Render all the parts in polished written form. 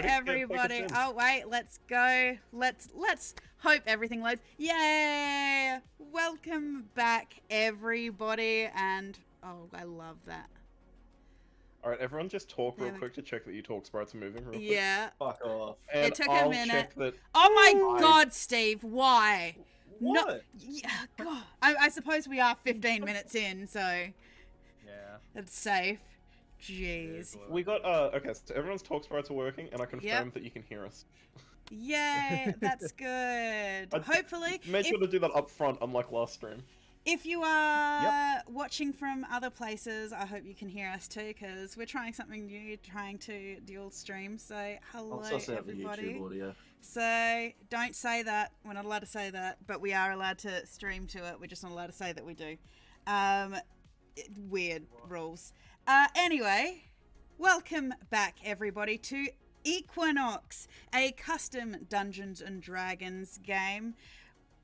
Everybody. Oh wait, let's go. Let's hope everything loads. Yay! Welcome back everybody, and Oh, I love that. Alright, everyone just talk real There we- quick to check that your talk sprites are moving real quick. Yeah. Fuck off. And It took a I'll minute. check that... Oh my I- god, Steve, why? What? No, yeah, God. I suppose we are 15 minutes in, so Yeah. it's safe. Jeez. We got, okay, so everyone's talk sprites are working, and I confirm that you can hear us. Yay, that's good. Hopefully, Made sure to do that up front, unlike last stream. if you are watching from other places, I hope you can hear us too, because we're trying something new, trying to dual stream. So hello, I'll suss out the everybody. YouTube audio. So don't say that. We're not allowed to say that, but we are allowed to stream to it. We're just not allowed to say that we do. Weird rules. Anyway, welcome back, everybody, to Equinox, a custom Dungeons and Dragons game.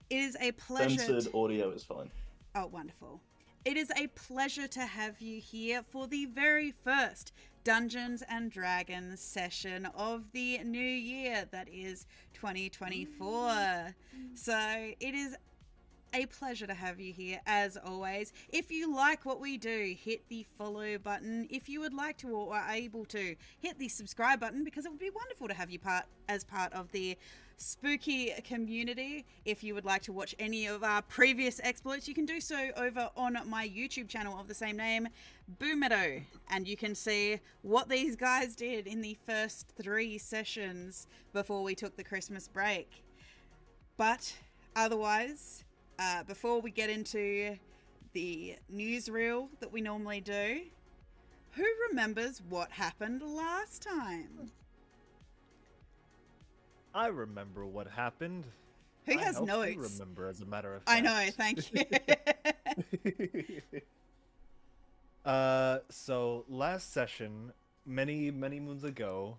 It is a pleasure. Censored audio is fine. Oh, wonderful. It is a pleasure to have you here for the very first Dungeons and Dragons session of the new year, that is 2024. So it is a pleasure to have you here, as always. If you like what we do, hit the follow button. If you would like to or are able to, hit the subscribe button, because it would be wonderful to have you as part of the spooky community. If you would like to watch any of our previous exploits, you can do so over on my YouTube channel of the same name, Boomeadow, and you can see what these guys did in the first 3 sessions before we took the Christmas break. But otherwise, before we get into the newsreel that we normally do, who remembers what happened last time? I remember what happened. Who has hope notes? You remember, as a matter of fact. I know, thank you. So last session, many moons ago,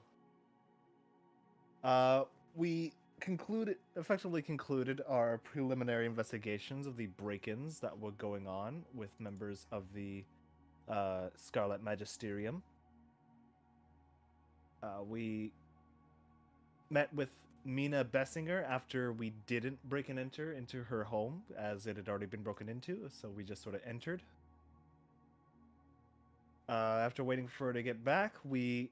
we effectively concluded our preliminary investigations of the break-ins that were going on with members of the Scarlet Magisterium. We met with Mina Bessinger after we didn't break and enter into her home, as it had already been broken into, so we just sort of entered. After waiting for her to get back, we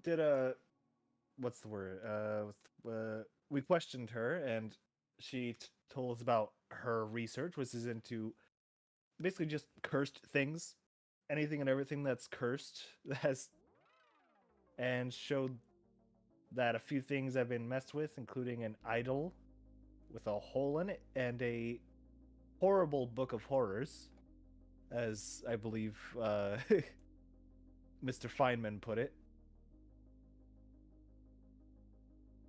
did a... what's the word? We questioned her, and she told us about her research, which is into basically just cursed things. Anything and everything that's cursed and showed that a few things have been messed with, including an idol with a hole in it and a horrible book of horrors, as I believe Mr. Feynman put it.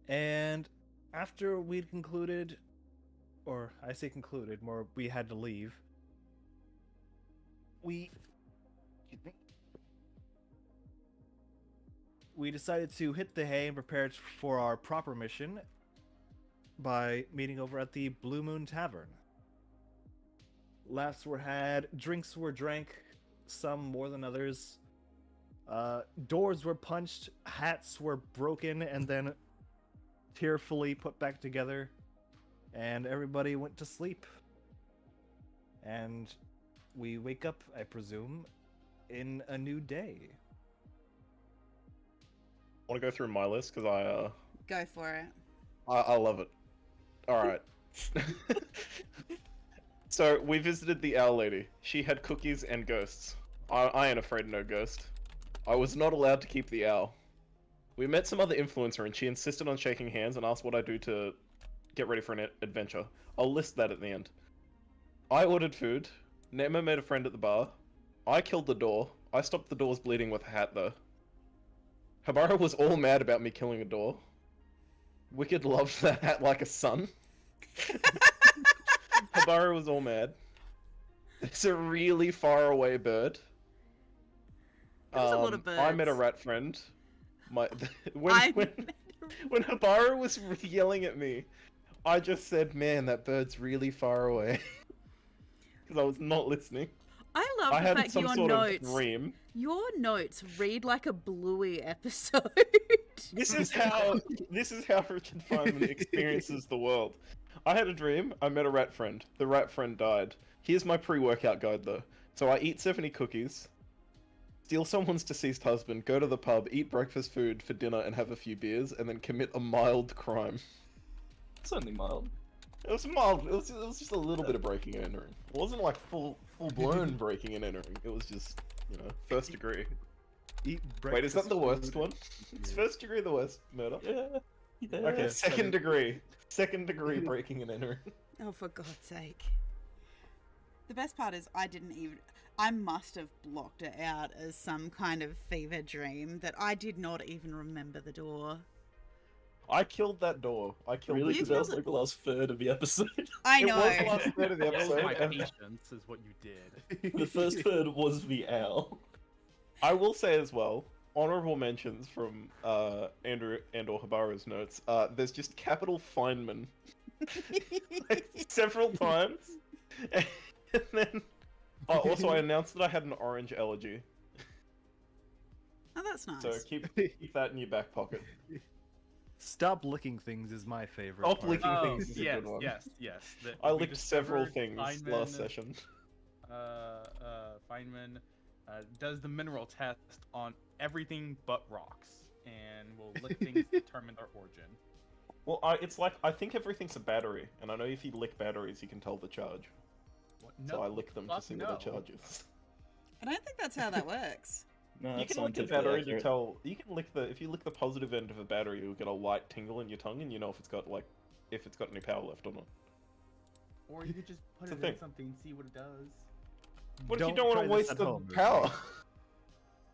And after we'd concluded, or I say concluded, more we had to leave, we decided to hit the hay and prepare for our proper mission by meeting over at the Blue Moon Tavern. Laughs were had, drinks were drank, some more than others. Doors were punched, hats were broken and then tearfully put back together, and everybody went to sleep. And we wake up, I presume, in a new day. I want to go through my list, because Go for it. I love it. Alright. So, we visited the owl lady. She had cookies and ghosts. I ain't afraid of no ghost. I was not allowed to keep the owl. We met some other influencer, and she insisted on shaking hands and asked what I do to get ready for an adventure. I'll list that at the end. I ordered food. Nemo made a friend at the bar. I killed the door. I stopped the doors bleeding with a hat, though. Habara was all mad about me killing a door. Wicked loved that hat like a son. Habara was all mad. It's a really far away bird. There's a lot of birds. I met a rat friend. When Habara was yelling at me, I just said, "Man, that bird's really far away," because I was not listening. I love I the had fact some your sort of notes. dream. Your notes read like a Bluey episode. This is how Richard Feynman experiences the world. I had a dream. I met a rat friend. The rat friend died. Here's my pre-workout guide, though. So I eat 70 cookies, steal someone's deceased husband, go to the pub, eat breakfast food for dinner, and have a few beers, and then commit a mild crime. It's only mild. It was mild. It was just a little bit of breaking and entering. It wasn't like full blown breaking and entering. It was just, you know, first degree. Eat Wait, is that the worst food one? Is first degree the worst murder? Yeah. Yeah. Okay, second degree. Second degree breaking and entering. Oh, for God's sake. The best part is I must have blocked it out as some kind of fever dream that I did not even remember the door. I killed that door. I killed Really? it. Because that was like the last third of the episode. I It know. was the last third of the That was episode. my and patience, is what you did. The first third was the owl. I will say as well, honorable mentions from Andrew and/or Habaru's notes. There's just capital Feynman like, several times, and then also I announced that I had an orange allergy, Oh, that's nice. so keep that in your back pocket. Stop licking things is my favorite. Stop part. licking Oh, things is a yes, good one. yes. I we licked several discovered things last session. Feynman does the mineral test on everything but rocks, and will lick things to determine their origin. Well, it's like I think everything's a battery, and I know if you lick batteries, you can tell the charge. What? So No, I lick them to fuck see no. what the charge is. I don't think that's how that works. No, You that's can lick a scientifically battery and you accurate. tell. You can lick the if you lick the positive end of a battery, you'll get a light tingle in your tongue, and you know if it's got any power left or not. Or you could just put It's a it thing. in something and see what it does. What if you Don't don't want try to this waste at the home, power?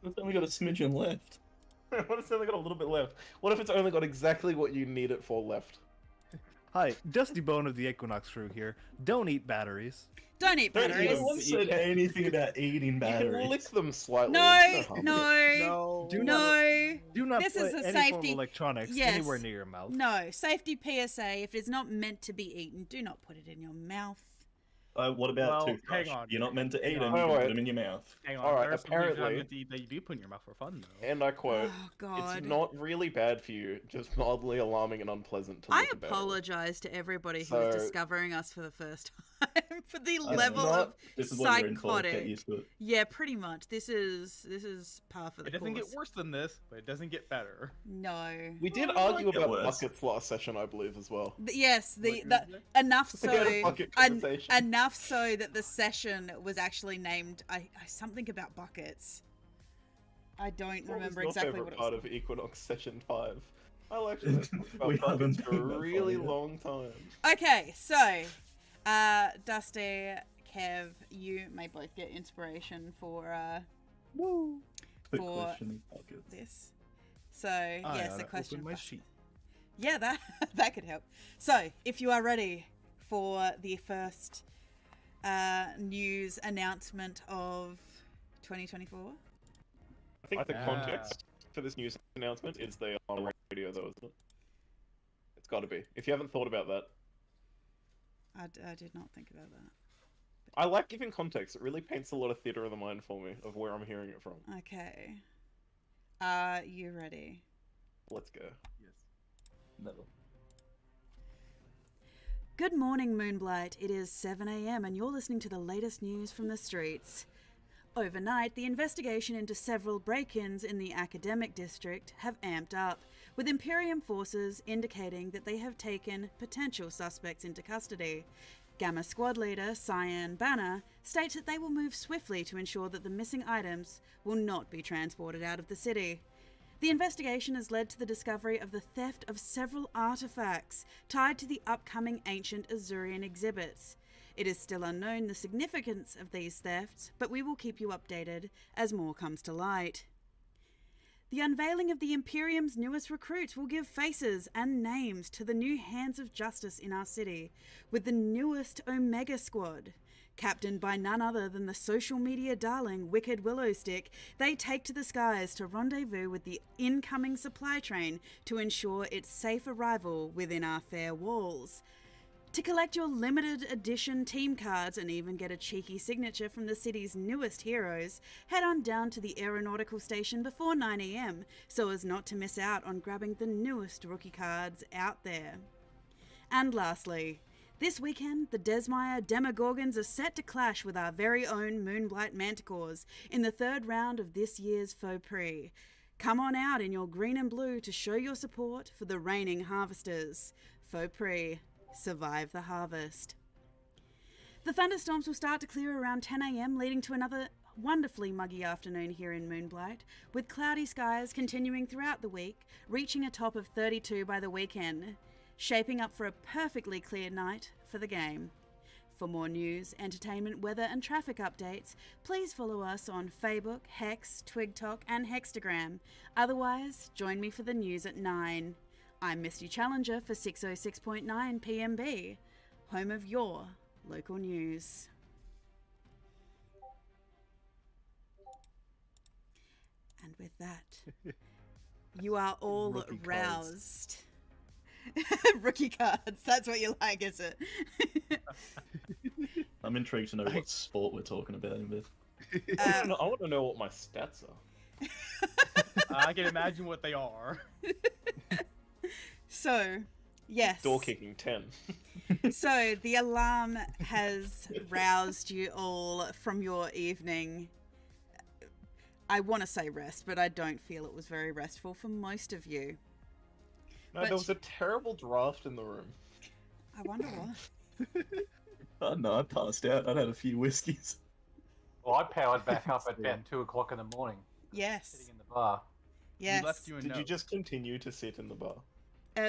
It's only got a smidgen left. What if it's only got a little bit left? What if it's only got exactly what you need it for left? Hi, Dusty Bone of the Equinox crew here. Don't eat batteries. Don't eat Don't eat batteries. them. one said anything about eating You batteries. can lick them slightly. No, There's harm in it. no, Do no, Do not This put is a any form safety- of electronics Yes. anywhere near your mouth. no. Safety PSA, if it's not meant to be eaten, do not put it in your mouth. What about Well, toothbrush? hang on. You're not meant to eat Hang them. on. You can Wait, put wait. them in your mouth. Hang on, Alright, there are some things that are apparently- meant to eat that you do put in your mouth for fun, though. And I quote, Oh, God. it's not really bad for you, just mildly alarming and unpleasant to I lick a battery. apologize to everybody who So- is discovering us for the first time for the That's level not- of This is what you're in for. Get psychotic. used to it. Yeah, pretty much. This is par for the It doesn't course. get worse than this, but it doesn't get better. No. We did Well, it argue might get about worse. buckets last session, I believe, as well. Yes, What did you the say? enough We had a so bucket conversation. enough so that the session was actually named something about buckets. I don't What was remember your exactly favorite what it part was. of Equinox session 5? I'll actually talk We about buckets haven't for a done that really far yet. long time. Okay, so Dusty, Kev, you may both get inspiration for The For question of buckets. this. So I yes, oughta a question. open my of sheet. Yeah, that that could help. So, if you are ready for the first news announcement of 2024, I think the Yeah. context for this news announcement is they are on radio, though, isn't it? It's got to be. If you haven't thought about that, I did not think about that. I like giving context. It really paints a lot of theatre of the mind for me of where I'm hearing it from. Okay. Are you ready? Let's go. Yes. Never. Good morning, Moonblight. It is 7 a.m. and you're listening to the latest news from the streets. Overnight, the investigation into several break-ins in the academic district have amped up, with Imperium forces indicating that they have taken potential suspects into custody. Gamma Squad leader Cyan Banner states that they will move swiftly to ensure that the missing items will not be transported out of the city. The investigation has led to the discovery of the theft of several artifacts tied to the upcoming ancient Azurian exhibits. It is still unknown the significance of these thefts, but we will keep you updated as more comes to light. The unveiling of the Imperium's newest recruits will give faces and names to the new hands of justice in our city, with the newest Omega Squad. Captained by none other than the social media darling Wicked Willowstick, they take to the skies to rendezvous with the incoming supply train to ensure its safe arrival within our fair walls. To collect your limited edition team cards and even get a cheeky signature from the city's newest heroes, head on down to the aeronautical station before 9 AM so as not to miss out on grabbing the newest rookie cards out there. And lastly, This weekend, the Desmire Demogorgons are set to clash with our very own Moonblight Manticores in the third round of this year's Faux Prix. Come on out in your green and blue to show your support for the reigning harvesters. Faux Prix, survive the harvest. The thunderstorms will start to clear around 10 a.m, leading to another wonderfully muggy afternoon here in Moonblight, with cloudy skies continuing throughout the week, reaching a top of 32 by the weekend, shaping up for a perfectly clear night for the game. For more news, entertainment, weather and traffic updates, please follow us on Facebook, Hex, TwigTalk and Hextagram. Otherwise, join me for the news at 9. I'm Misty Challenger for 606.9 PMB, home of your local news. And with that, you are all Rookie cards. roused. Rookie cards, that's what you like, is it? I'm intrigued to know what sport we're talking about in this. I want to know what my stats are. I can imagine what they are. So, yes. Door kicking 10. So, the alarm has roused you all from your evening. I want to say rest, but I don't feel it was very restful for most of you. No, But- there was a terrible draft in the room. I wonder what. Oh no, I passed out. I'd had a few whiskeys. Well, I powered back up at about 2 o'clock in the morning, Yes. sitting in the bar. Yes. We left you a Did note. you just continue to sit in the bar?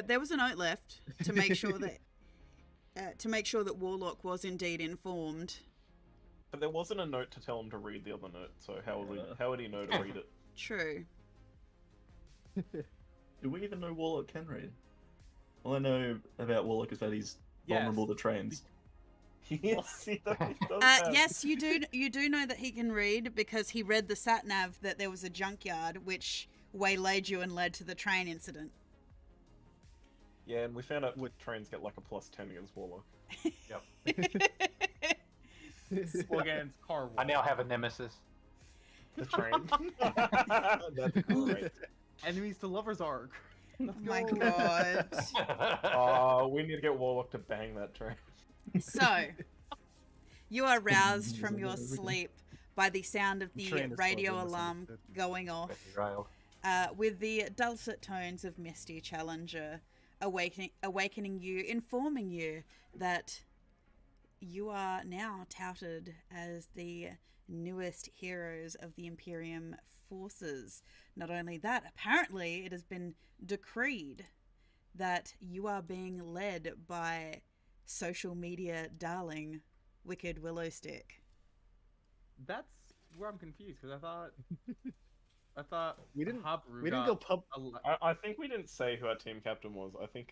There was a note left to make sure that Warlock was indeed informed. But there wasn't a note to tell him to read the other note, so how would he know to read it? True. Do we even know Warlock can read? All I know about Warlock is that he's Yes. vulnerable to trains. Yes, he does have- Yes, you do know that he can read because he read the sat nav that there was a junkyard which waylaid you and led to the train incident. Yeah, and we found out trains get like a +10 against Warlock. Well, against car I now have a nemesis. The train. That's great. enemies to lovers arc. Oh my god. We need to get Warlock to bang that train. So, you are roused from your sleep by the sound of the Train is radio probably alarm misunderstood. going off, Derailed. with the dulcet tones of Misty Challenger awakening you, informing you that you are now touted as the newest heroes of the Imperium forces. Not only that, apparently it has been decreed that you are being led by social media darling Wicked Willowstick. That's where I'm confused because I thought We didn't- Habaru We didn't got go pub. a li- I think we didn't say who our team captain was. I think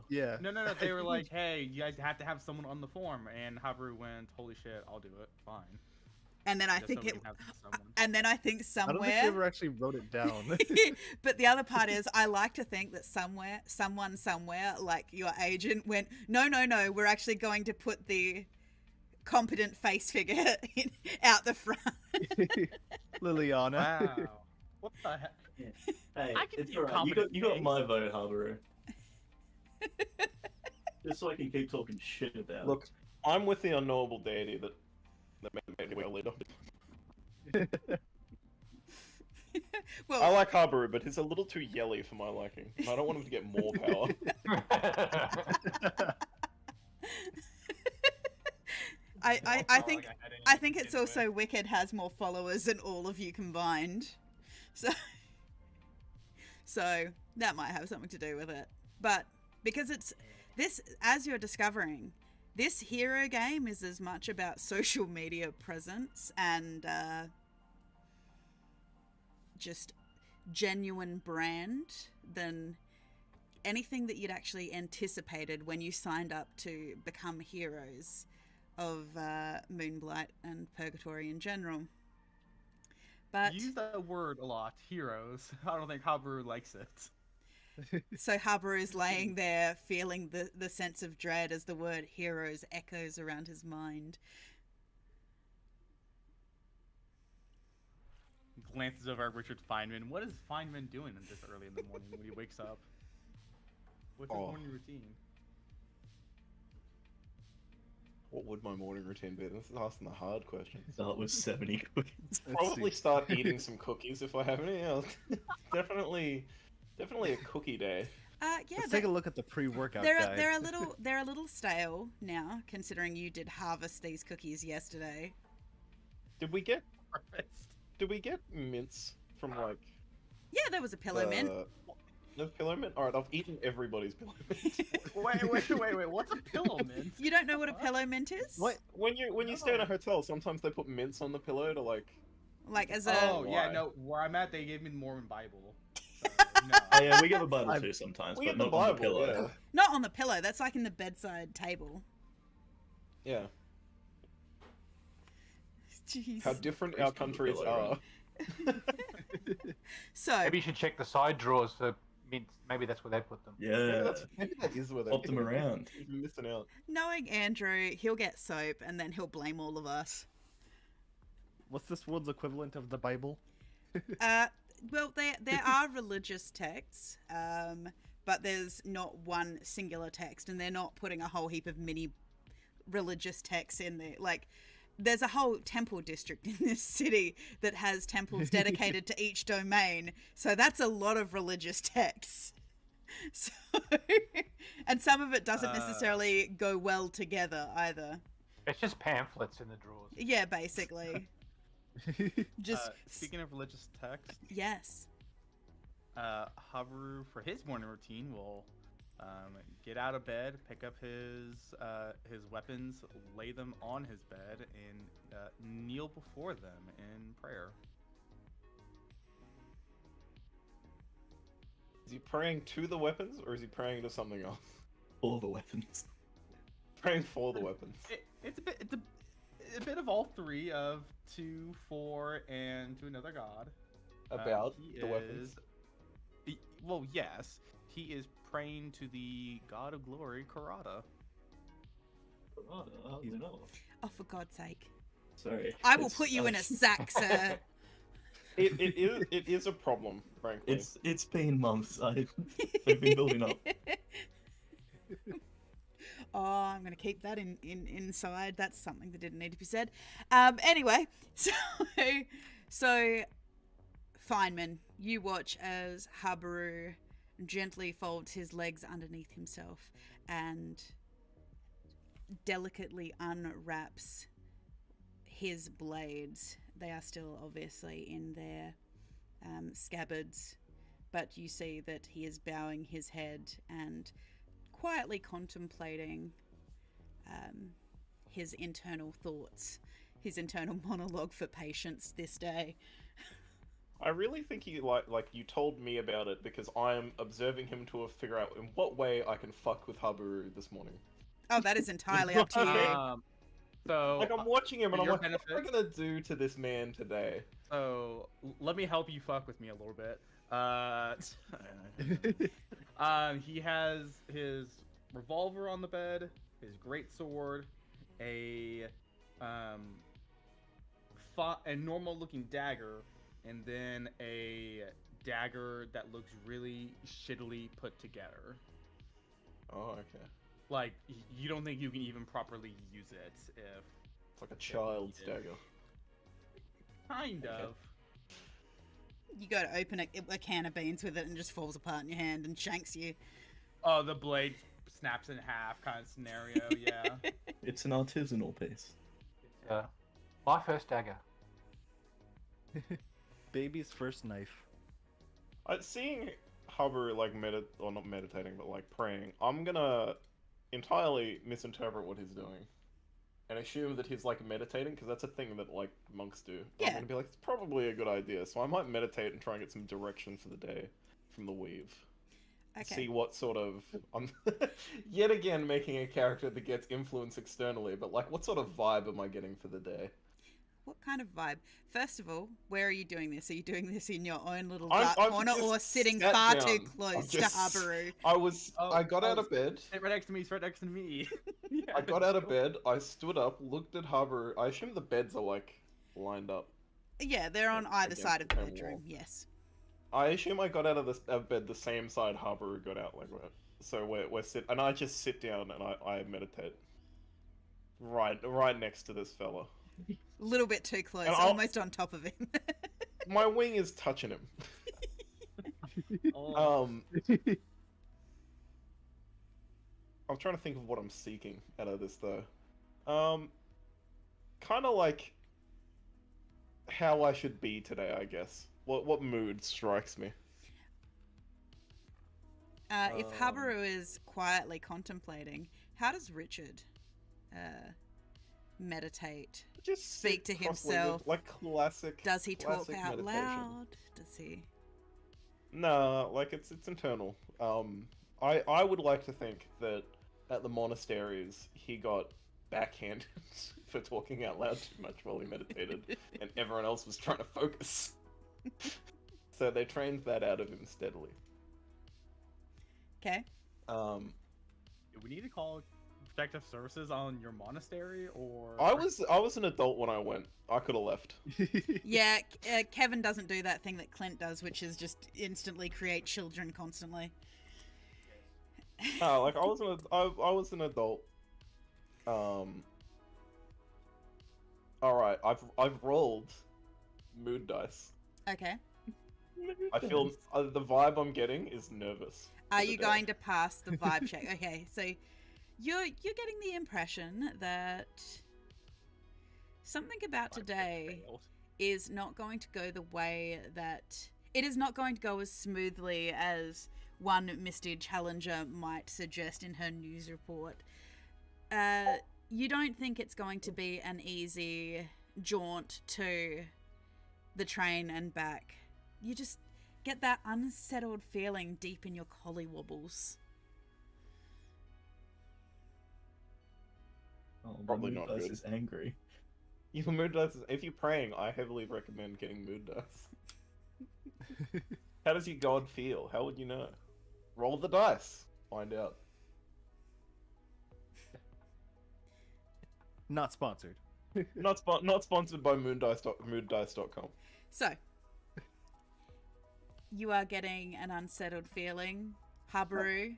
Yeah. No. They were like, "Hey, you guys have to have someone on the form," and Habaru went, "Holy shit, I'll do it. Fine." And then I Just think so we it can have someone. and then I think I don't somewhere think we ever actually wrote it down. but the other part is I like to think that someone somewhere, like your agent, went, no, we're actually going to put the competent face figure out the front. Liliana. Wow. What the heck? Hey, I can it's do alright. You competent got things. my vote, Habaru. Just so I can keep talking shit about. Look, I'm with the unknowable deity that made me a leader. Well, I like Habaru, but he's a little too yelly for my liking. I don't want him to get more power. I think it's also Wicked has more followers than all of you combined. So that might have something to do with it. But because it's this, as you're discovering, this hero game is as much about social media presence and just genuine brand than anything that you'd actually anticipated when you signed up to become heroes of Moonblight and Purgatory in general. But You use that word a lot, heroes. I don't think Habaru likes it. so Habaru is laying there feeling the sense of dread as the word heroes echoes around his mind. Glances over at Richard Feynman. What is Feynman doing this early in the morning when he wakes up? What's his Oh. morning routine? What would my morning routine be? This is asking the hard questions. Start with 70 cookies. Probably start eating some cookies if I have any. Definitely a cookie day. Yeah, Let's take a look at the pre-workout they're guide. they're a little stale now, considering you did harvest these cookies yesterday. Did we get Breakfast. mints from like Yeah, there was a pillow mint. the pillow mint? Alright, I've eaten everybody's pillow mint. Wait. What's a pillow mint? You don't know what a pillow mint is? What? When you stay in a hotel, sometimes they put mints on the pillow to like Like as a Oh yeah, Why? no. Where I'm at, they gave me the Mormon Bible. So, no. Oh yeah, we get the Bible I've- too sometimes, we but get the not on the Bible, pillow. yeah. not on the pillow. That's like in the bedside table. Yeah. Jeez. How different Praise our be the countries pillow, are. So Maybe you should check the side drawers for mints. Maybe that's where they put them. Yeah, Maybe that is where they pop them around. You're missing out. knowing Andrew, he'll get soap and then he'll blame all of us. What's this world's equivalent of the Bible? Well, there are religious texts, but there's not one singular text, and they're not putting a whole heap of mini religious texts in there. Like, there's a whole temple district in this city that has temples dedicated to each domain, so that's a lot of religious texts. So, and some of it doesn't necessarily go well together either. It's just pamphlets in the drawers. Yeah, basically. Just Speaking of religious text, yes. Habaru for his morning routine will get out of bed, pick up his weapons, lay them on his bed, and kneel before them in prayer. Is he praying to the weapons or is he praying to something else? All the weapons. Praying for the weapons. It's a bit of all three of to, for, and to another god. About He the weapons. Well, yes, he is praying to the god of glory, Karada. Oh, how do you know? Oh, for God's sake. Sorry. I will It's- put you in a sack, sir. It is a problem, frankly. It's been months. I've been building up. Oh, I'm going to keep that inside. That's something that didn't need to be said. Anyway, so Feynman, you watch as Habaru gently folds his legs underneath himself and delicately unwraps his blades. They are still obviously in their scabbards, but you see that he is bowing his head and quietly contemplating his internal thoughts, his internal monologue for patience this day. I really think you like you told me about it because I am observing him to figure out in what way I can fuck with Habaru this morning. Oh, that is entirely up to you. So Like I'm watching him and for I'm your like, what am I benefit- gonna do to this man today? So let me help you fuck with me a little bit. He has his revolver on the bed, his greatsword, a normal-looking dagger, and then a dagger that looks really shittily put together. Oh, okay. Like you don't think you can even properly use it if It's like a child's Yeah. dagger. kind Okay. of. You go to open a can of beans with it and it just falls apart in your hand and shanks you. Oh, the blade snaps in half kind of scenario. Yeah. It's an artisanal piece. My first dagger. Baby's first knife. Seeing Habaru like not meditating, but like praying, I'm gonna entirely misinterpret what he's doing, and assume that he's like meditating because that's a thing that like monks do. Yeah. I'm gonna be like, it's probably a good idea, so I might meditate and try and get some direction for the day from the weave. Okay. See what sort of I'm yet again making a character that gets influence externally, but like what sort of vibe am I getting for the day? What kind of vibe? First of all, where are you doing this? Are you doing this in your own little I've dark corner just or sitting sat far down. too I've close just- to Habaru? I got out of bed. Sit right next to me. Sit right next to me. Yeah, I got out of bed, I stood up, looked at Habaru. I assume the beds are like lined up. Yeah, they're on either Against side of the the same bedroom. wall. Yes. I assume I got out of bed the same side Habaru got out, like so we're and I just sit down and I meditate. right next to this fella. A little bit too close, And I'll- almost on top of him. My wing is touching him. Oh. I'm trying to think of what I'm seeking out of this though. Kind of like how I should be today, I guess. What mood strikes me? If Habaru is quietly contemplating, how does Richard meditate? Just Speak sit to cross-legged, himself. like classic. Does he talk classic out meditation. loud? Does he? No, like it's internal. I would like to think that at the monasteries he got backhanded for talking out loud too much while he meditated, and everyone else was trying to focus. So they trained that out of him steadily. Okay. Do we need to call protective services on your monastery, or I was an adult when I went. I could have left. Yeah, Kevin doesn't do that thing that Clint does, which is just instantly create children constantly. No, like I was an adult. All right, I've rolled mood dice. Okay. I feel the vibe I'm getting is nervous. Are for the you day. going to pass the vibe check? Okay, so you're getting the impression that something about today is not going to go the way that it is not going to go as smoothly as one Misty Challenger might suggest in her news report. You don't think it's going to be an easy jaunt to the train and back. You just get that unsettled feeling deep in your collywobbles. Oh, Probably the not mood dice good. is angry. Your mood dice. If you're praying, I heavily recommend getting mood dice. How does your god feel? How would you know? Roll the dice. Find out. Not sponsored. Not sponsored by mooddice.com. So, you are getting an unsettled feeling. Habaru,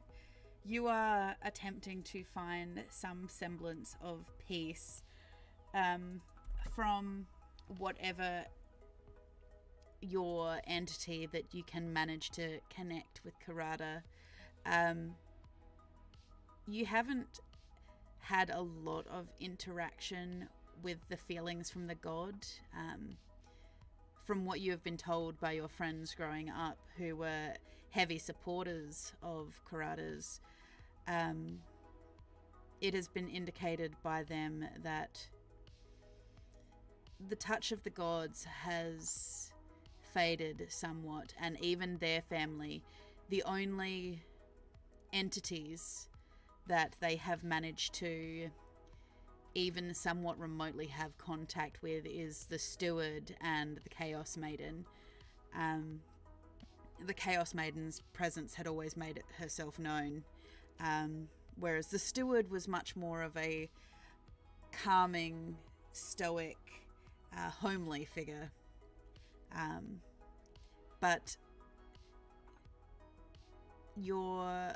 you are attempting to find some semblance of peace from whatever your entity that you can manage to connect with GRAEDA. You haven't had a lot of interaction with the feelings from the god. From what you have been told by your friends growing up, who were heavy supporters of GRAEDA's, it has been indicated by them that the touch of the gods has faded somewhat, and even their family, the only entities that they have managed to even somewhat remotely have contact with is the steward and the Chaos Maiden. The Chaos Maiden's presence had always made herself known, whereas the steward was much more of a calming, stoic, homely figure. But your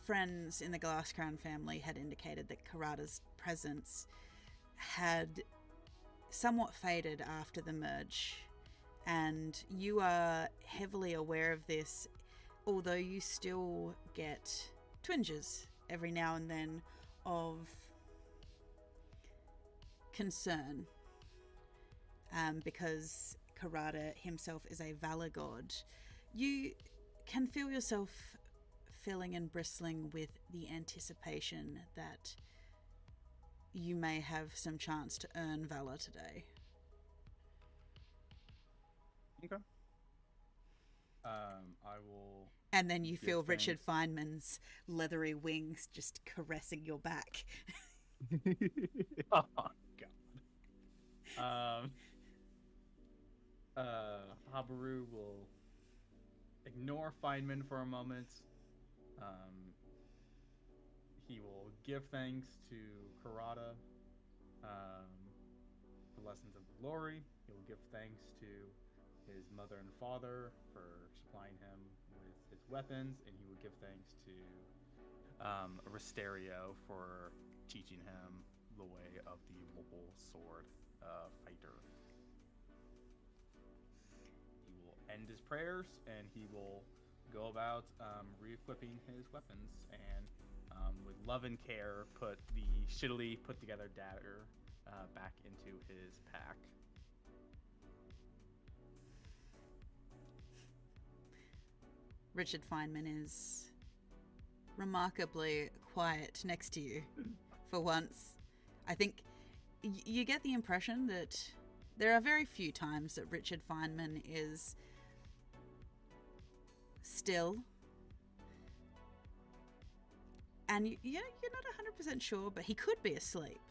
friends in the Glass Crown family had indicated that GRAEDA's presence had somewhat faded after the merge, and you are heavily aware of this, although you still get twinges every now and then of concern, because GRAEDA himself is a valor god. You can feel yourself filling and bristling with the anticipation that you may have some chance to earn valor today. Okay. I will. And then you Give feel Richard thanks. Feynman's leathery wings just caressing your back. Oh God. Habaru will ignore Feynman for a moment. He will give thanks to GRAEDA for lessons of glory. He will give thanks to his mother and father for supplying him with his weapons, and he will give thanks to Risterio for teaching him the way of the mobile sword fighter. He will end his prayers, and he will go about re-equipping his weapons, and with love and care, put the shittily put together dagger back into his pack. Richard Feynman is remarkably quiet next to you for once. I think you get the impression that there are very few times that Richard Feynman is still. And you're not 100% sure, but he could be asleep.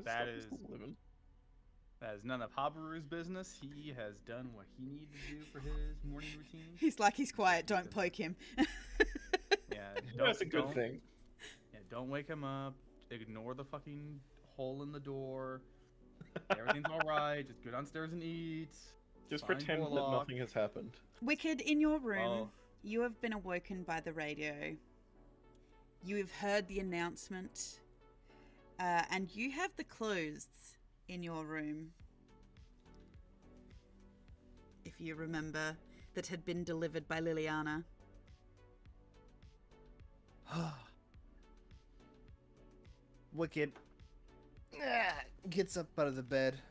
That is none of Habaru's business. He has done what he needed to do for his morning routine. He's like, he's quiet, don't poke him. Yeah, That's a good thing. Yeah, don't wake him up. Ignore the fucking hole in the door. Everything's alright. Just go downstairs and eat. Just Find pretend that Warlock. nothing has happened. Wicked, in your room, Oh. you have been awoken by the radio. You have heard the announcement, and you have the clothes in your room, if you remember, that had been delivered by Liliana. Wicked gets up out of the bed,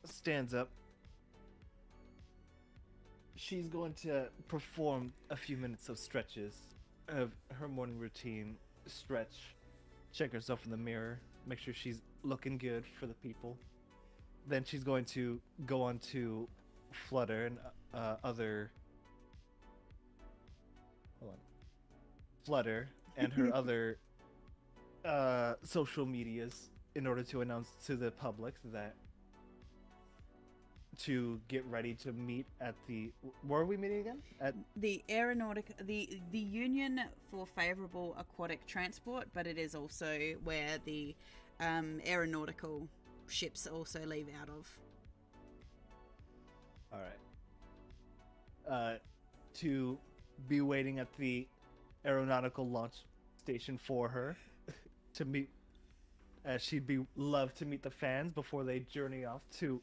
stands up. She's going to perform a few minutes of stretches of her morning routine. Stretch, check herself in the mirror, make sure she's looking good for the people. Then she's going to go on to Flutter and other. Hold on. Flutter and her other social medias in order to announce to the public that to get ready to meet at the. Where are we meeting again? At The the Union for Favorable Aquatic Transport, but it is also where the aeronautical ships also leave out of. all right. To be waiting at the aeronautical launch station for her to meet. She'd be love to meet the fans before they journey off to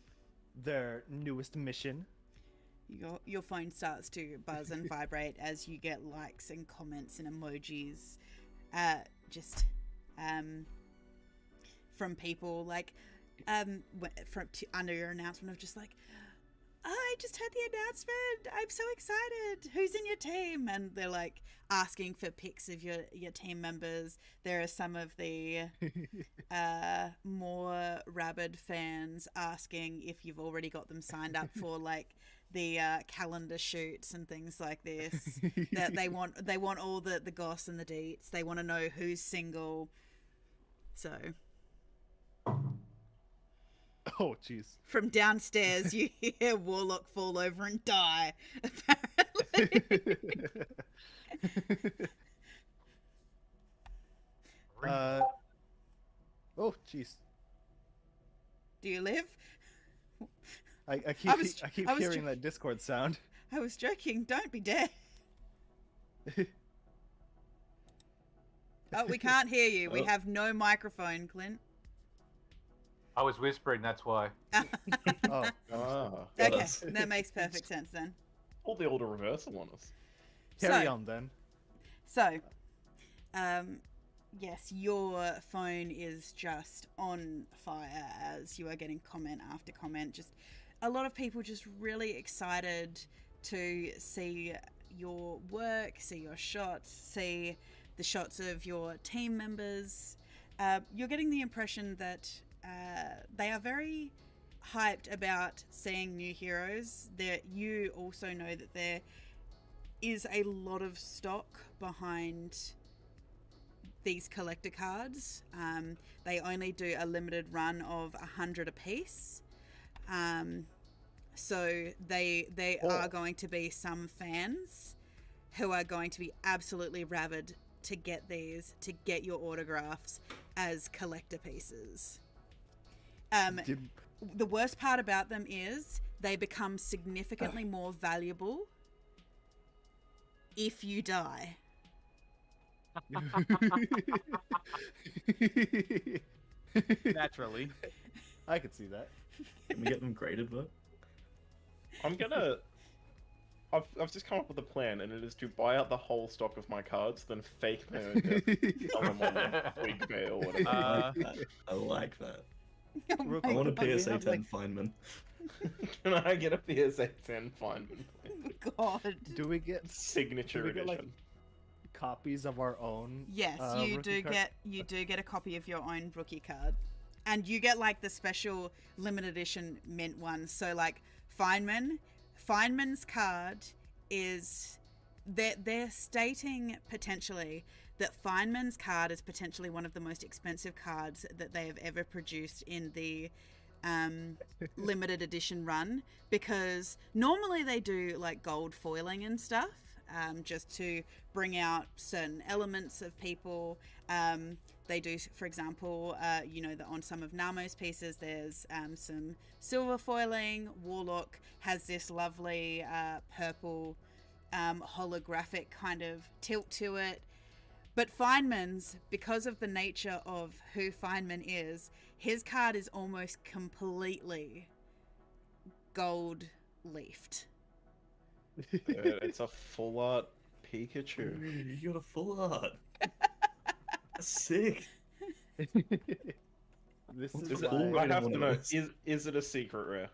their newest mission. Your phone starts to buzz and vibrate as you get likes and comments and emojis, just from people like under your announcement of just like, I just heard the announcement. I'm so excited. Who's in your team? And they're like asking for pics of your team members. There are some of the more rabid fans asking if you've already got them signed up for like the calendar shoots and things like this. That they want all the goss and the deets. They want to know who's single. So. Oh, jeez. From downstairs, you hear Warlock fall over and die, apparently. Oh, jeez. Do you live? I keep I was hearing that Discord sound. I was joking. Don't be dead. Oh, we can't hear you. We have no microphone, Clint. I was whispering, that's why. Oh, Okay, that makes perfect sense then. Pull the older reversal on us. carry on then. So, yes, your phone is just on fire as you are getting comment after comment. Just a lot of people just really excited to see your work, see your shots, see the shots of your team members. You're getting the impression that they are very hyped about seeing new heroes. That you also know that there is a lot of stock behind these collector cards. They only do a limited run of 100 apiece. So they are going to be some fans who are going to be absolutely rabid to get these, to get your autographs as collector pieces. The worst part about them is they become significantly more valuable if you die. Naturally. I could see that. Can we get them graded though? I'm gonna. I've just come up with a plan, and it is to buy out the whole stock of my cards, then fake my own death, sell them on Weekbay or whatever. I like that. Oh Real my I want a quick, we PSA have, 10 like- Feynman. Can I get a PSA 10 Feynman? God. Do we get Signature Do we get, edition. like, copies of our own? Yes, you rookie do card? get a copy of your own rookie card, and you get like the special limited edition mint one. So like Feynman's card is they're stating potentially that Feynman's card is potentially one of the most expensive cards that they have ever produced in the limited edition run, because normally they do like gold foiling and stuff just to bring out certain elements of people. They do, for example, on some of Namo's pieces, there's some silver foiling. Warlock has this lovely purple holographic kind of tilt to it. But Feynman's, because of the nature of who Feynman is, his card is almost completely gold leafed. It's a full art Pikachu. You got a full art. That's sick. This is Is it, Cool. I have One to of know, those. is it a secret rare?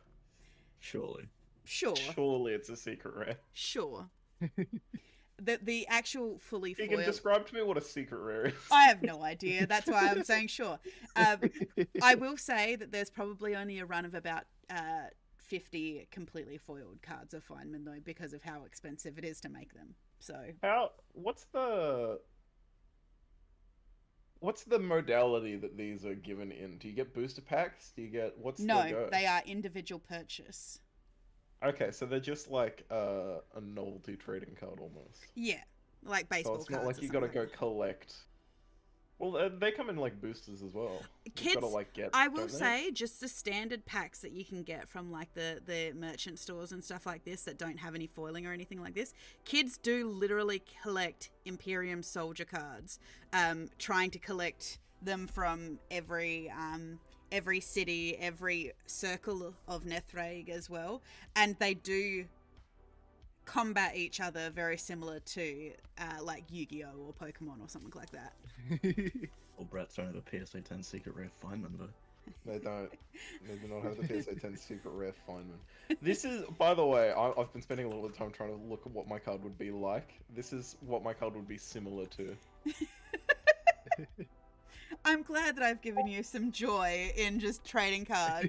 Surely. Sure. Surely it's a secret rare. Sure. The actual fully You can foiled. describe to me what a secret rare is. I have no idea. That's why I'm saying sure. I will say that there's probably only a run of about 50 completely foiled cards of Feynman, though, because of how expensive it is to make them. So What's the modality that these are given in? Do you get booster packs? Do you get what's the no, go? they are individual purchase. Okay, so they're just like a novelty trading card almost. Yeah, like So baseball it's not cards. like or you gotta something go like that. collect. Well, they come in like boosters as well. You've Kids, gotta, like, get, I will don't they? say, just the standard packs that you can get from like the merchant stores and stuff like this that don't have any foiling or anything like this. Kids do literally collect Imperium soldier cards, trying to collect them from every city, every circle of Nethreg as well, and they do combat each other very similar to like Yu-Gi-Oh or Pokemon or something like that. Well, Bratz don't have a PSA 10 secret rare Feynman though. They don't. They do not have the PSA 10 secret rare Feynman. This is, by the way, I've been spending a little bit of time trying to look at what my card would be like. This is what my card would be similar to. I'm glad that I've given you some joy in just trading cards.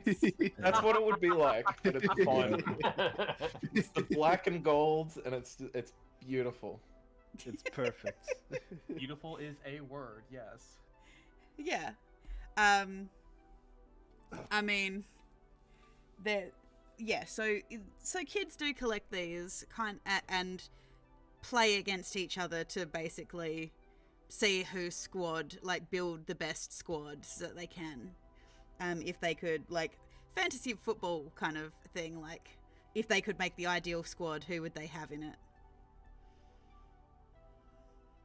That's what it would be like, but it's Feynman. It's the black and gold, and it's beautiful. It's perfect. Beautiful is a word, yes. Yeah. I mean, so kids do collect these and play against each other to basically see who build the best squads that they can. If they could, like, fantasy football kind of thing, like, if they could make the ideal squad, who would they have in it?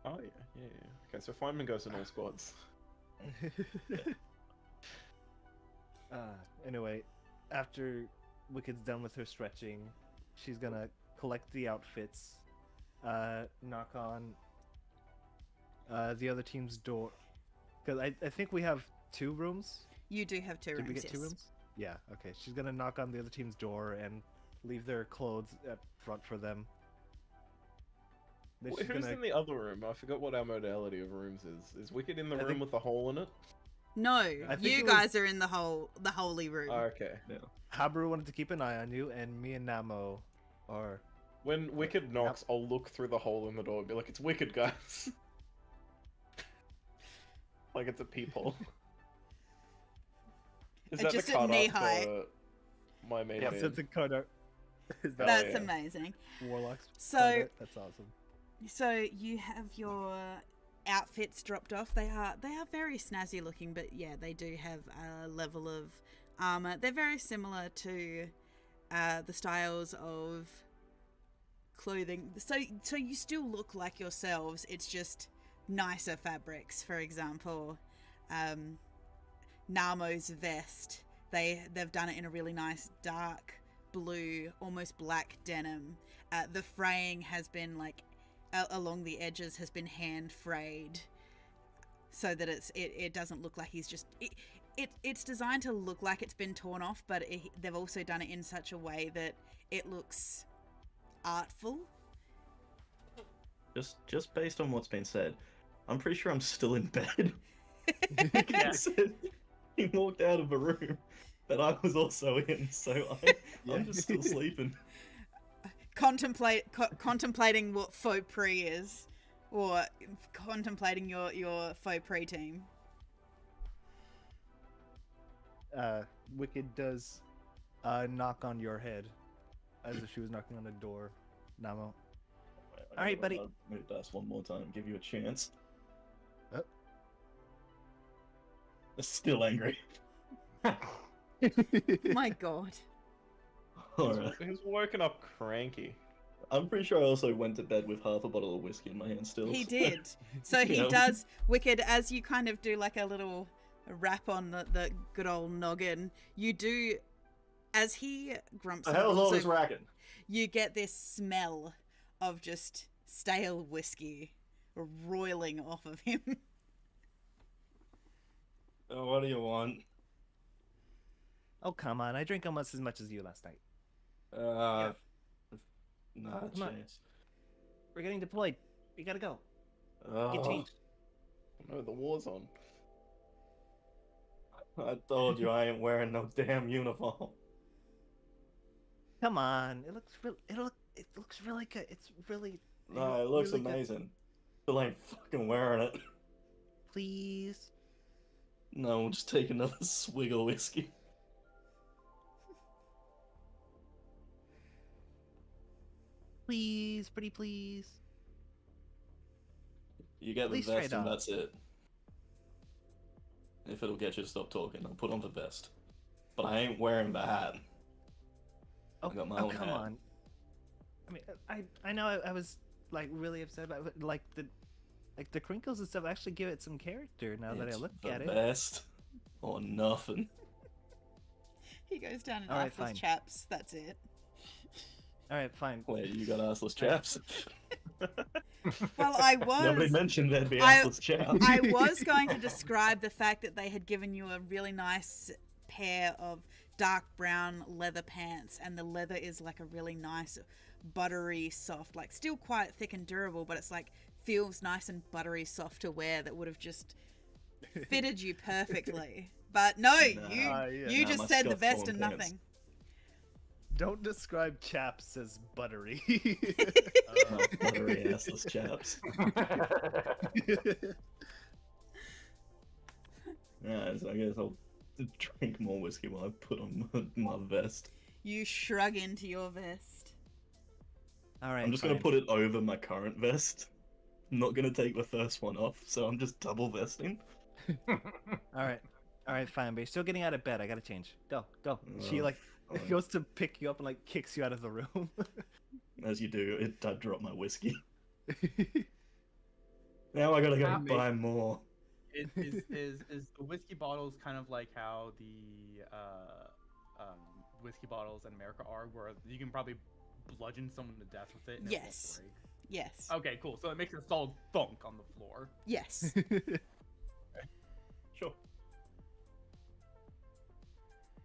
Oh yeah. Okay, so Feynman goes in all squads. Anyway, after Wicked's done with her stretching, she's gonna collect the outfits, knock on the other team's door. Because I think we have 2 rooms. You do have 2 Did rooms, we get 2 yes. rooms? Yeah, okay. She's gonna knock on the other team's door and leave their clothes at front for them. Then she's Who's gonna- in the other room? I forgot what our modality of rooms is. Is Wicked in the I room think- with the hole in it? No, think you it was- guys are in the holy room. Oh, okay. Habaru wanted to keep an eye on you, and me and Namo are... When Wicked knocks, I'll look through the hole in the door and be like, "It's Wicked, guys." Like it's a peephole. Is that Just the at card knee art height. for my main Yep. man? That's a card art. Is that That's yeah. amazing. Warlock's So- card art? That's awesome. So you have your outfits dropped off. They are very snazzy looking, but yeah, they do have a level of armor. They're very similar to the styles of clothing. So you still look like yourselves. It's just nicer fabrics. For example, Namo's vest. They've done it in a really nice dark blue, almost black denim. The fraying has been like along the edges has been hand frayed, so that it doesn't look like he's just. It's designed to look like it's been torn off, but they've also done it in such a way that it looks artful. Just based on what's been said, I'm pretty sure I'm still in bed. Yeah. He walked out of a room that I was also in, so I'm just still sleeping. Contemplating what faux pre is, or contemplating your faux pre team. Wicked does knock on your head as if she was knocking on a door. Namo. All right, buddy. I'll move that one more time. Give you a chance. Still angry. My God. Alright. He's woken up cranky. I'm pretty sure I also went to bed with half a bottle of whiskey in my hand still. He did. So he Yeah. does, Wicked, as you kind of do like a little rap on the good old noggin, you do, as he grumps, The and hell's all also this racket? you get this smell of just stale whiskey roiling off of him. Oh, what do you want? Oh, come on. I drank almost as much as you last night. Nah, Come on. chance. We're getting deployed. We gotta go. Oh, Get changed. No, the war's on. I told you I ain't wearing no damn uniform. Come on. It looks really good. It's really. No, it looks really good. amazing. Still ain't fucking wearing it. Please. No, we'll just take another swig of whiskey. Please, pretty please. You get the Please vest straight and up. that's it. If it'll get you to stop talking, I'll put on the vest. But I ain't wearing the hat. Oh, I got my oh own come hat. on. I mean, I know I was like really upset about it, like the crinkles and stuff actually give it some character now that I It's look the at it. vest or nothing. He goes down and All right, asks fine. chaps. That's it. All right, fine. Wait, you got assless chaps? Well, I Nobody was. mentioned there'd be I- assless chaps. I was going to describe the fact that they had given you a really nice pair of dark brown leather pants, and the leather is like a really nice buttery soft, like still quite thick and durable, but it's like feels nice and buttery soft to wear that would have just fitted you perfectly. But no, Nah. Yeah. you Nah, just my said the scuff vest torn and pants. nothing. Don't describe chaps as buttery. Buttery assless chaps. Yeah, so I guess I'll drink more whiskey while I put on my vest. You shrug into your vest. All right. I'm just fine. gonna put it over my current vest. I'm not gonna take the first one off, so I'm just double vesting. All right, fine. But you're still getting out of bed. I gotta change. Go. She Oh, like fine. goes to pick you up and like kicks you out of the room. As you do, I drop my whiskey. Now I gotta go Happy. buy more. Is the whiskey bottles kind of like how the whiskey bottles in America are, where you can probably bludgeon someone to death with it and Yes. it won't Yes. break? Okay, cool. So it makes a solid thunk on the floor. Yes. Sure.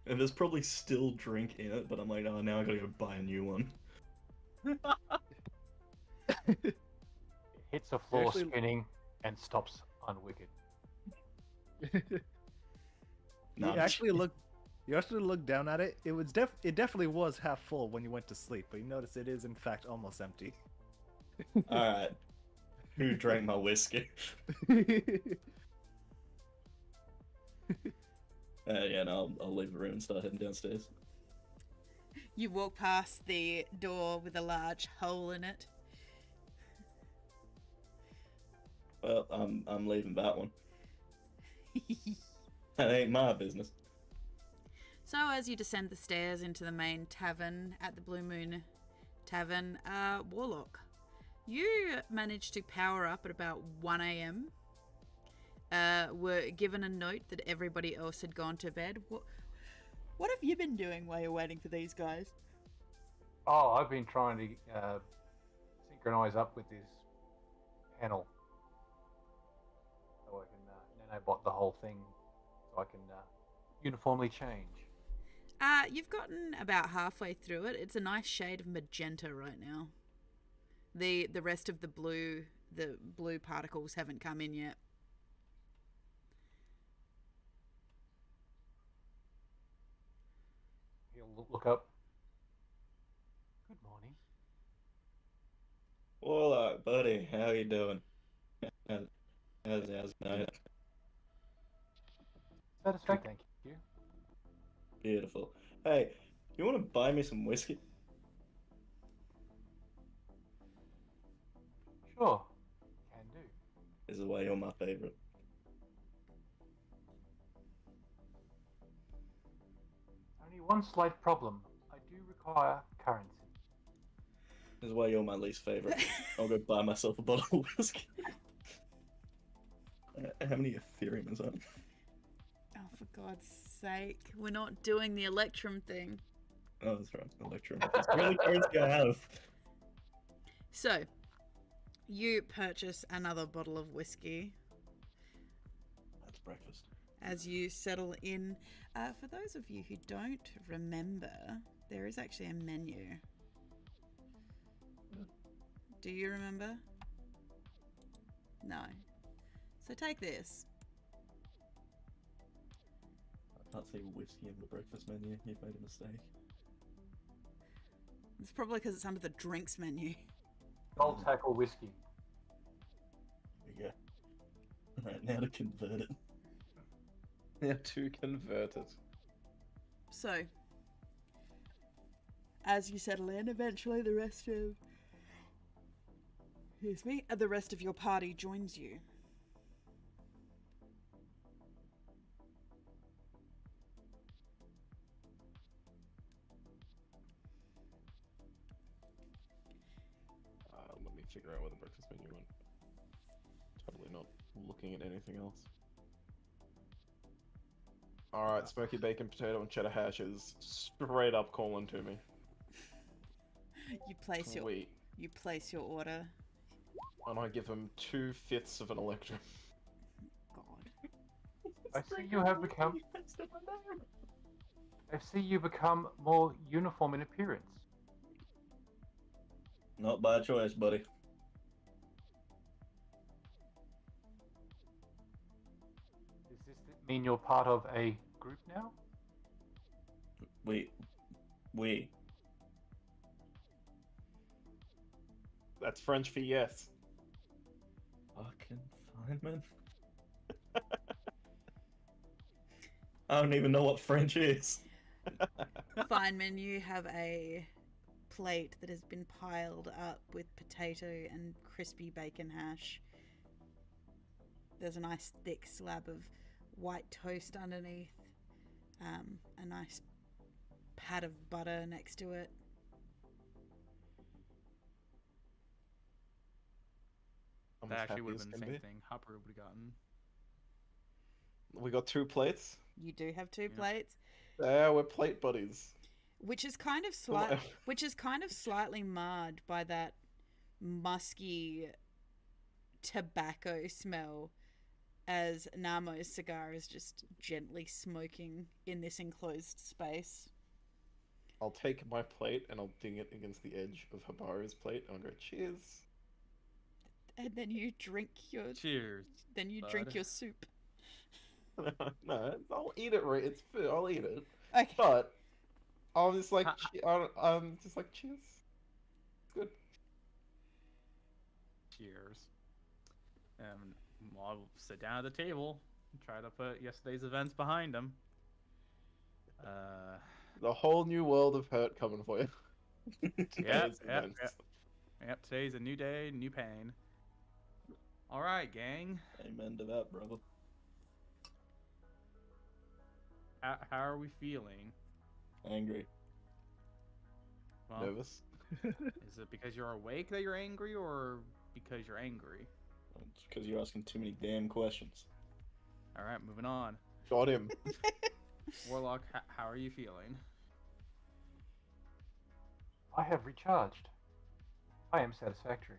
And there's probably still drink in it, but I'm like, oh, now I gotta go buy a new one. It hits the floor Actually- spinning and stops on Wicked. Nah, You actually look down at it. It was it definitely was half full when you went to sleep, but you notice it is in fact almost empty. Alright. Who drank my whiskey? Yeah, no, I'll leave the room and start heading downstairs. You walk past the door with a large hole in it. Well, I'm leaving that one. That ain't my business. So as you descend the stairs into the main tavern at the Blue Moon Tavern. Warlock, you managed to power up at about 1 a.m. Were given a note that everybody else had gone to bed. What have you been doing while you're waiting for these guys? Oh, I've been trying to synchronize up with this panel so I can nanobot the whole thing so I can uniformly change. You've gotten about halfway through it. It's a nice shade of magenta right now. The rest of the blue particles haven't come in yet. He'll look up. Good morning. Warlock, buddy, how you doing? How's it going? Satisfactory, thank you. Beautiful. Hey, you want to buy me some whiskey? Sure, can do. This is why you're my favorite. Only one slight problem. I do require currency. This is why you're my least favorite. I'll go buy myself a bottle of whiskey. How many Ethereum is that? Oh, for God's sake. We're not doing the Electrum thing. Oh, that's right. Electrum. It's the only currency I have. So, you purchase another bottle of whiskey That's breakfast. as you settle in. For those of you who don't remember, there is actually a menu. Do you remember? No. So take this. I can't say whiskey in the breakfast menu. You've made a mistake. It's probably because it's under the drinks menu. Gold tackle whiskey. There we go. Alright, now to convert it. Yeah, to convert it. So, as you settle in, eventually the rest of... Excuse me. The rest of your party joins you. Let me figure out where the breakfast menu went. Totally not looking at anything else. Alright, smoky bacon, potato, and cheddar hash is straight up calling to me. You place Sweet. your order. And I give him 2/5 of an electrum. God. I see you have become. I see you become more uniform in appearance. Not by choice, buddy. Does this mean you're part of a group now? We. That's French for yes. Fucking Feynman. I don't even know what French is. Feynman, you have a plate that has been piled up with potato and crispy bacon hash. There's a nice thick slab of white toast underneath. A nice pat of butter next to it. I'm That as actually happy would have as been the can same be. thing Hopper would have gotten. We got 2 plates. You do have 2 Yeah. plates, Yeah, we're plate buddies. which is kind of slightly marred by that musky tobacco smell as Namo's cigar is just gently smoking in this enclosed space. I'll take my plate and I'll ding it against the edge of Habaru's plate and I'll go, cheers. And then you drink your Cheers. drink bud. your soup. No, I'll eat it right. It's food. I'll eat it. Okay. But I'm just like, I'm just like, cheers. Good. Cheers. I'll sit down at the table and try to put yesterday's events behind him. The whole new world of hurt coming for you. Yep, Today's yep, events. yep. Today's a new day, new pain. All right, gang. Amen to that, brother. How are we feeling? Angry. Well, Nervous. Is it because you're awake that you're angry, or because you're angry? It's because you're asking too many damn questions. All right, moving on. Got him. Warlock, how are you feeling? I have recharged. I am satisfactory.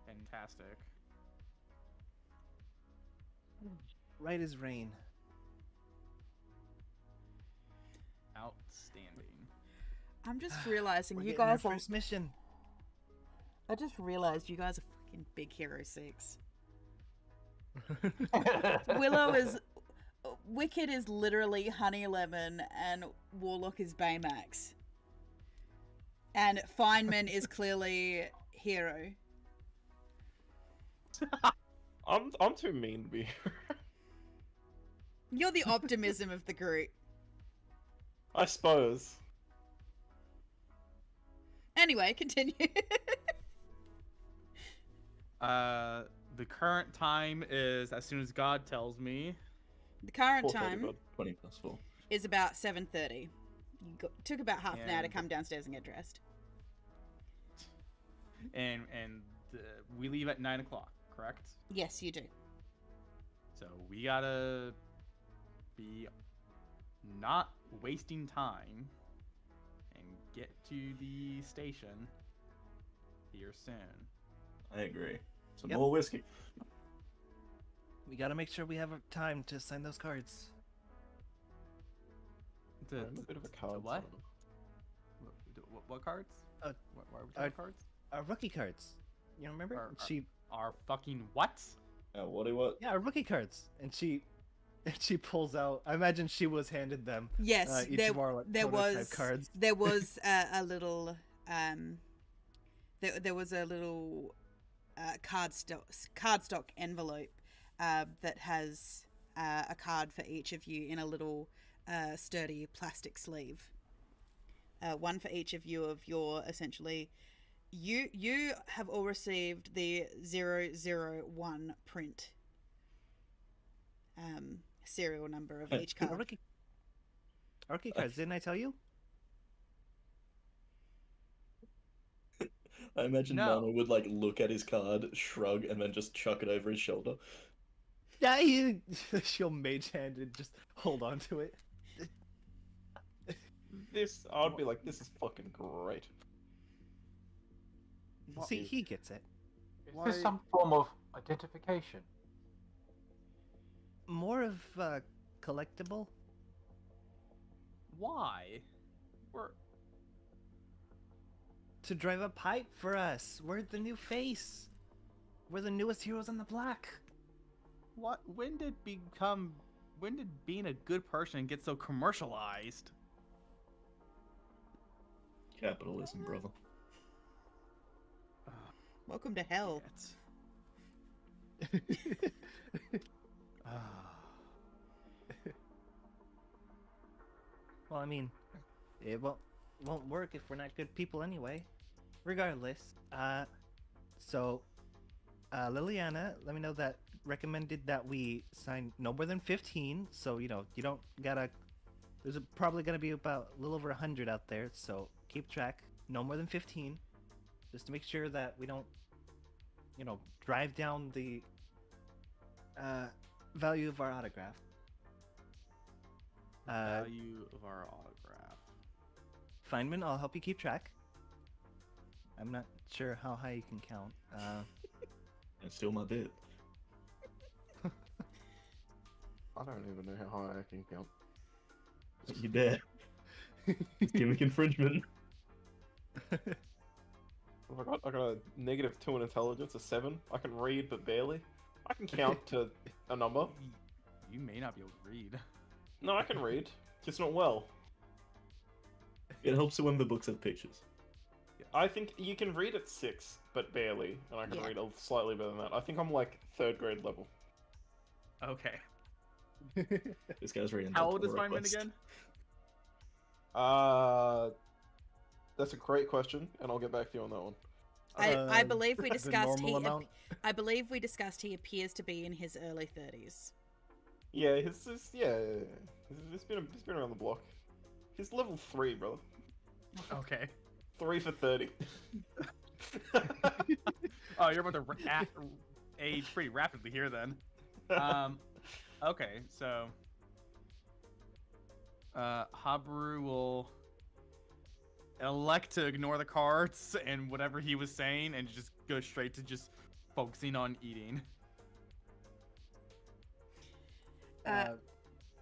Fantastic. Right as rain. Outstanding. I'm just realizing We're you getting our guys are. first mission. I just realized you guys are fucking big Hero 6. Willow is. Wicked is literally Honey Lemon, and Warlock is Baymax. And Feynman is clearly Hero. I'm too mean to be here. You're the optimism of the group. I suppose. Anyway, continue. The current time is as soon as God tells me. The current 4:30, time bud. 20 past 4. is about 7:30. Took about half an hour to And- come downstairs and get dressed. And we leave at 9 o'clock, correct? Yes, you do. So we gotta be not wasting time and get to the station here soon. I agree. Some Yep. more whiskey. We gotta make sure we have time to sign those cards. I'm a bit of a card. what? signer. What cards? Uh, Why are we talking cards? Our rookie cards. You remember? Our- She, Our fucking what? What? yeah, our rookie cards, and she pulls out. I imagine she was handed them. Yes, Each there, of our, like, there prototype was cards. there was a little there was a little cardstock envelope that has a card for each of you in a little sturdy plastic sleeve. One for each of you of your essentially. You have all received the 001 print serial number of each Our card. rookie cards. Didn't I tell you? I imagine No. Nana would like look at his card, shrug, and then just chuck it over his shoulder. Yeah, she'll mage hand and just hold on to it. I'd be like, this is fucking great. See, he gets it. Is Why- this some form of identification? More of a collectible. Why? We're To drive a pipe for us. We're the new face. We're the newest heroes on the block. what? When did being a good person get so commercialized? Capitalism, brother. Welcome to hell. Well, I mean, it won't work if we're not good people anyway. Regardless, so Liliana, let me know that recommended that we sign no more than 15. So you don't gotta. There's probably gonna be about a little over 100 out there. So keep track. No more than 15, just to make sure that we don't, drive down the value of our autograph. Value of our autograph. Feynman, I'll help you keep track. I'm not sure how high you can count. That's still my bit. I don't even know how high I can count. You dare. It's gimmick infringement. I got a -2 in intelligence, a 7. I can read, but barely. I can count to a number. You may not be able to read. No, I can read, just not well. It helps when the books have pictures. I think you can read at 6, but barely, and I can Yeah. read slightly better than that. I think I'm like 3rd grade level. Okay. This guy's reading. How the old is Torah Feynman quest. again? That's a great question, and I'll get back to you on that one. I believe we the discussed normal amount. I believe we discussed he appears to be in his early 30s. Yeah, he's been around the block. He's level 3, brother. Okay. 3 for 30. Oh, you're about to age pretty rapidly here then. Okay, so Habaru will elect to ignore the cards and whatever he was saying and just go straight to just focusing on eating.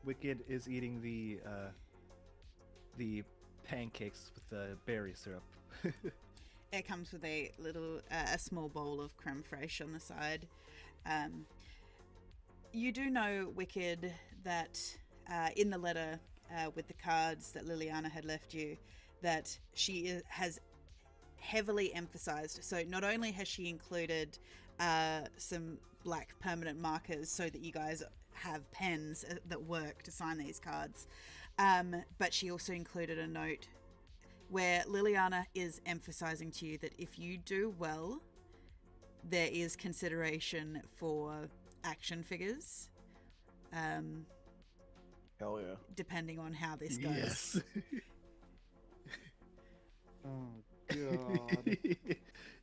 Wicked is eating the pancakes with the berry syrup. It comes with a little, a small bowl of creme fraiche on the side. You do know, Wicked, that in the letter with the cards that Liliana had left you, that she has heavily emphasized. So not only has she included some black permanent markers so that you guys have pens that work to sign these cards, but she also included a note where Liliana is emphasizing to you that if you do well, there is consideration for action figures. Hell yeah. Depending on how this goes. Yes. Oh god.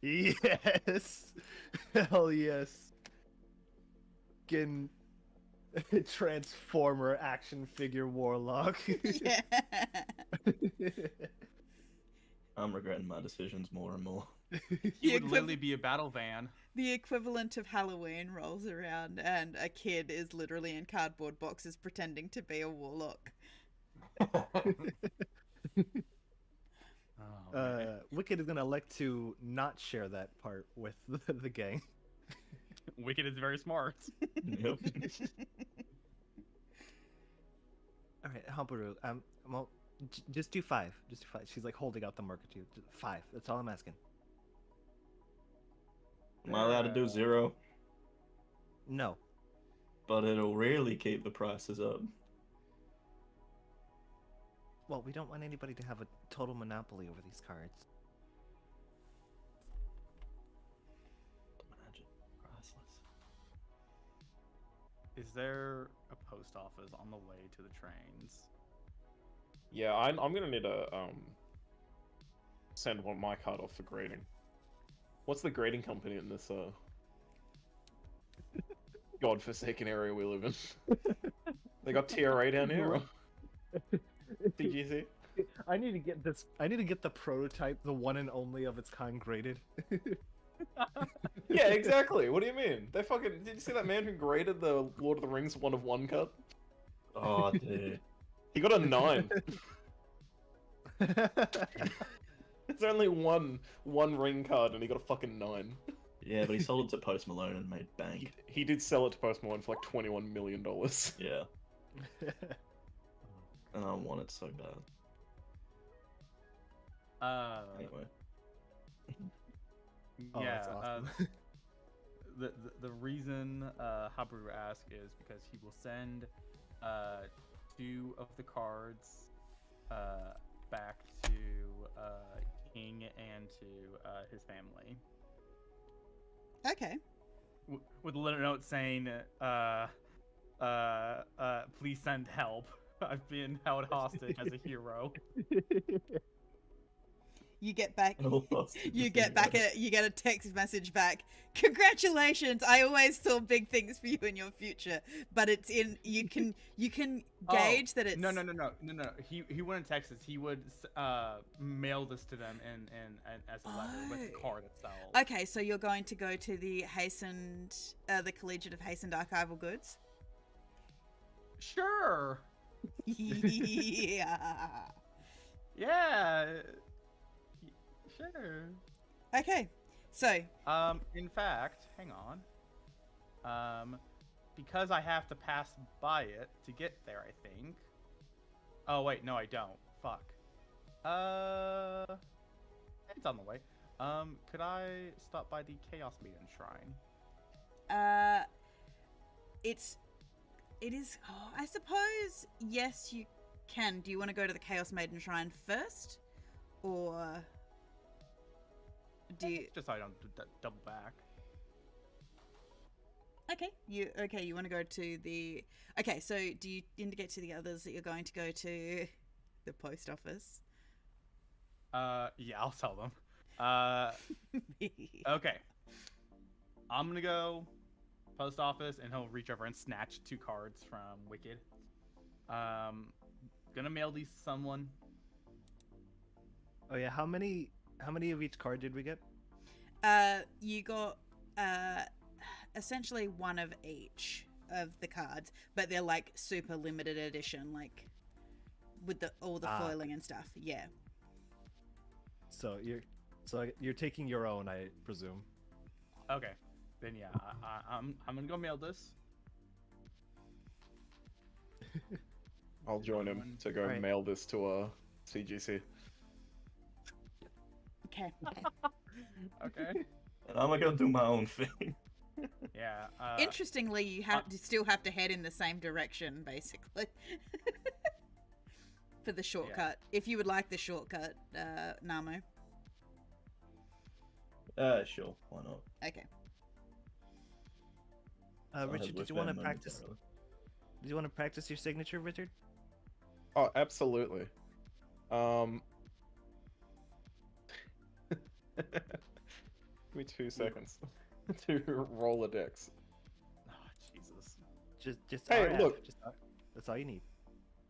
Yes. Hell yes. Fucking Transformer action figure warlock. Yeah. I'm regretting my decisions more and more. He would literally be a battle van. The equivalent of Halloween rolls around and a kid is literally in cardboard boxes pretending to be a warlock. Wicked is gonna elect to not share that part with the gang. Wicked is very smart. Yep. All right, Habaru. Well, just do 5. Just do 5. She's like holding out the marker to you. 5. That's all I'm asking. Am I allowed to do 0? No. But it'll really keep the prices up. Well, we don't want anybody to have a total monopoly over these cards. Magic, priceless. Is there a post office on the way to the trains? Yeah, I'm gonna need to send my card off for grading. What's the grading company in this godforsaken area we live in? They got TRA down here? Or... TGC? I need to get this. I need to get the prototype, the one and only of its kind, graded. Yeah, exactly. What do you mean? They fucking... Did you see that man who graded the Lord of the Rings 1 of 1 cut? Oh, dude. He got a 9. It's only one ring card and he got a fucking 9. Yeah, but he sold it to Post Malone and made bank. He did sell it to Post Malone for like $21 million. Yeah. And I want it so bad. Anyway. Oh, Yeah. that's awesome. The reason Habaru asked is because he will send 2 of the cards back to King and to his family. Okay. With a little note saying, please send help. I've been held hostage as a hero. You get back. Oh, You get a text message back. Congratulations! I always saw big things for you in your future, but it's in. You can gauge that it's. No. He wouldn't text us. He would mail this to them and as a letter with the card itself. Okay, so you're going to go to the the Collegiate of Hastened Archival Goods. Sure. Yeah. Yeah. Sure. Okay, so. In fact, hang on. Because I have to pass by it to get there, I think. Oh wait, no, I don't. Fuck. It's on the way. Could I stop by the Chaos Maiden Shrine? It is. Oh, I suppose yes, you can. Do you want to go to the Chaos Maiden Shrine first, or do you? Just so I don't double back. Okay, you want to go to the. Okay, so do you indicate to the others that you're going to go to the post office? Yeah, I'll tell them. Okay. I'm gonna go post office, and he'll reach over and snatch 2 cards from Wicked. Gonna mail these to someone. Oh yeah, how many of each card did we get? You got essentially one of each of the cards, but they're like super limited edition, like with all the foiling and stuff. Yeah. So you're taking your own, I presume. Okay. Then yeah, I'm gonna go mail this. I'll join him to go Alright. mail this to CGC. Okay. Okay. And I'm gonna do my own thing. Yeah. Interestingly, you still have to head in the same direction, basically, for the shortcut. If you would like the shortcut, Namu. Sure, why not? Okay. Richard, did you want to practice? Did you want to practice your signature, Richard? Oh, absolutely. Give me 2 seconds to roll a dex. Oh, Jesus. Just Hey, RF, look. That's all you need.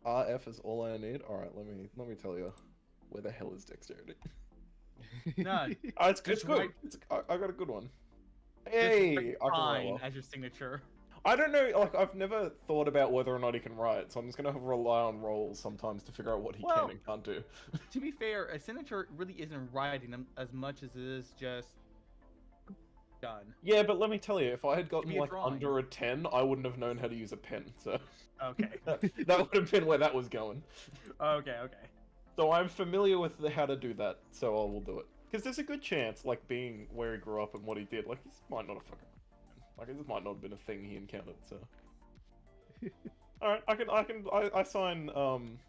RF is all I need. All right, let me tell you, where the hell is dexterity? No. Oh, it's Just good. write- I got a good one. Just Hey, write I can fine roll. as your signature. I don't know. Like, I've never thought about whether or not he can write, so I'm just gonna rely on rolls sometimes to figure out what he Well- can and can't do. To be fair, a signature really isn't writing them as much as it is just done. Yeah, but let me tell you, if I had gotten me a like drawing. under a 10, I wouldn't have known how to use a pen. So Okay. that would have been where that was going. Okay. So I'm familiar with how to do that, so I will do it. Because there's a good chance, like being where he grew up and what he did, like this might not have this might not have been a thing he encountered. So, all right, I sign.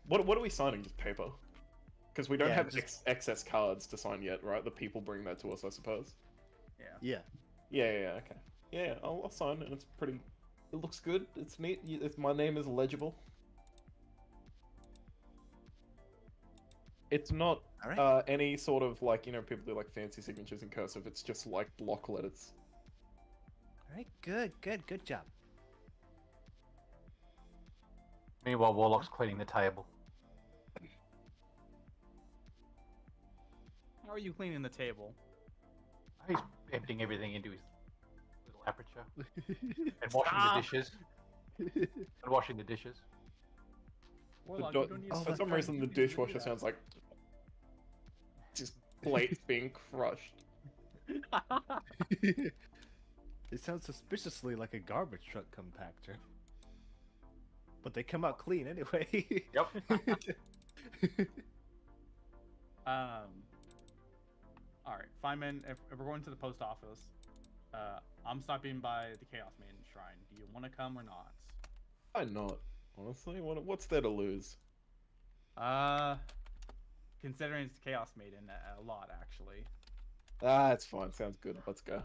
What are we signing? Just paper? Because we don't Yeah, have just- excess cards to sign yet, right? The people bring that to us, I suppose. Yeah. Yeah. Yeah, okay. Yeah, I'll sign, and it's pretty. It looks good. It's neat. My name is legible. It's not Alright. any sort of like people do like fancy signatures in cursive. It's just like block letters. All right. Good job. Meanwhile, Warlock's cleaning the table. How are you cleaning the table? He's emptying everything into his little aperture and washing Stop! the dishes. And washing the dishes. Warlock, The you do- don't need for to some try reason, to the do that. dishwasher sounds like just plates being crushed. It sounds suspiciously like a garbage truck compactor. But they come out clean anyway. Yep. All right, Feynman. If we're going to the post office, I'm stopping by the Chaos Maiden Shrine. Do you want to come or not? Why not? Honestly, what's there to lose? Considering it's the Chaos Maiden, a lot actually. Ah, it's fine. Sounds good. Let's go.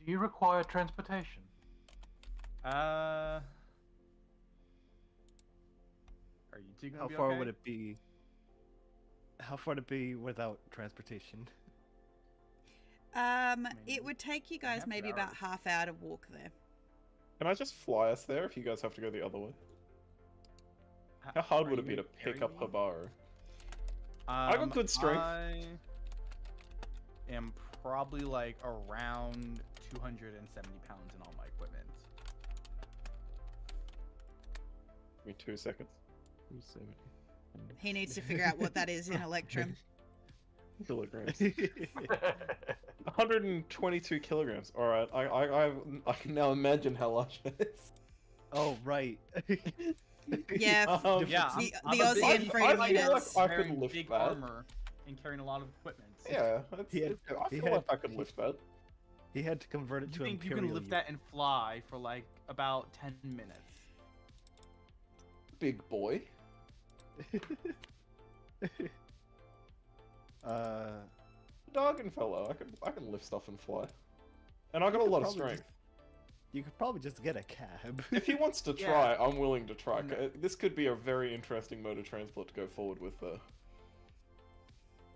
Do you require transportation? Are you two gonna How be far okay? would it be? How far to be without transportation? It would take you guys half maybe hour. about half hour to walk there. Can I just fly us there if you guys have to go the other way? How hard would it be to pick up Hibaro? I got good strength. I am probably like around 270 pounds in all my equipment. Give me 2 seconds. 270 He needs to figure out what that is in Electrum. kilograms. 122 kilograms. All right, I can now imagine how large it is. Oh right. Yeah, Yeah, the I'm the a Aussie big- and freedom I feel units. like I could Wearing lift big that. armor and carrying a lot of equipment. Yeah, I He feel had- like I could lift that. He had to convert it You to think you imperial. can lift that and fly for like about 10 minutes? Big boy. Dargan fellow, I can lift stuff and fly. And I got a lot of probably strength. You could probably just get a cab. If he wants to Yeah. try, I'm willing to try. No. This could be a very interesting mode of transport to go forward with.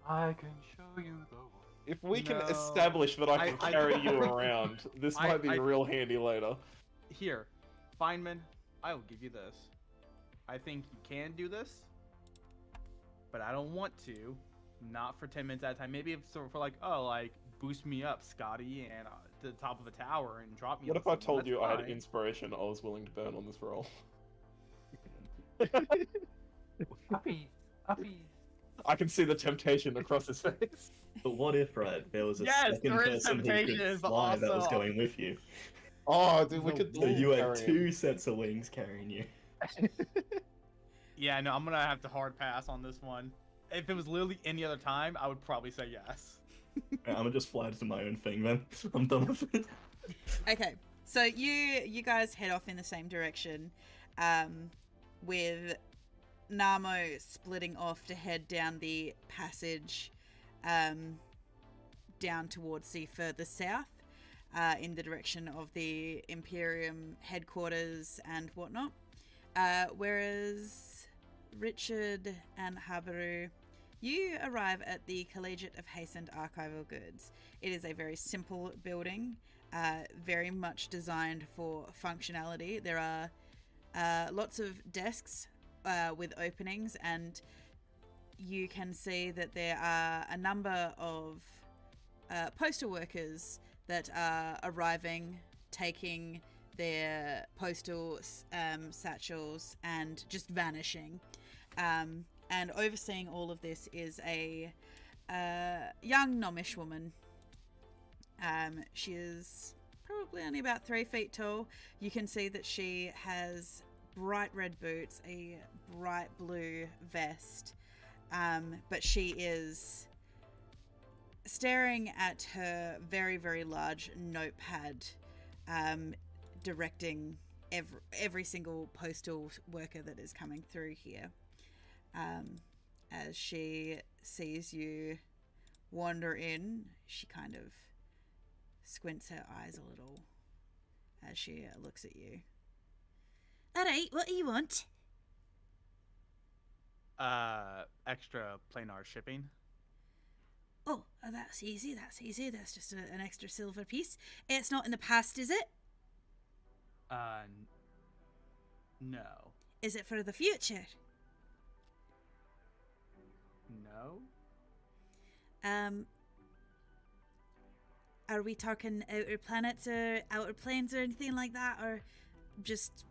I can show you the way. If we can No. establish that I can I- carry you around, this I- might be I- real handy later. Here, Feynman, I will give you this. I think you can do this, but I don't want to. Not for 10 minutes at a time. Maybe if for like, oh, like boost me up, Scotty, and to the top of a tower and drop me. What on if I something. told That's you I had fine. inspiration I was willing to burn on this roll? Uppies, uppies. I can see the temptation across his face. But what if, right, there was a Yes, second there is person who temptation, could but fly that was also- going with you? Oh, dude, we could. So you had carry him. 2 sets of wings carrying you. Yeah, no, I'm gonna have to hard pass on this one. If it was literally any other time, I would probably say yes. I'm gonna just fly to my own thing then. I'm done with it. Okay, so you guys head off in the same direction, with Namo splitting off to head down the passage, down towards the further south, in the direction of the Imperium headquarters and whatnot. Whereas Richard and Habaru, you arrive at the Collegiate of Hastened Archival Goods. It is a very simple building, very much designed for functionality. There are lots of desks with openings, and you can see that there are a number of postal workers that are arriving, taking their postal satchels and just vanishing. And overseeing all of this is a young gnomish woman. She is probably only about 3 feet tall. You can see that she has bright red boots, a bright blue vest, but she is staring at her very, very large notepad, directing every single postal worker that is coming through here. As she sees you wander in, she kind of squints her eyes a little as she looks at you. Alright, what do you want? Extra planar shipping. Oh, that's easy, that's just an extra silver piece. It's not in the past, is it? No. Is it for the future? No? Are we talking outer planets or outer planes or anything like that, or just...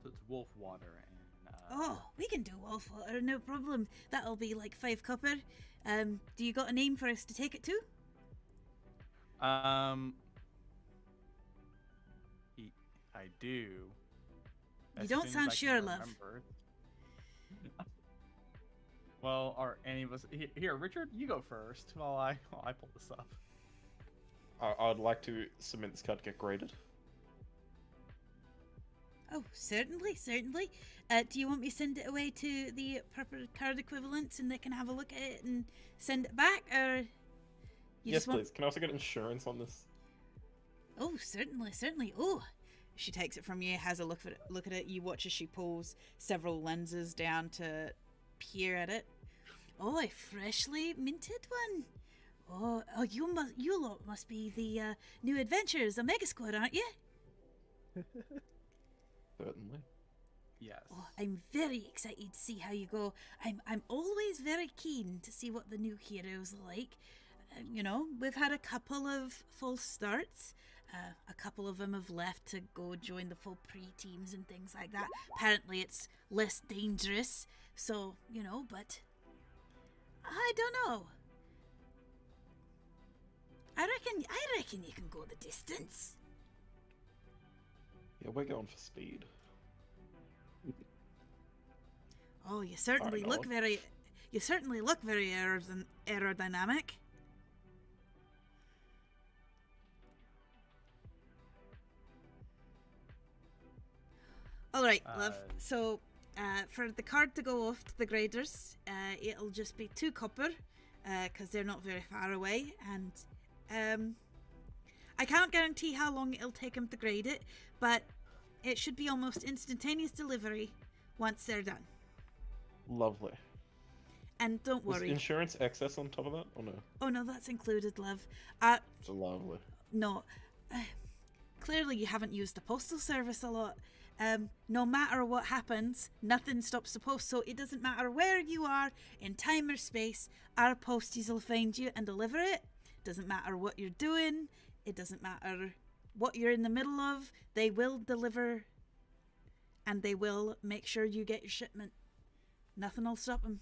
To Wolfwater and, Oh, we can do Wolfwater, no problem. That'll be like 5 copper. Do you got a name for us to take it to? I do. You don't sound sure, love. Well, are any of us here? Richard, you go first while I pull this up. I'd like to submit this card to get graded. Oh, certainly. Do you want me to send it away to the proper card equivalents and they can have a look at it and send it back, or you Yes, just want... please. Can I also get insurance on this? Oh, certainly. Oh, she takes it from you, has a look at it. You watch as she pulls several lenses down to peer at it. Oh, a freshly minted one. Oh, you lot must be the new adventurers, Omega Squad, aren't you? Certainly. Yes. Oh, I'm very excited to see how you go. I'm always very keen to see what the new heroes are like. You know, we've had a couple of false starts. A couple of them have left to go join the full pre-teams and things like that. Apparently it's less dangerous, so, you know, but... I don't know. I reckon you can go the distance. Yeah, we're going for speed. Oh, you certainly look very aerodynamic. All right, love. So, for the card to go off to the graders, it'll just be 2 copper, because they're not very far away, and I can't guarantee how long it'll take them to grade it, but it should be almost instantaneous delivery once they're done. Lovely. And don't Was worry. insurance excess on top of that, or no? Oh no, that's included, love. It's lovely. No. Clearly you haven't used the postal service a lot. No matter what happens, nothing stops the post, so it doesn't matter where you are in time or space, our posties will find you and deliver it. Doesn't matter what you're doing, it doesn't matter what you're in the middle of, they will deliver and they will make sure you get your shipment. Nothing will stop them.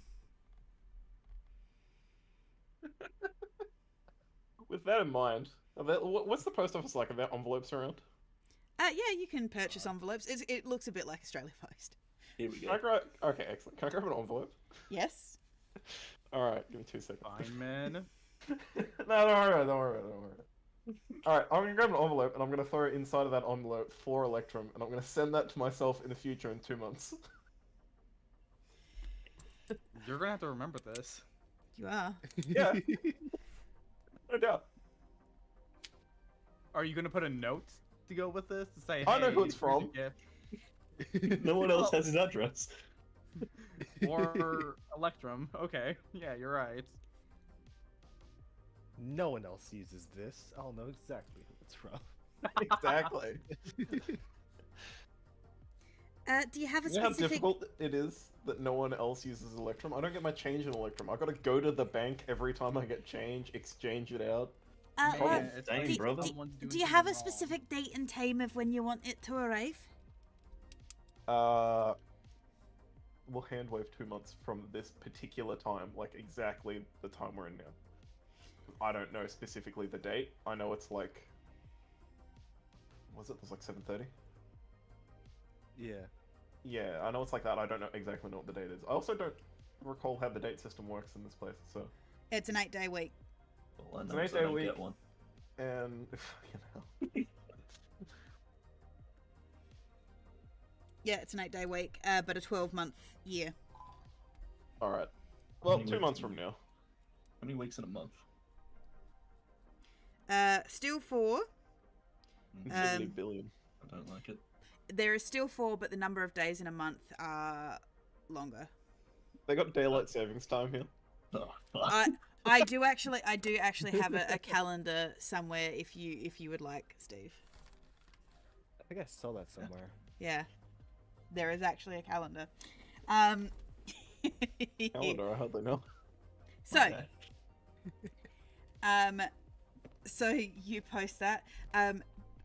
With that in mind, what's the post office like? Are there envelopes around? Yeah, you can purchase envelopes. It looks a bit like Australia Post. Here we Can I go. grab? Okay, excellent. Can I grab an envelope? Yes. All right, give me 2 seconds. Fine, man. No, don't worry, don't worry, don't worry. All right, I'm gonna grab an envelope and I'm gonna throw it inside of that envelope for Electrum, and I'm gonna send that to myself in the future in 2 months. You're gonna have to remember this. You are. Yeah, no doubt. Are you gonna put a note to go with this to say, I know hey, who it's here's your from. gift? No one else has his address. Or Electrum. Okay, yeah, you're right. No one else uses this. I'll know exactly who it's from. Exactly. Do you have a You know how specific... difficult it is that no one else uses Electrum? I don't get my change in Electrum. I gotta go to the bank every time I get change, exchange it out. Yeah, it's dang, like brother. someone's doing do you something have a wrong. specific date and time of when you want it to arrive? We'll handwave 2 months from this particular time, like exactly the time we're in now. I don't know specifically the date. I know it's like... Was it? It was like 7:30? Yeah. Yeah, I know it's like that. I don't know exactly what the date is. I also don't recall how the date system works in this place, so... It's an 8-day week. Well, I It's know, an 'cause I 8-day don't week. get one. And... Yeah, it's an 8-day week, but a 12-month year. Alright. Well, How many 2 weeks months in a from now. How many weeks in a month? Still 4. Literally billion. I don't like it. There is still 4, but the number of days in a month are longer. They got daylight savings time here. Oh, fuck. I do actually have a calendar somewhere if you would like, Steve. I think I saw that somewhere. Yeah, there is actually a calendar. Calendar, I hardly know. So, Okay. so you post that.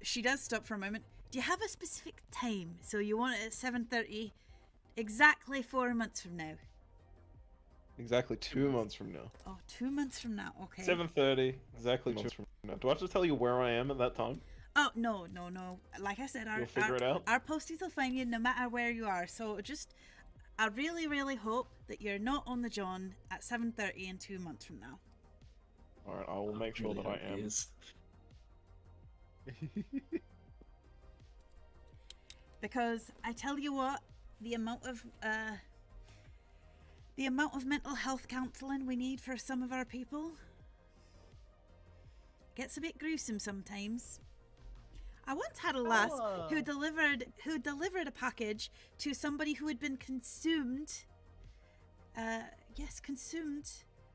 She does stop for a moment. Do you have a specific time? So you want it at 7:30, exactly 4 months from now. Exactly 2 months from now. Oh, 2 months from now. Okay. 7:30, exactly 2 months from now. Do I have to tell you where I am at that time? Oh no. Like I said, You'll figure it out? our posties will find you no matter where you are. So I really hope that you're not on the John at 7:30 in 2 months from now. Alright, I will make sure Really that I hope he am. is. Because I tell you what, the amount of mental health counselling we need for some of our people gets a bit gruesome sometimes. I once had a lass who delivered a package to somebody who had been consumed. Consumed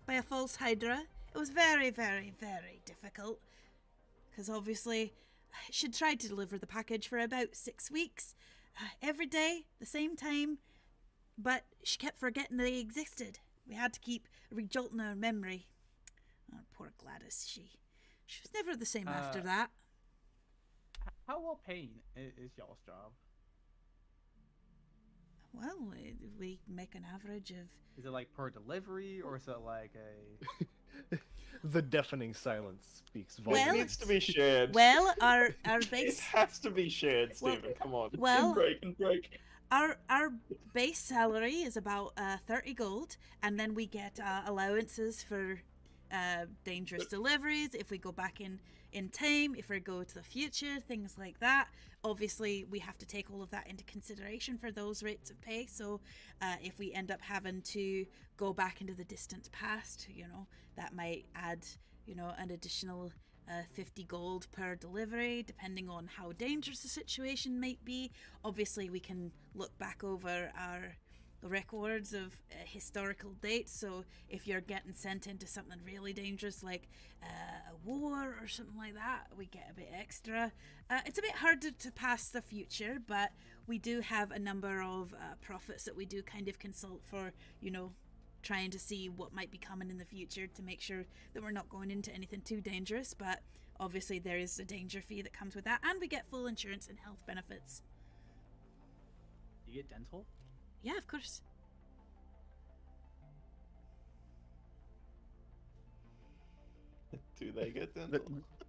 by a false hydra. It was very, very, very difficult because obviously she'd tried to deliver the package for about 6 weeks, every day, the same time, but she kept forgetting they existed. We had to keep rejolting her memory. Oh, poor Gladys, she was never the same after that. How well paid is y'all's job? Well, we make an average of... Is it like per delivery, or is it like a... The deafening silence speaks It Well- volumes. needs to be shared. Well, our It base... has to be shared, Well- Stephen. Come on. Well, break. our base salary is about 30 gold, and then we get allowances for dangerous deliveries if we go back in time, if we go to the future, things like that. Obviously, we have to take all of that into consideration for those rates of pay. So if we end up having to go back into the distant past, that might add, an additional 50 gold per delivery, depending on how dangerous the situation might be. Obviously, we can look back over our the records of historical dates. So if you're getting sent into something really dangerous like a war or something like that, we get a bit extra. It's a bit harder to pass the future, but we do have a number of prophets that we do kind of consult for, you know, trying to see what might be coming in the future to make sure that we're not going into anything too dangerous. But obviously there is a danger fee that comes with that, and we get full insurance and health benefits. You get dental? Yeah, of course. Do they get dental?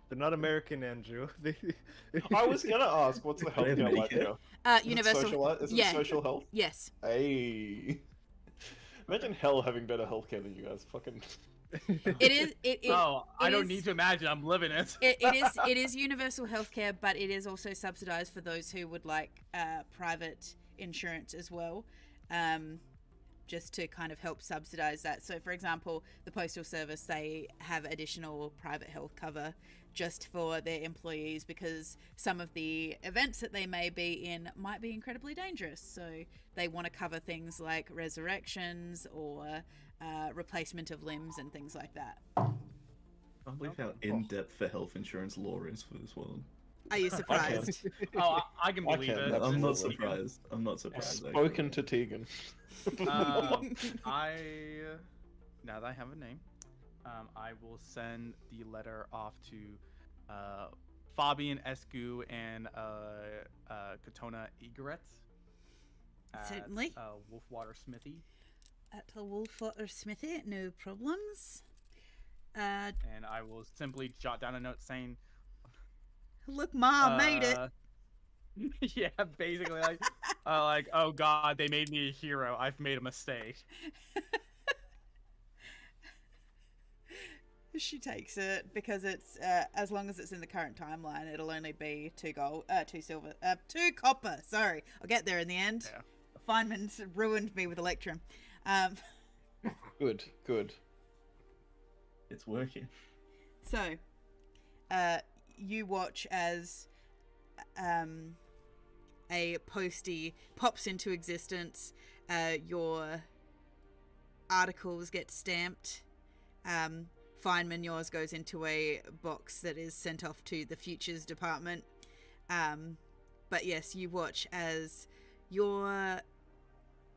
They're not American, Andrew. I was gonna ask, what's the healthcare like here? Universal. Is it yeah. social health? Yes. Hey. Imagine hell having better healthcare than you guys. Fucking. It is. I don't need to imagine. I'm living it. It is universal healthcare, but it is also subsidized for those who would like private insurance as well, just to kind of help subsidize that. So, for example, the Postal Service, they have additional private health cover just for their employees because some of the events that they may be in might be incredibly dangerous. So they want to cover things like resurrections or replacement of limbs and things like that. I can't believe how in-depth the health insurance law is for this world. Are you surprised? I can believe it. I'm not Absolutely. surprised. I'm not surprised. Spoken to Tegan. Now that I have a name, I will send the letter off to Fabian Escu and Katona Egret at Certainly. Wolfwater Smithy. At the Wolfwater Smithy, no problems. And I will simply jot down a note saying, Look, Ma made it. Yeah, basically like, oh god, they made me a hero. I've made a mistake. She takes it because it's as long as it's in the current timeline, it'll only be 2 silver, 2 copper. Sorry, I'll get there in the end. Yeah. Feynman's ruined me with Electrum. Good. It's working. So, you watch as a postie pops into existence. Your articles get stamped. Feynman, yours goes into a box that is sent off to the futures department. But yes, you watch as your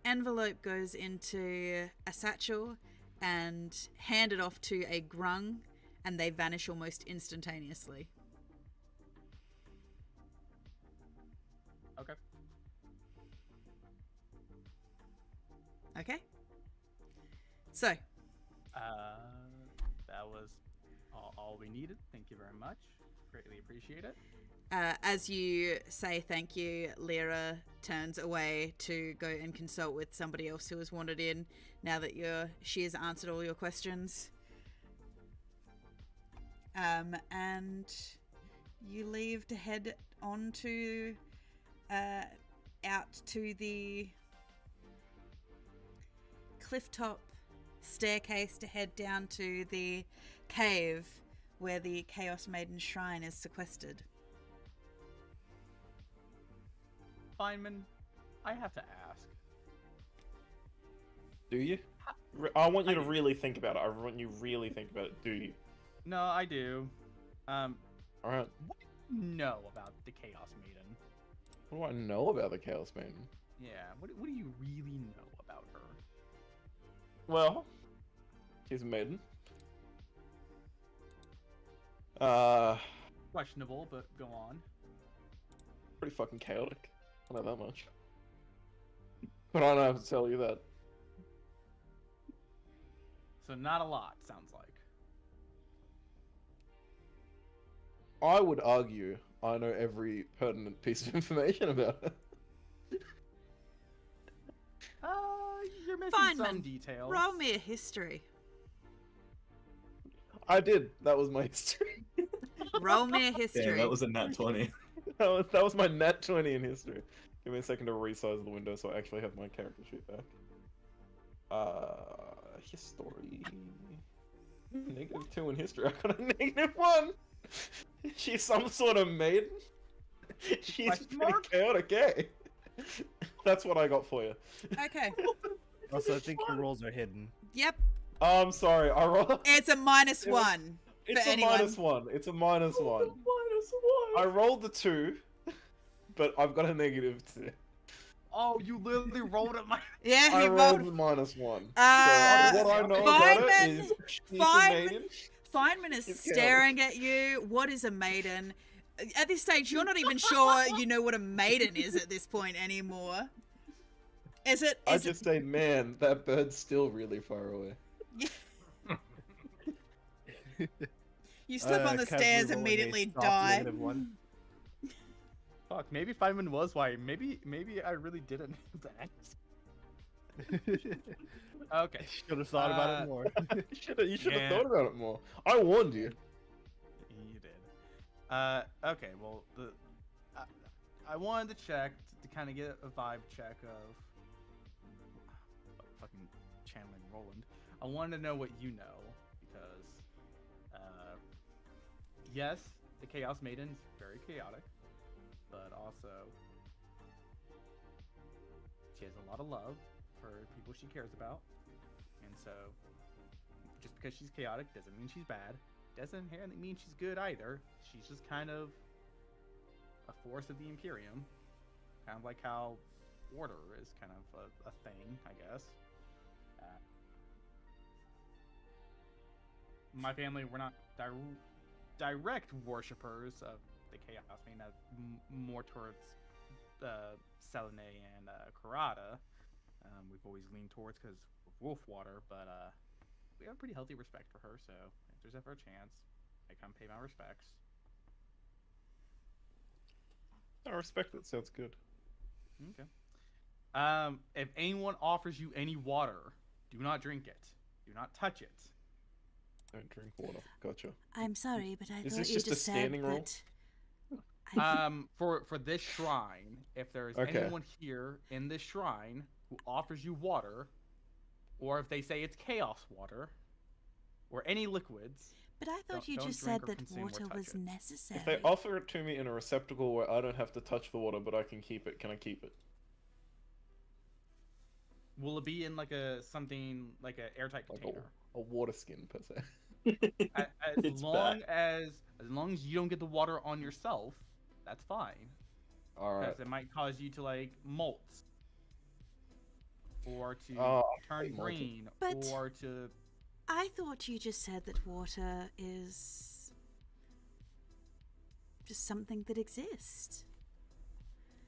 envelope goes into a satchel and handed off to a grung, and they vanish almost instantaneously. Okay. So. That was all we needed. Thank you very much. Greatly appreciate it. As you say thank you, Lyra turns away to go and consult with somebody else who has wandered in now that she has answered all your questions. And you leave to head on to out to the clifftop staircase to head down to the cave where the Chaos Maiden Shrine is sequestered. Feynman, I have to ask. Do you? I want you to really think about it. I want you really think about it. Do you? No, I do. Alright. What do you know about the Chaos Maiden? What do I know about the Chaos Maiden? Yeah, what do you really know about her? Well, she's a maiden. Questionable, but go on. Pretty fucking chaotic. I know that much. But I don't have to tell you that. So not a lot, sounds like. I would argue I know every pertinent piece of information about her. You're missing some Feynman, details. roll me a history. I did. That was my history. Roll me a Yeah, history. that was a nat 20. that was my nat 20 in history. Give me a second to resize the window so I actually have my character sheet back. History. -2 in history. I got a -1. She's some sort of maiden. She's Question pretty mark? chaotic, eh? That's what I got for you. Okay. Also, I think your rolls are hidden. Yep. I'm sorry. I rolled. It's a minus It was- one. It's for a anyone. -1. It's a -1. I rolled the 2, but I've got a -2. Oh, you literally rolled at my. Yeah, I he rolled rolled. the -1. Uh, So what I know about it Feynman- is she's a Feynman- maiden. Feynman is It's staring at you. What is a maiden? At this stage, you're not even sure you know what a maiden is at this point anymore. Is it? I Is just say, man, that bird's still really far away. you slip on the Casually stairs, rolling a immediately soft die. -1. Fuck, maybe Feynman was why. Maybe I really didn't know that. Okay. Should have thought about it more. You should have Yeah. thought about it more. I warned you. You did. Okay, well, I wanted to check to kind of get a vibe check of fucking channeling Roland. I wanted to know what you know because, yes, the Chaos Maiden's very chaotic, but also she has a lot of love for people she cares about, and so just because she's chaotic doesn't mean she's bad. Doesn't inherently mean she's good either. She's just kind of a force of the Imperium. Kind of like how order is kind of a thing, I guess. My family, we're not direct worshippers of the Chaos Maiden, more towards Selene and Karada. We've always leaned towards because of Wolfwater, but we have a pretty healthy respect for her, so if there's ever a chance, I come pay my respects. I respect it. Sounds good. Okay. If anyone offers you any water, do not drink it. Do not touch it. Don't drink water. Gotcha. I'm sorry, but I Is thought this you just a just said standing roll? that. For this shrine, if there's Okay. anyone here in this shrine who offers you water, or if they say it's chaos water, or any liquids, But I thought you don't just drink said or that consume or water touch was it. necessary. If they offer it to me in a receptacle where I don't have to touch the water, but I can keep it, can I keep it? will it be in like something like an airtight Like container? a water skin per se. As It's long bad. as long as you don't get the water on yourself, that's fine. All right. Because it might cause you to like molt, or to Oh, I turn hate molting. green, But- or to. I thought you just said that water is just something that exists.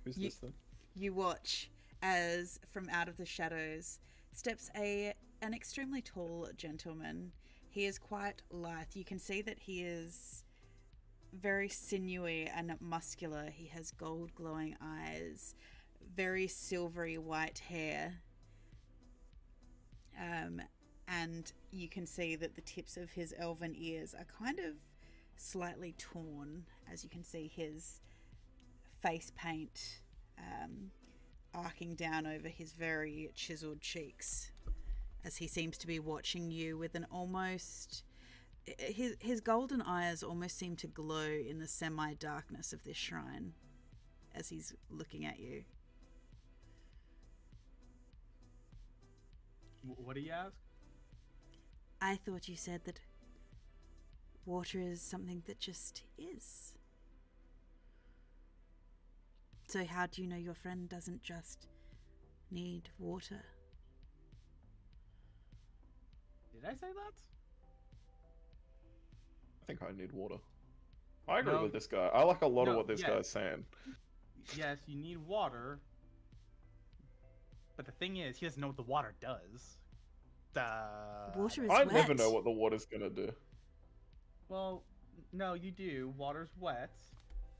Who's You- this then? You watch as from out of the shadows steps an extremely tall gentleman. He is quite lithe. You can see that he is very sinewy and muscular. He has gold glowing eyes, very silvery white hair. And you can see that the tips of his elven ears are kind of slightly torn, as you can see his face paint arcing down over his very chiseled cheeks, as he seems to be watching you with an almost... His golden eyes almost seem to glow in the semi-darkness of this shrine as he's looking at you. What do you ask? I thought you said that water is something that just is. So how do you know your friend doesn't just need water? Did I say that? I think I need water. I agree No. with this guy. I like a lot of No, what this yeah. guy's saying. Yes, you need water. But the thing is, he doesn't know what the water does. Water is I wet. never know what the water's gonna do. Well, no, you do. Water's wet,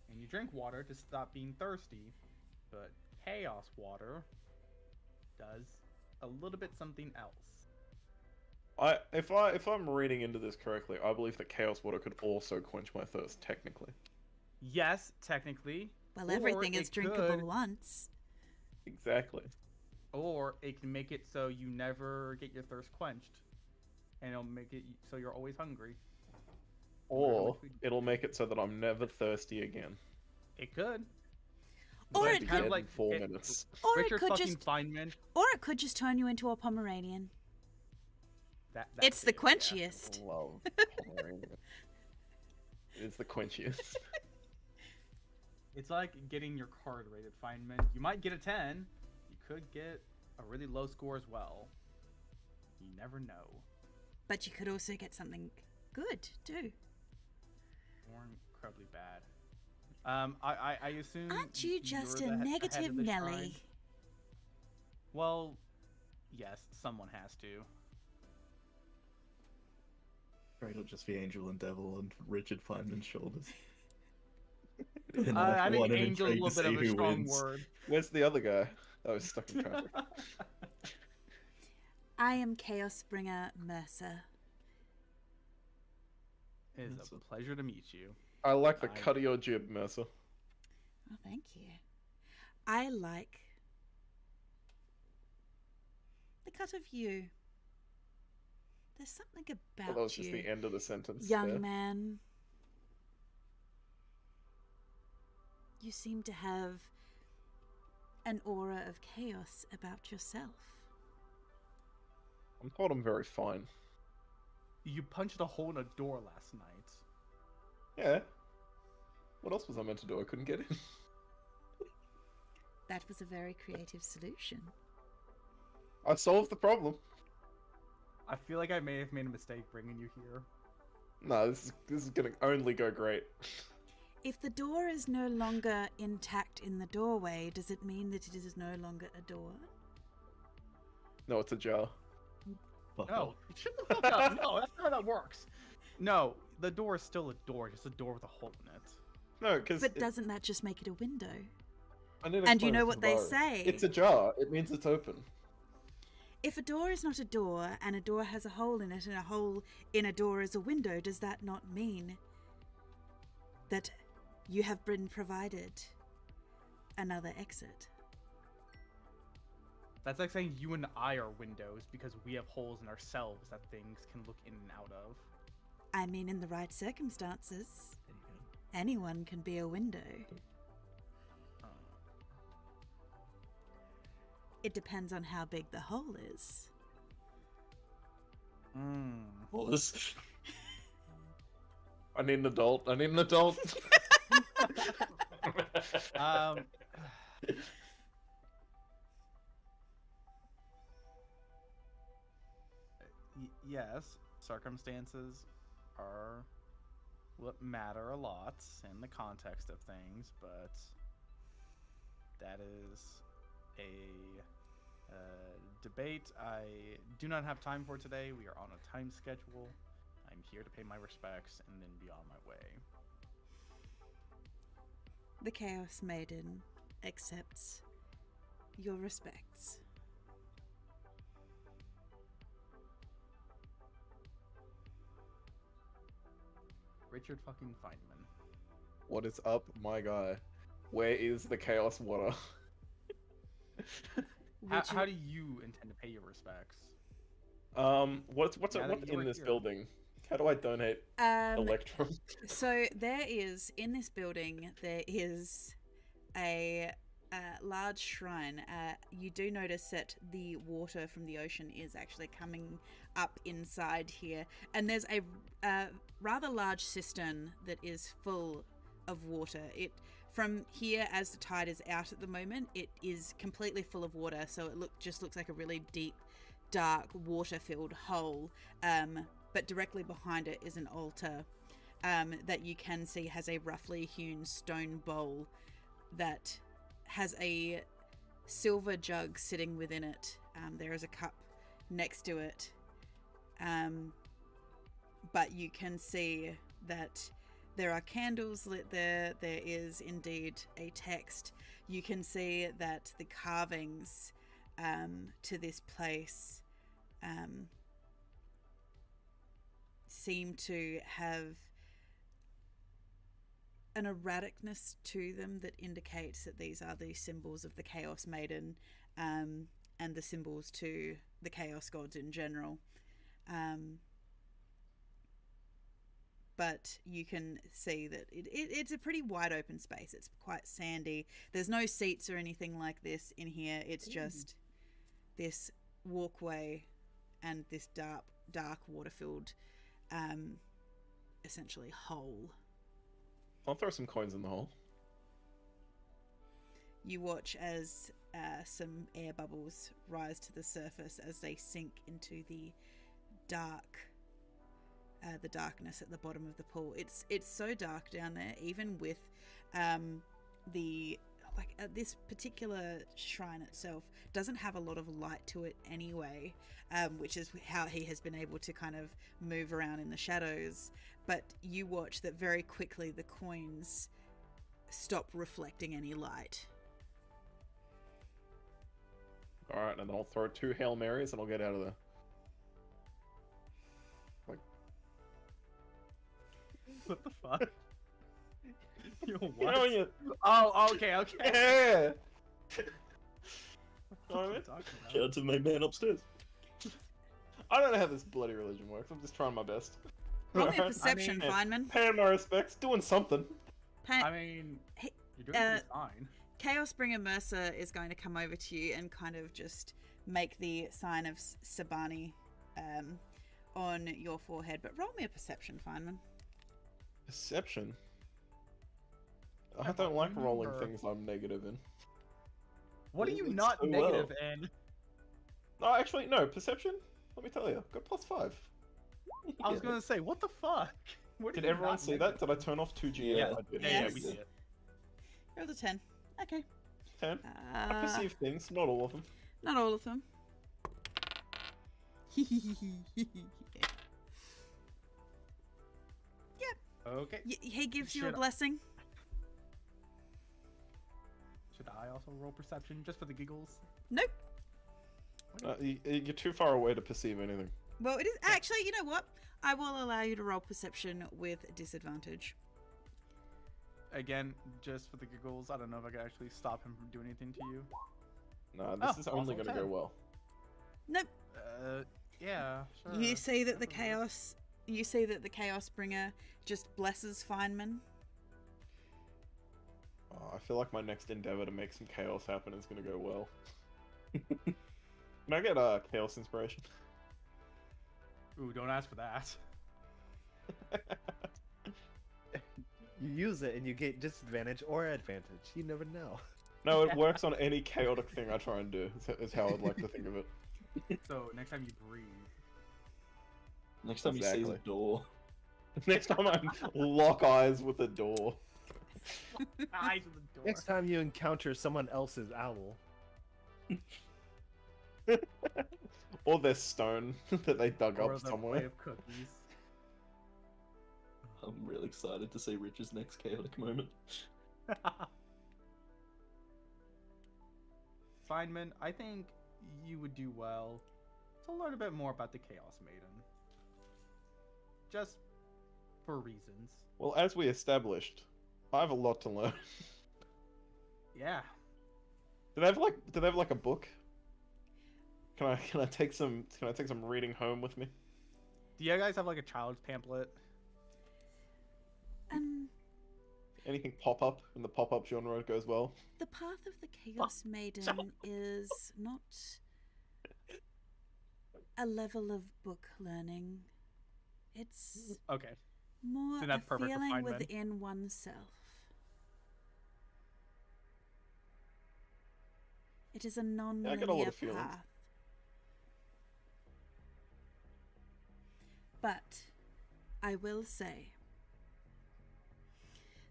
and you drink water to stop being thirsty. But chaos water does a little bit something else. If I'm reading into this correctly, I believe that chaos water could also quench my thirst, technically. Yes, technically. Well, or everything is it drinkable could- once. Exactly. Or it can make it so you never get your thirst quenched, and it'll make it so you're always hungry. Or it'll make it so that I'm never thirsty again. It could. Or It's it kind could, of like 4 minutes. or it Richard could fucking just, Feynman. or it could just turn you into a Pomeranian. That It's the too, quenchiest. Love Pomeranian. It is the quenchiest. It's like getting your card rated, Feynman. You might get a 10. You could get a really low score as well. You never know. But you could also get something good too. Or incredibly bad. I assume. Aren't you just you're a the head negative of the Nelly? shrine? Well, yes, someone has to. It'll just be Angel and Devil and Richard Feynman's shoulders. I think One and Angel a intrigued little to bit of see a who strong wins. word. Where's the other guy? I was stuck in traffic. I am Chaos Bringer Mercer. It is That's a pleasure to meet you. I like the I- cut of your jib, Mercer. Oh, thank you. I like the cut of you. There's something Well, about that was just you, the end of the sentence. young there. man. You seem to have an aura of chaos about yourself. I'm told I'm very fine. You punched a hole in a door last night. Yeah. What else was I meant to do? I couldn't get in. That was a very creative solution. I solved the problem. I feel like I may have made a mistake bringing you here. No, this is gonna only go great. If the door is no longer intact in the doorway, does it mean that it is no longer a door? No, it's a jar. Fuck No, off. shut the fuck up. No, that's not how that works. No, the door is still a door, just a door with a hole in it. No, because But doesn't that just make it a window? I need to And you explain know this what to they Varus. say. It's a jar. It means it's open. If a door is not a door and a door has a hole in it and a hole in a door is a window, does that not mean that you have been provided another exit? That's like saying you and I are windows because we have holes in ourselves that things can look in and out of. I mean, in the right circumstances, There you go. anyone can be a window. Uh, It depends on how big the hole is. Well, this... I need an adult. I need an adult. um, yes, circumstances are what matter a lot in the context of things, but that is a debate I do not have time for today. We are on a time schedule. I'm here to pay my respects and then be on my way. The Chaos Maiden accepts your respects. Richard fucking Feynman. What is up, my guy? Where is the chaos water? How do you intend to pay your respects? What's Now that what's you in are this here. building? How do I donate electrum? So there is, in this building, there is a large shrine. You do notice that the water from the ocean is actually coming up inside here. And there's a rather large cistern that is full of water. From here, as the tide is out at the moment, it is completely full of water. So it just looks like a really deep, dark, water-filled hole. But directly behind it is an altar that you can see has a roughly hewn stone bowl that has a silver jug sitting within it. There is a cup next to it. But you can see that there are candles lit there. There is indeed a text. You can see that the carvings to this place seem to have an erraticness to them that indicates that these are the symbols of the Chaos Maiden and the symbols to the Chaos Gods in general. but you can see that it's a pretty wide open space. It's quite sandy. There's no seats or anything like this in here. It's just this walkway and this dark water-filled, essentially hole. I'll throw some coins in the hole. You watch as some air bubbles rise to the surface as they sink into the darkness at the bottom of the pool. It's so dark down there, even with this particular shrine itself doesn't have a lot of light to it anyway, which is how he has been able to kind of move around in the shadows. But you watch that very quickly the coins stop reflecting any light. Alright, and then I'll throw 2 Hail Marys and I'll get out of there. What the fuck? Yo, what? You know when you... Oh, okay. Yeah! What are you talking about? Shout out to my man upstairs. I don't know how this bloody religion works. I'm just trying my best. Roll me a Alright? perception, Feynman. Paying my respects, doing something. I mean, you're doing pretty fine. Chaos Bringer Mercer is going to come over to you and kind of just make the sign of Sabani on your forehead. But roll me a perception, Feynman. Perception? I don't like rolling things I'm negative in. What are It you looks not so negative well. in? No, actually, no. Perception? Let me tell you. Got +5. I was gonna say, what the fuck? What are Did you everyone not see negative that? Did I turn off 2G? Yeah. I did. Yeah, Yes. we see it. Roll a 10. Okay. 10. I perceive things, not all of them. Not all of them. Okay. He gives you a Should- blessing. Should I also roll perception just for the giggles? Nope. You're too far away to perceive anything. Well, it is actually. You know what? I will allow you to roll perception with disadvantage. Again, just for the giggles. I don't know if I can actually stop him from doing anything to you. No, this is only also going to go 10. well. Nope. Yeah, sure. You see that the Definitely. chaos. You see that the Chaos Bringer just blesses Feynman. Oh, I feel like my next endeavor to make some chaos happen is going to go well. Can I get chaos inspiration? Ooh, don't ask for that. You use it and you get disadvantage or advantage. You never know. No, it works on any chaotic thing I try and do, is how I'd like to think of it. So next time you breathe. Next time he sees a Exactly. door. Next time I lock eyes with a door. Eyes of the door. Next time you encounter someone else's owl. Or their stone that they dug Or up the somewhere. plate of cookies. I'm really excited to see Rich's next chaotic moment. Feynman, I think you would do well to learn a bit more about the Chaos Maiden. Just for reasons. Well, as we established, I have a lot to learn. Yeah. Do they have like a book? Can I take some reading home with me? Do you guys have like a child's pamphlet? Anything pop up in the pop up genre goes well. The path of the Chaos Maiden is not a level of book learning. It's Okay. more Then a that's perfect for feeling Feynman. within oneself. It is a I get a lot non-linear of feelings. path. But I will say,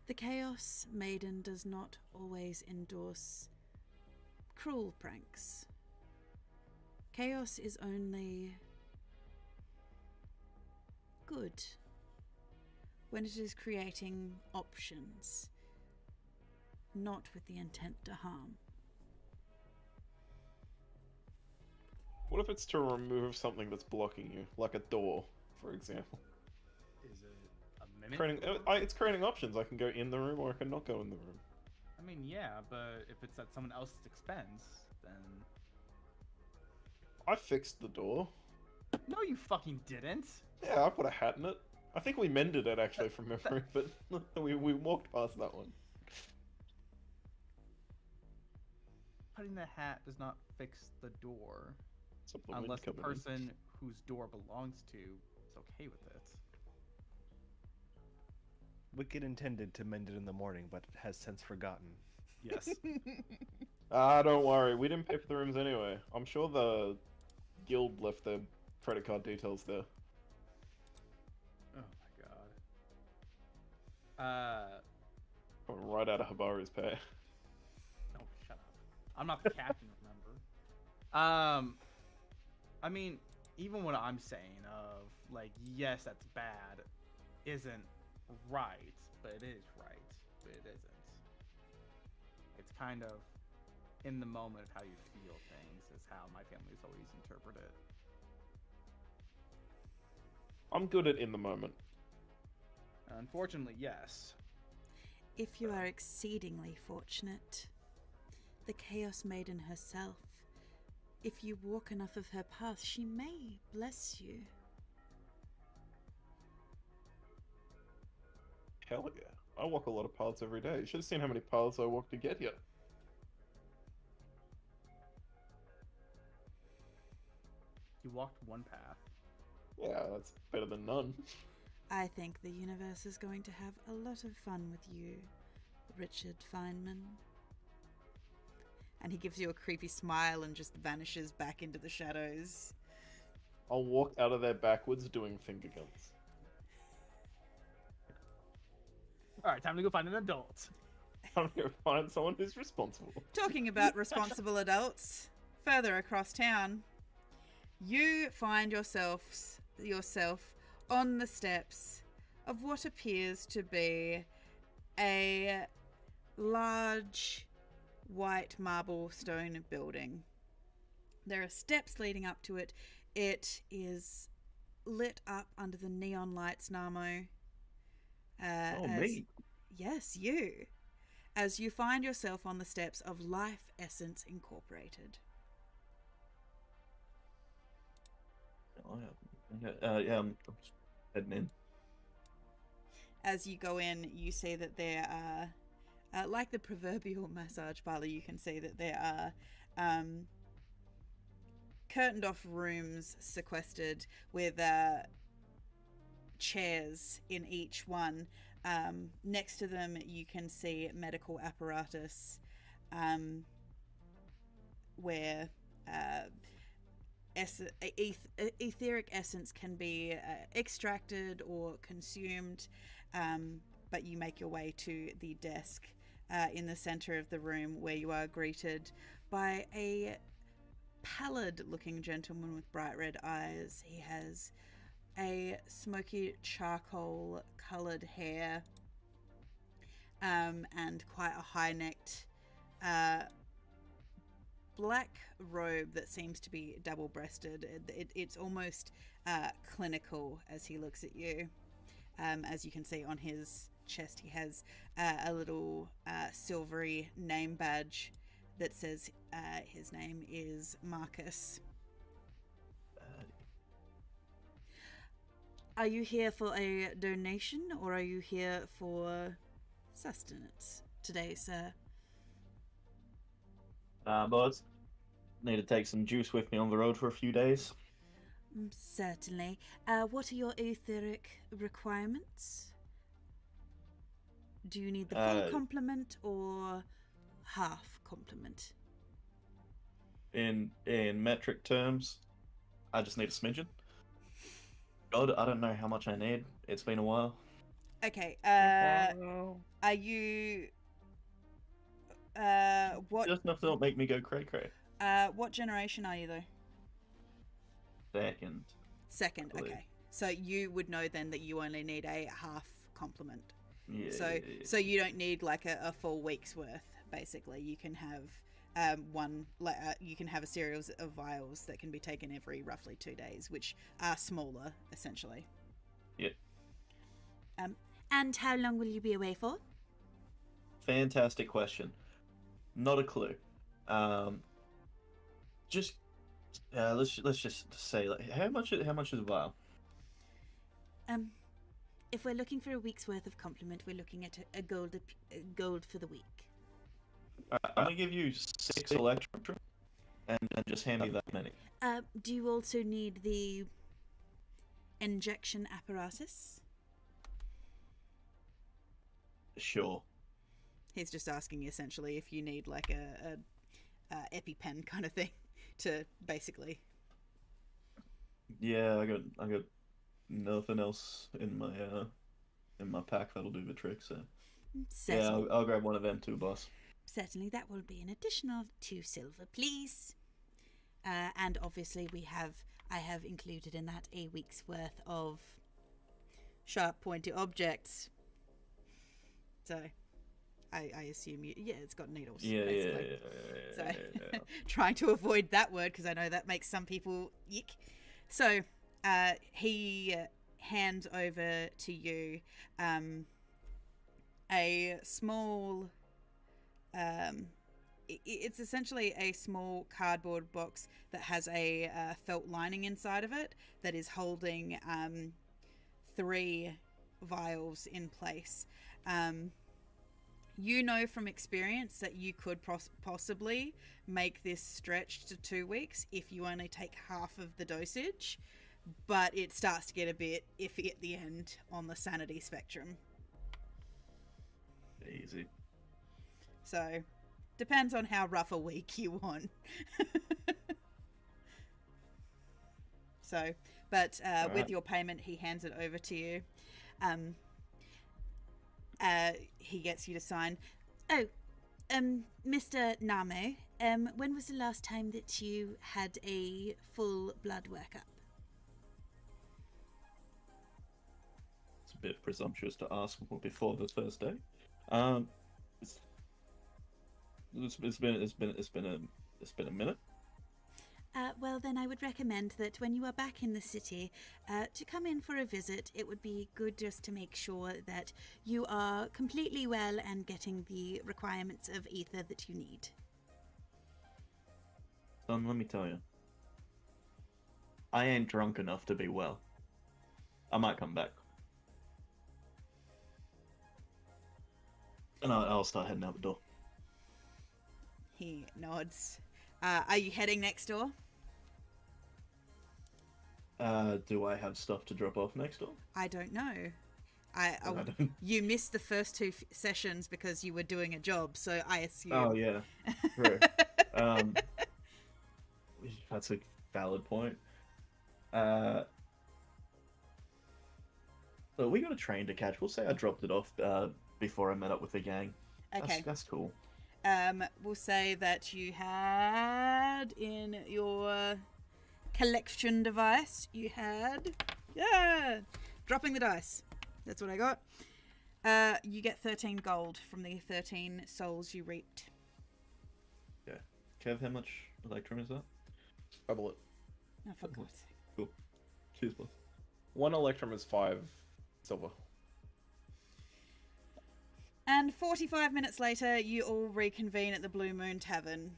the Chaos Maiden does not always endorse cruel pranks. Chaos is only good when it is creating options, not with the intent to harm. What if it's to remove something that's blocking you, like a door, for example? Is it a mimic? It's creating options. I can go in the room or I can not go in the room. I mean, yeah, but if it's at someone else's expense, then... I fixed the door. No, you fucking didn't! Yeah, I put a hat in it. I think we mended it actually from memory, but we walked past that one. Putting the hat does not fix the door, Stop the wind unless the coming in. person whose door belongs to is okay with it. Wicked intended to mend it in the morning, but has since forgotten. Yes. Don't worry. We didn't pay for the rooms anyway. I'm sure the guild left their credit card details there. Oh my god. Right out of Habaru's pay. Oh, shut up. I'm not the captain, remember? I mean, even what I'm saying of, like, yes, that's bad, isn't right, but it is right, but it isn't. It's kind of in the moment of how you feel things is how my family's always interpreted it. I'm good at in the moment. Unfortunately, yes. If you are exceedingly fortunate, the Chaos Maiden herself, if you walk enough of her path, she may bless you. Hell yeah. I walk a lot of paths every day. You should have seen how many paths I walk to get here. You walked one path. Yeah, that's better than none. I think the universe is going to have a lot of fun with you, Richard Feynman. And he gives you a creepy smile and just vanishes back into the shadows. I'll walk out of there backwards doing finger guns. Alright, time to go find an adult. I'm gonna find someone who's responsible. Talking about responsible adults, further across town, you find yourself on the steps of what appears to be a large white marble stone building. There are steps leading up to it. It is lit up under the neon lights, Namo. Me. Yes, you. As you find yourself on the steps of A.L.I.S.O.N Incorporated. Yeah, I'm just heading in. As you go in, you see that there are, like the proverbial massage parlor, you can see that there are curtained off rooms sequestered with chairs in each one. Next to them, you can see medical apparatus where etheric essence can be extracted or consumed, but you make your way to the desk in the center of the room, where you are greeted by a pallid-looking gentleman with bright red eyes. He has a smoky charcoal coloured hair and quite a high-necked black robe that seems to be double-breasted. It's almost clinical as he looks at you. As you can see on his chest, he has a little silvery name badge that says his name is Marcus. Are you here for a donation, or are you here for sustenance today, sir? But need to take some juice with me on the road for a few days. Certainly. What are your etheric requirements? Do you need the full complement or half complement? In metric terms, I just need a smidgen. God, I don't know how much I need. It's been a while. Okay. Are you? What? Just enough to not make me go cray cray. What generation are you though? Second. Second. I believe. Okay. So you would know then that you only need a half complement. Yeah. So you don't need like a full week's worth. Basically, you can have one. You can have a series of vials that can be taken every roughly 2 days, which are smaller, essentially. Yeah. And how long will you be away for? Fantastic question. Not a clue. Just let's just say, like, how much is a vial? if we're looking for a week's worth of compliment, we're looking at a gold for the week. I'm gonna give you 6 electrum, and just hand me that many. Do you also need the injection apparatus? Sure. He's just asking essentially if you need like a EpiPen kind of thing to basically. Yeah, I got nothing else in my pack that'll do the trick. So yeah, I'll grab one of them too, boss. Certainly, that will be an additional 2 silver, please. And obviously, I have included in that a week's worth of sharp, pointy objects. So, I assume it's got needles. Yeah, basically. yeah. Trying to avoid that word because I know that makes some people yick. So, he hands over to you a small. It's essentially a small cardboard box that has a felt lining inside of it that is holding 3 vials in place. You know from experience that you could possibly make this stretch to 2 weeks if you only take half of the dosage, but it starts to get a bit iffy at the end on the sanity spectrum. Easy. So, depends on how rough a week you want. So, but with your payment, he hands it over to you. He gets you to sign. Oh, Mr. Namo, when was the last time that you had a full blood workup? It's a bit presumptuous to ask before the first day. It's been a minute. Well, then I would recommend that when you are back in the city, to come in for a visit. It would be good just to make sure that you are completely well and getting the requirements of ether that you need. Son, let me tell you, I ain't drunk enough to be well. I might come back. And I'll start heading out the door. He nods. Are you heading next door? Do I have stuff to drop off next door? I don't know. don't. You missed the first 2 sessions because you were doing a job, so I assume. Oh yeah, true. That's a valid point. But we got a train to catch. We'll say I dropped it off before I met up with the gang. Okay. That's cool. We'll say that you had in your collection device, you had, dropping the dice. That's what I got. You get 13 gold from the 13 souls you reaped. Yeah. Kev, how much electrum is that? Double it. Oh, for God's sake. Cool. Cheers, boss. 1 electrum is 5 silver. And 45 minutes later, you all reconvene at the Blue Moon Tavern.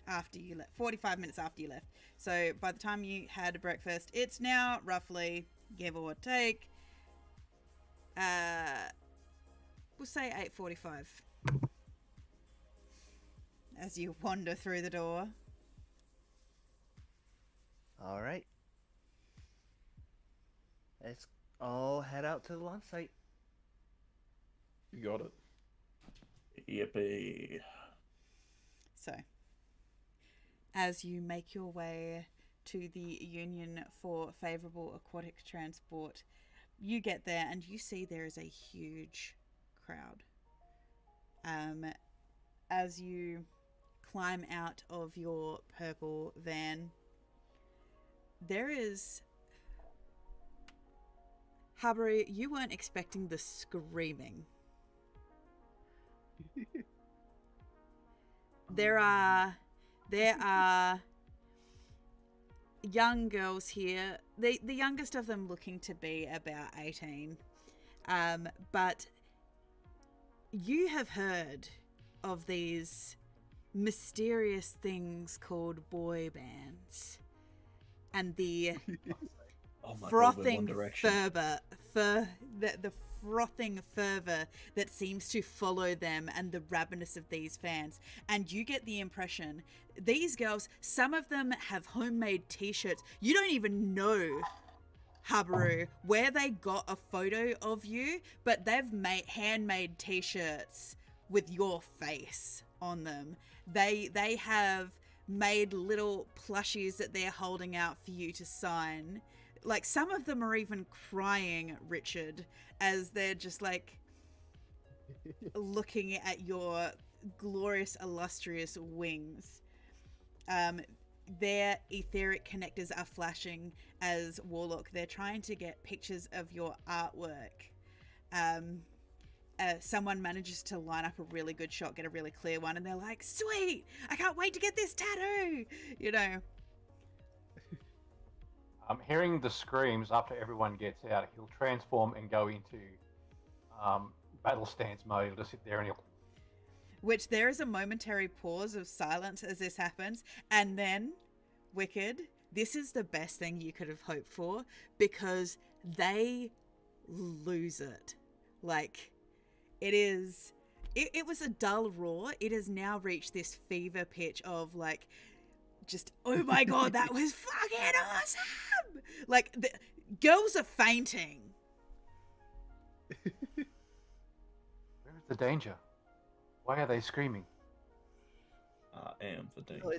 After you left, 45 minutes after you left. So by the time you had breakfast, it's now roughly, give or take, we'll say 8:45. As you wander through the door. All right. Let's all head out to the launch site. You got it. Yippee. So, as you make your way to the Union for Favorable Aquatic Transport, you get there and you see there is a huge crowd. As you climb out of your purple van, there is... Harbury, you weren't expecting the screaming. There are young girls here. The youngest of them looking to be about 18. But you have heard of these mysterious things called boy bands. And the Oh my god, we're One frothing Direction. the frothing fervor that seems to follow them and the rabidness of these fans. And you get the impression these girls, some of them have homemade t-shirts. You don't even know, Habaru, where they got a photo of you, but they've made handmade t-shirts with your face on them. They have made little plushies that they're holding out for you to sign. Like, some of them are even crying, Richard, as they're just like looking at your glorious, illustrious wings. Their etheric connectors are flashing as Warlock. They're trying to get pictures of your artwork. Someone manages to line up a really good shot, get a really clear one, and they're like, sweet, I can't wait to get this tattoo, you know. Hearing the screams after everyone gets out, he'll transform and go into battle stance mode. He'll just sit there and he'll... Which there is a momentary pause of silence as this happens, and then, Wicked, this is the best thing you could have hoped for, because they lose it. Like, it was a dull roar. It has now reached this fever pitch of like, just, oh my god, that was fucking awesome! Like, the girls are fainting. Where is the danger? Why are they screaming? I am the danger. Well,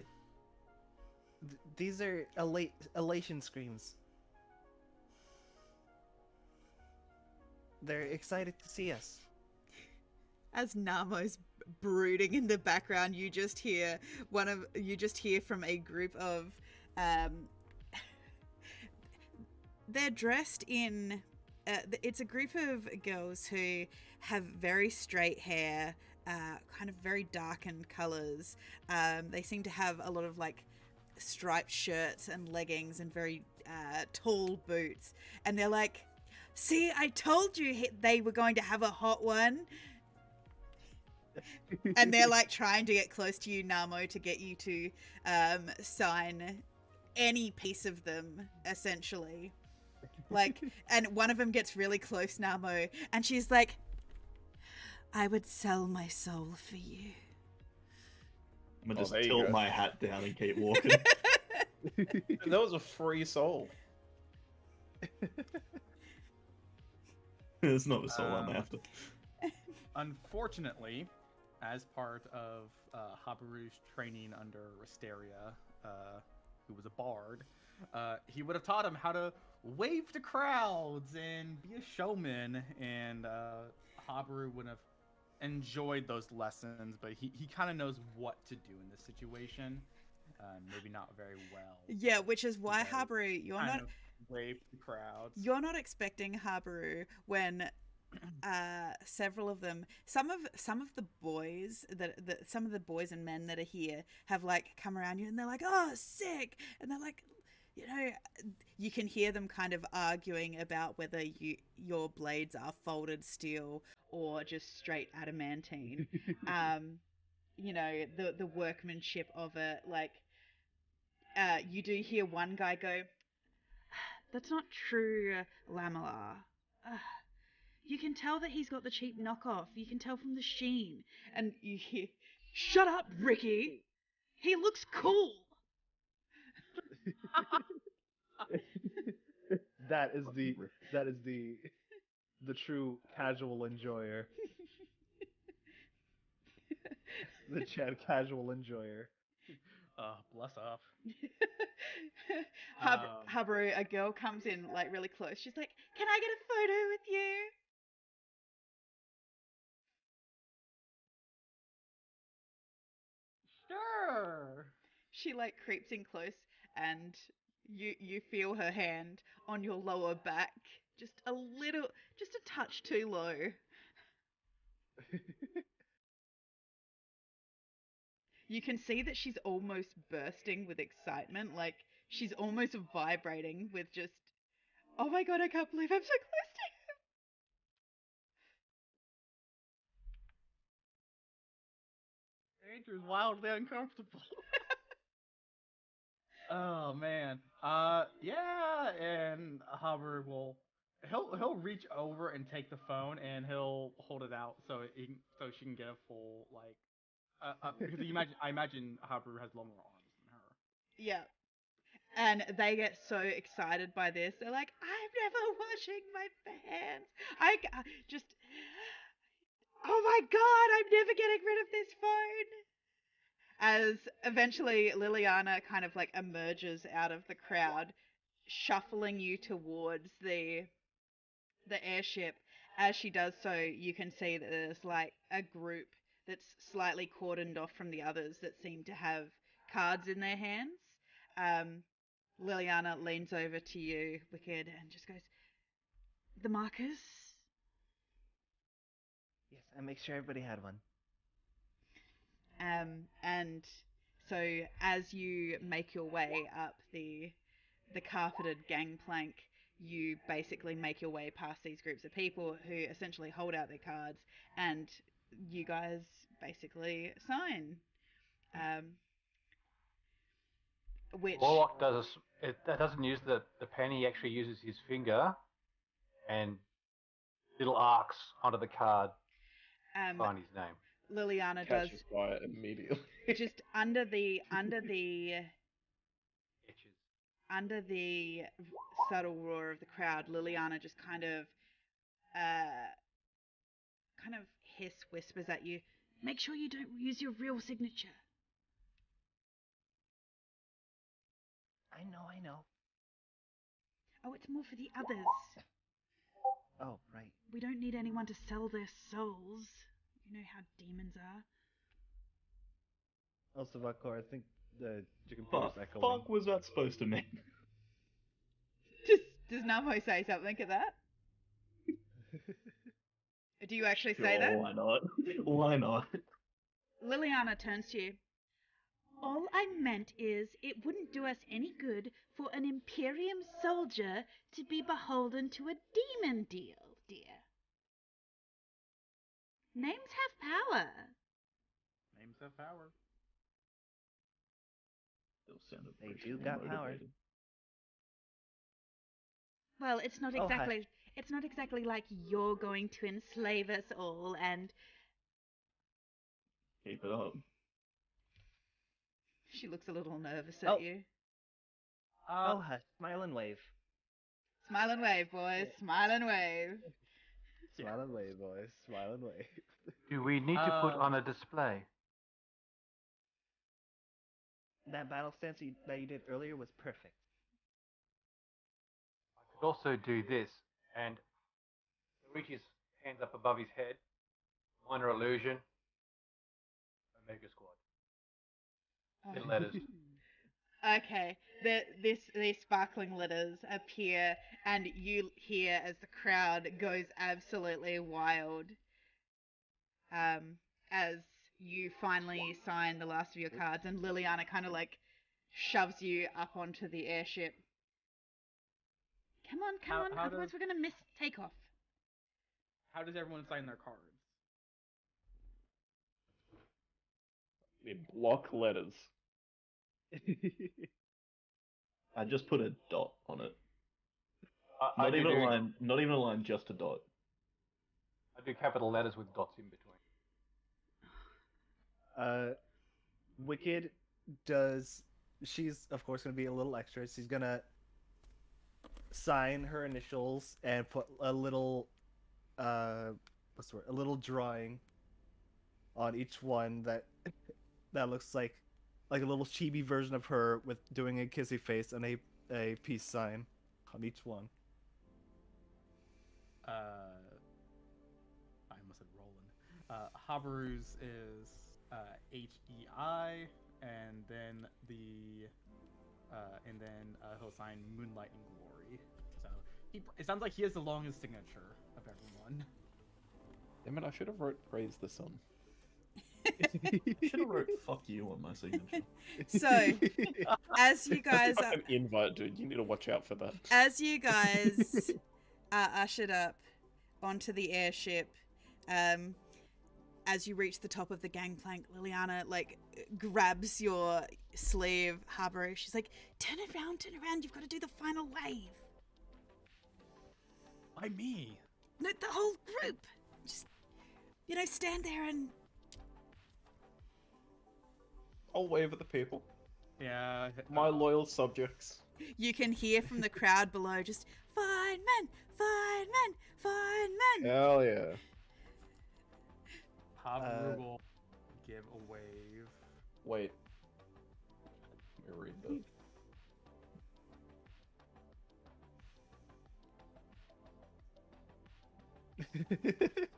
these are elation screams. They're excited to see us. As Namo's brooding in the background, you just hear from a group of they're dressed in it's a group of girls who have very straight hair, kind of very darkened colors. They seem to have a lot of like striped shirts and leggings and very tall boots, and they're like, see, I told you they were going to have a hot one. And they're like trying to get close to you, Namo, to get you to sign any piece of them, essentially. Like, and one of them gets really close, Namo, and she's like, I would sell my soul for you. I'm gonna just there you tilt go. my hat down and keep walking. That was a free soul. It's not the soul I'm after. Unfortunately, as part of Habaru's training under Wisteria, who was a bard, he would have taught him how to wave to crowds and be a showman, and Habaru would have enjoyed those lessons, but he kind of knows what to do in this situation. Maybe not very well. Yeah, which is why, You know, Habaru, wave to crowds. you're not expecting Habaru when several of them, some of the boys some of the boys and men that are here have like come around you and they're like, oh, sick, and they're like, you know, you can hear them kind of arguing about whether your blades are folded steel or just straight adamantine. You know, the workmanship of it. Like, you do hear one guy go, that's not true, Lamela. You can tell that he's got the cheap knockoff. You can tell from the sheen. And you hear, shut up, Ricky. He looks cool. That is the true casual enjoyer. The Chad casual enjoyer. Bless up. Habaru, a girl comes in like really close. She's like, can I get a photo with you? Sure. She like creeps in close, and you feel her hand on your lower back, just a touch too low. You can see that she's almost bursting with excitement, like she's almost vibrating with just, oh my god, I can't believe I'm so close to you. Andrew's wildly uncomfortable. Oh man. Yeah, and Haber will he'll reach over and take the phone and he'll hold it out so she can get a full because I imagine Haber has longer arms than her. Yeah. And they get so excited by this. They're like, I'm never washing my hands. I just, oh my God, I'm never getting rid of this phone. As eventually Liliana kind of like emerges out of the crowd, shuffling you towards the airship. As she does so, you can see that there's like a group that's slightly cordoned off from the others that seem to have cards in their hands. Liliana leans over to you, Wicked, and just goes, the markers? Yes, I make sure everybody had one. And so as you make your way up the carpeted gangplank, you basically make your way past these groups of people who essentially hold out their cards, and you guys basically sign. Which Warlock that doesn't use the pen. He actually uses his finger and little arcs onto the card. Find his name. Liliana does Catches fire immediately. just under the Itches. under the subtle roar of the crowd. Liliana just kind of whispers at you, make sure you don't use your real signature. I know. Oh, it's more for the others. Oh, right. We don't need anyone to sell their souls. You know how demons are. Also, Vakor, I think the chicken What is the echoing. fuck was that supposed to mean? Does Namo say something at that? Do you actually say Sure, that? why not? Why not? Liliana turns to you. All I meant is it wouldn't do us any good for an Imperium soldier to be beholden to a demon deal, dear. Names have power. Names have power. Still sounded They racially do got power. motivated. Well, it's not Oh, hi. exactly like you're going to enslave us all and Keep it up. she looks a little nervous Oh. at you. Oh, hush. Smile and wave. Smile and wave, boys. Smile and wave. Smile and wave, boys. Smile and wave. Do we need to put on a display? That battle stance that you did earlier was perfect. I could also do this and reach his hands up above his head. Minor illusion. Omega Squad. In letters. Okay, these sparkling letters appear, and you hear as the crowd goes absolutely wild. As you finally sign the last of your cards, and Liliana kind of like shoves you up onto the airship. Come on, How otherwise we're gonna miss takeoff. How does everyone sign their cards? In block letters. I just put a dot on it. I Not do even a do- line. Not even a line. Just a dot. I do capital letters with dots in between. Wicked she's of course gonna be a little extra. She's gonna sign her initials and put a little what's the word? A little drawing on each one that looks like a little chibi version of her with doing a kissy face and a peace sign on each one. I almost said Roland. Habaru's is HEI, and then he'll sign Moonlight and Glory. So it sounds like he has the longest signature of everyone. Damn it, I should have wrote Praise the Sun. Should have wrote "fuck you" on my signature. So, as you guys That's like an invite, dude. You need to watch out for that. as you guys are ushered up onto the airship, as you reach the top of the gangplank, Liliana like grabs your sleeve, Habaru. She's like, turn around, you've got to do the final wave. Why me? No, the whole group. Just, stand there and... I'll wave at the people. Yeah. My loyal subjects. You can hear from the crowd below just, fine men, fine men, fine men. Hell yeah. Habaru will give a wave. Wait. Let me read that.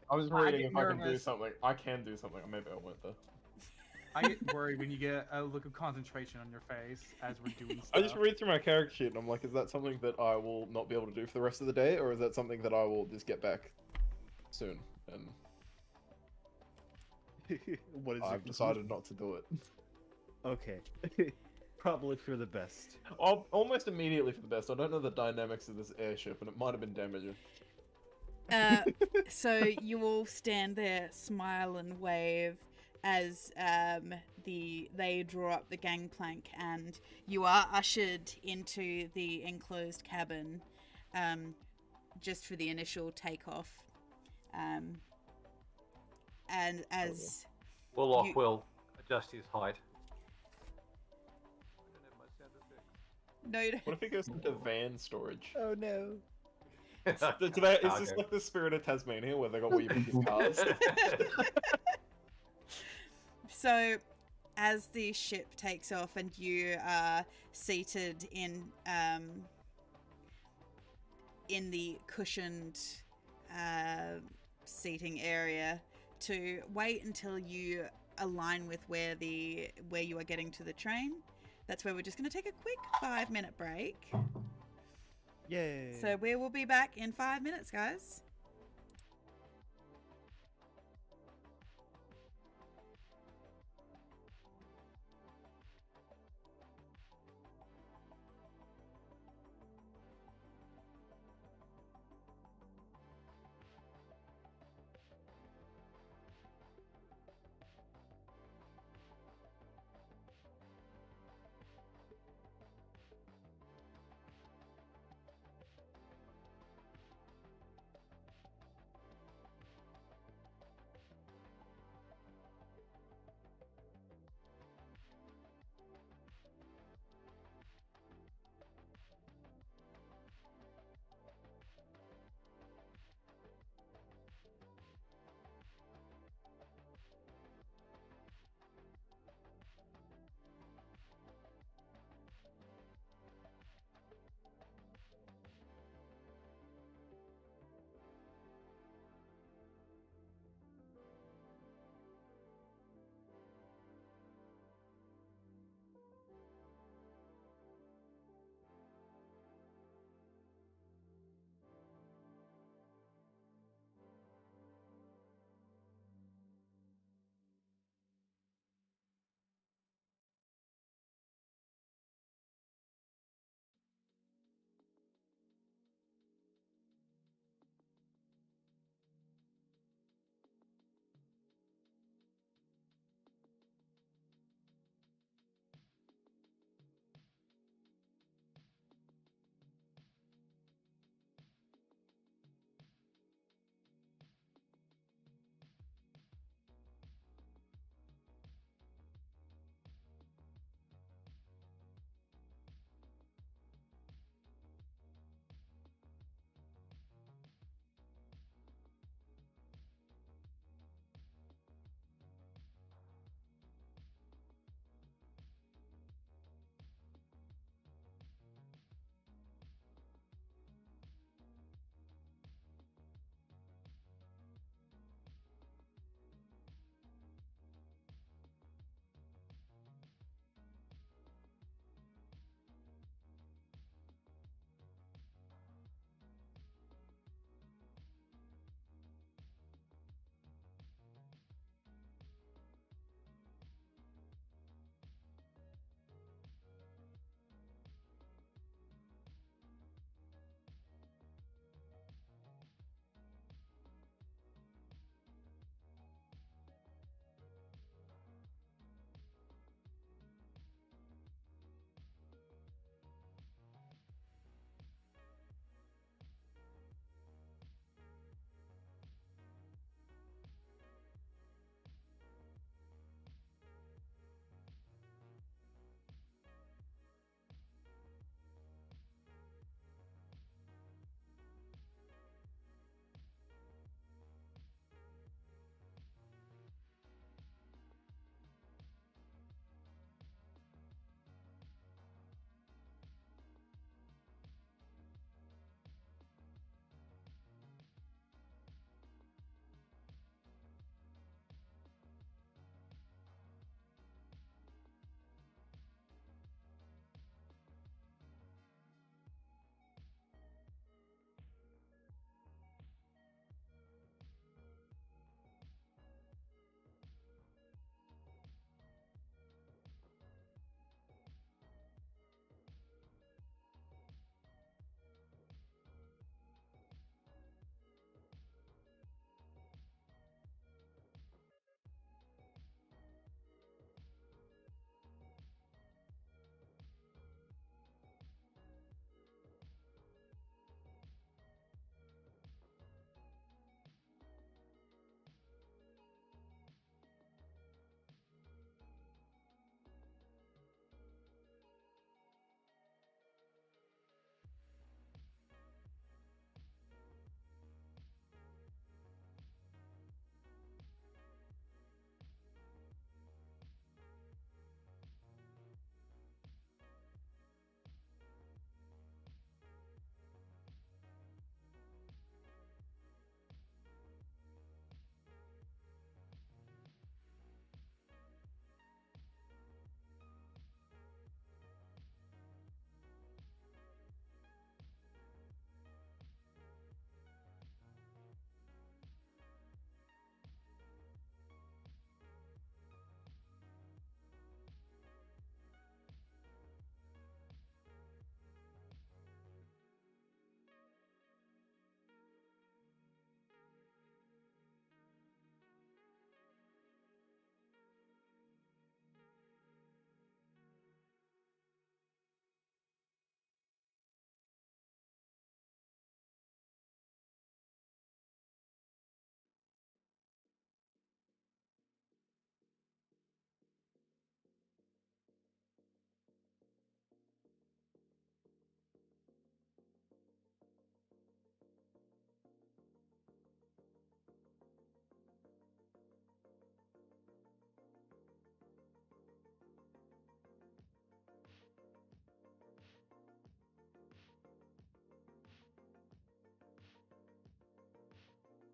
I was reading get if I can do nervous. something. I can do something. Maybe I won't though. I get worried when you get a look of concentration on your face as we're doing stuff. I just read through my character sheet and I'm like, is that something that I will not be able to do for the rest of the day, or is that something that I will just get back soon? And What is I've decided not to do it. Okay. Probably for the best. Almost immediately for the best. I don't know the dynamics of this airship, and it might have been damaging. So you all stand there, smile and wave as they draw up the gangplank, and you are ushered into the enclosed cabin, just for the initial takeoff. And as Warlock will adjust his height. I don't have my sound effects. no, you don't- What if it goes into van storage? Oh no. Is this like the Spirit of Tasmania where they got where you put your cars? So, as the ship takes off and you are seated in the cushioned seating area, to wait until you align with where you are getting to the train. That's where we're just going to take a quick 5-minute break. Yay. So we will be back in 5 minutes, guys.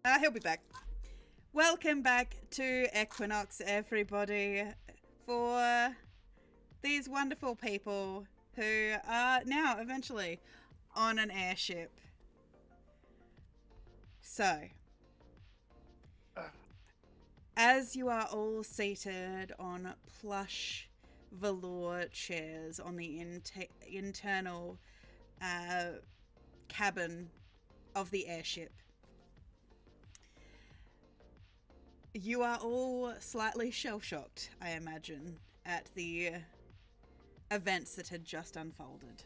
He'll be back. Welcome back to Equinox, everybody, for these wonderful people who are now eventually on an airship. So, as you are all seated on plush velour chairs on the internal cabin of the airship, you are all slightly shell-shocked, I imagine, at the events that had just unfolded.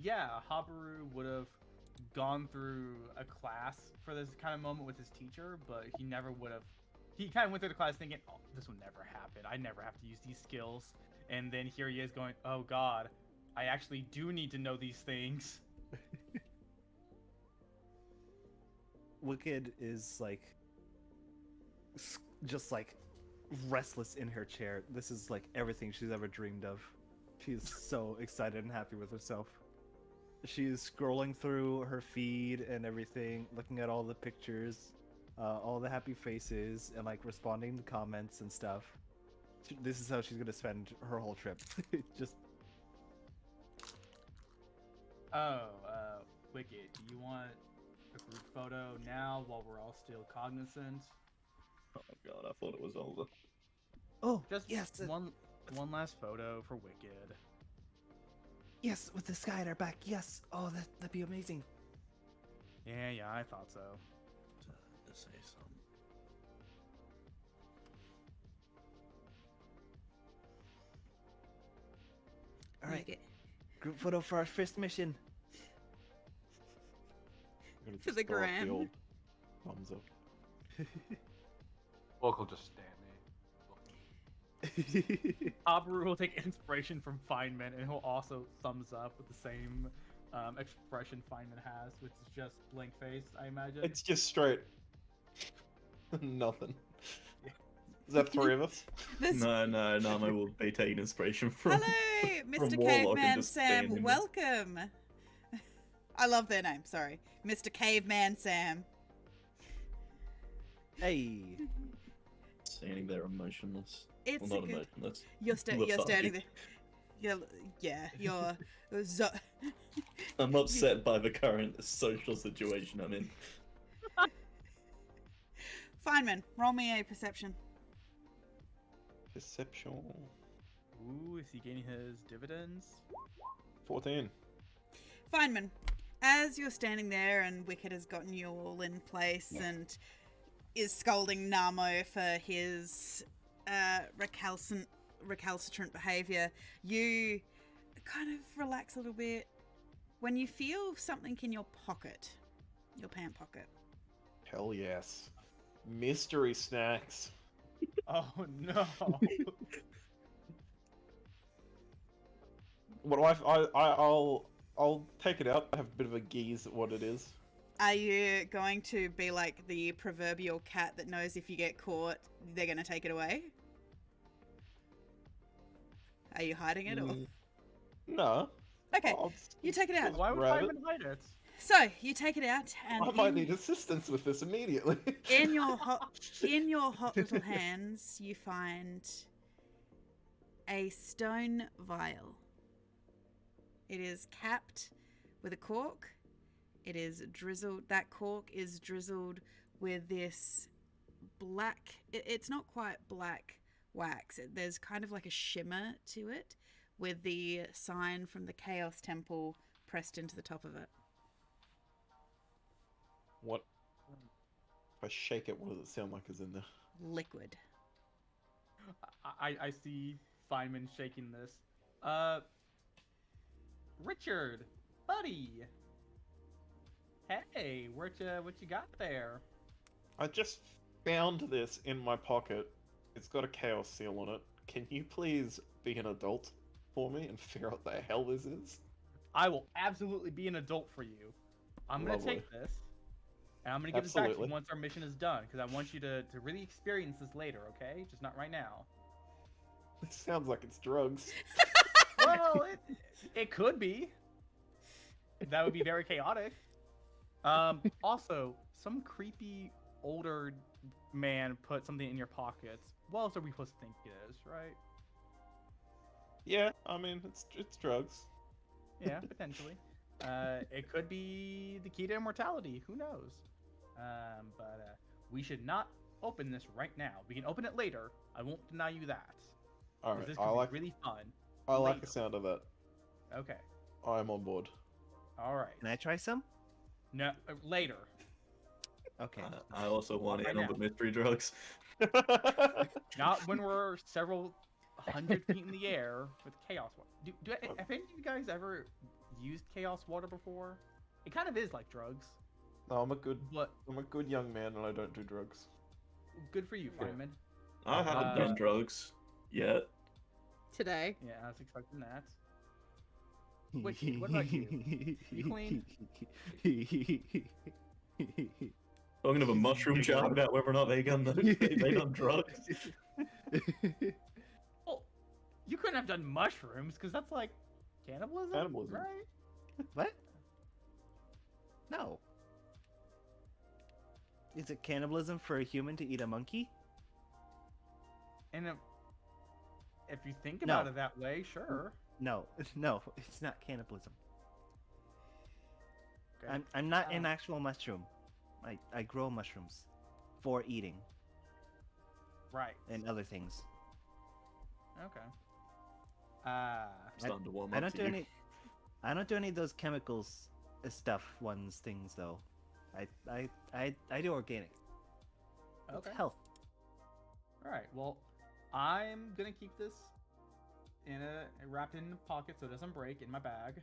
Yeah, Habaru would have gone through a class for this kind of moment with his teacher, but he never would have. He kind of went through the class thinking, oh, this will never happen. I never have to use these skills. And then here he is going, oh god, I actually do need to know these things. Wicked is like just like restless in her chair. This is like everything she's ever dreamed of. She's so excited and happy with herself. She's scrolling through her feed and everything, looking at all the pictures, all the happy faces, and like responding to comments and stuff. This is how she's gonna spend her whole trip. Just Wicked, do you want a group photo now while we're all still cognizant? Oh god, I thought it was over. oh Just yes, one last photo for Wicked. yes, with the sky at our back. Yes, oh that'd be amazing. Yeah, I thought so. To say something. All right, Okay. group photo for our first mission. I'm gonna For the just throw up gram. old thumbs up. Orc will just stand there. Habaru will take inspiration from Feynman, and he'll also thumbs up with the same expression Feynman has, which is just blank face, I imagine. It's just straight. Nothing. Is that three of us? This... No, Namo will be taking inspiration from. Hello, from Mr. Warlock and Caveman just stand Sam. in Welcome. I love their name. Sorry, Mr. Caveman Sam. Hey, Standing there emotionless. It's Well, a not good. emotionless. You're standing Lethargic. there. You're I'm upset by the current social situation I'm in. Feynman, roll me a perception. Perception. Ooh, is he gaining his dividends? 14. Feynman, as you're standing there and Wicked has gotten you all in place and is scolding Namo for his recalcitrant behavior, you kind of relax a little bit when you feel something in your pocket, your pant pocket. Hell yes. Mystery snacks. Oh no! What do I'll take it out. I have a bit of a geeze at what it is. Are you going to be like the proverbial cat that knows if you get caught, they're going to take it away? Are you hiding it or? No. Okay, I'll you take it out. Why would grab it. Feynman hide it? So you take it out, and I might need assistance with this immediately. in your hot little hands, you find a stone vial. It is capped with a cork. It is drizzled. That cork is drizzled with this black. It's not quite black wax. There's kind of like a shimmer to it, with the sign from the Chaos Temple pressed into the top of it. What? If I shake it, what does it sound like is in there? Liquid. I see Feynman shaking this. Richard, buddy. Hey, what you got there? I just found this in my pocket. It's got a chaos seal on it. Can you please be an adult for me and figure out what the hell this is? I will absolutely be an adult for you. I'm gonna Lovely. take this, and I'm gonna give this back to Absolutely. you once our mission is done, because I want you to really experience this later, okay? Just not right now. This sounds like it's drugs. Well, it could be. That would be very chaotic. Also, some creepy older man put something in your pockets. What else are we supposed to think it is, right? Yeah, I mean, it's drugs. Yeah, potentially. It could be the key to immortality. Who knows? But we should not open this right now. We can open it later. I won't deny you that. All 'Cause right, this I could like be really fun. I like later. the sound of that. Okay. I'm on board. All right. Can I try some? No, later. Okay. I also want Right in on now. the mystery drugs. Not when we're several hundred feet in the air with chaos water. Have any of you guys ever used chaos water before? It kind of is like drugs, No, I'm but a good young man and I don't do drugs. good for you, Yeah. Feynman. I haven't done drugs yet. Today. Yeah, I was expecting that. Wait, what about you? You clean? Talking of a mushroom chat about whether or not they done drugs. Well, you couldn't have done mushrooms because that's like cannibalism, Cannibalism. right? What? No. Is it cannibalism for a human to eat a monkey? And if you think No. about it that way, sure. No, no, it's not cannibalism. Okay. I'm not an actual mushroom. I grow mushrooms for eating Right. and other things. Okay. Starting to warm I up don't to do you. I don't do any of those chemicals stuff things though. I do organic. It's Okay. health. All right. Well, I'm gonna keep this wrapped in a pocket so it doesn't break in my bag.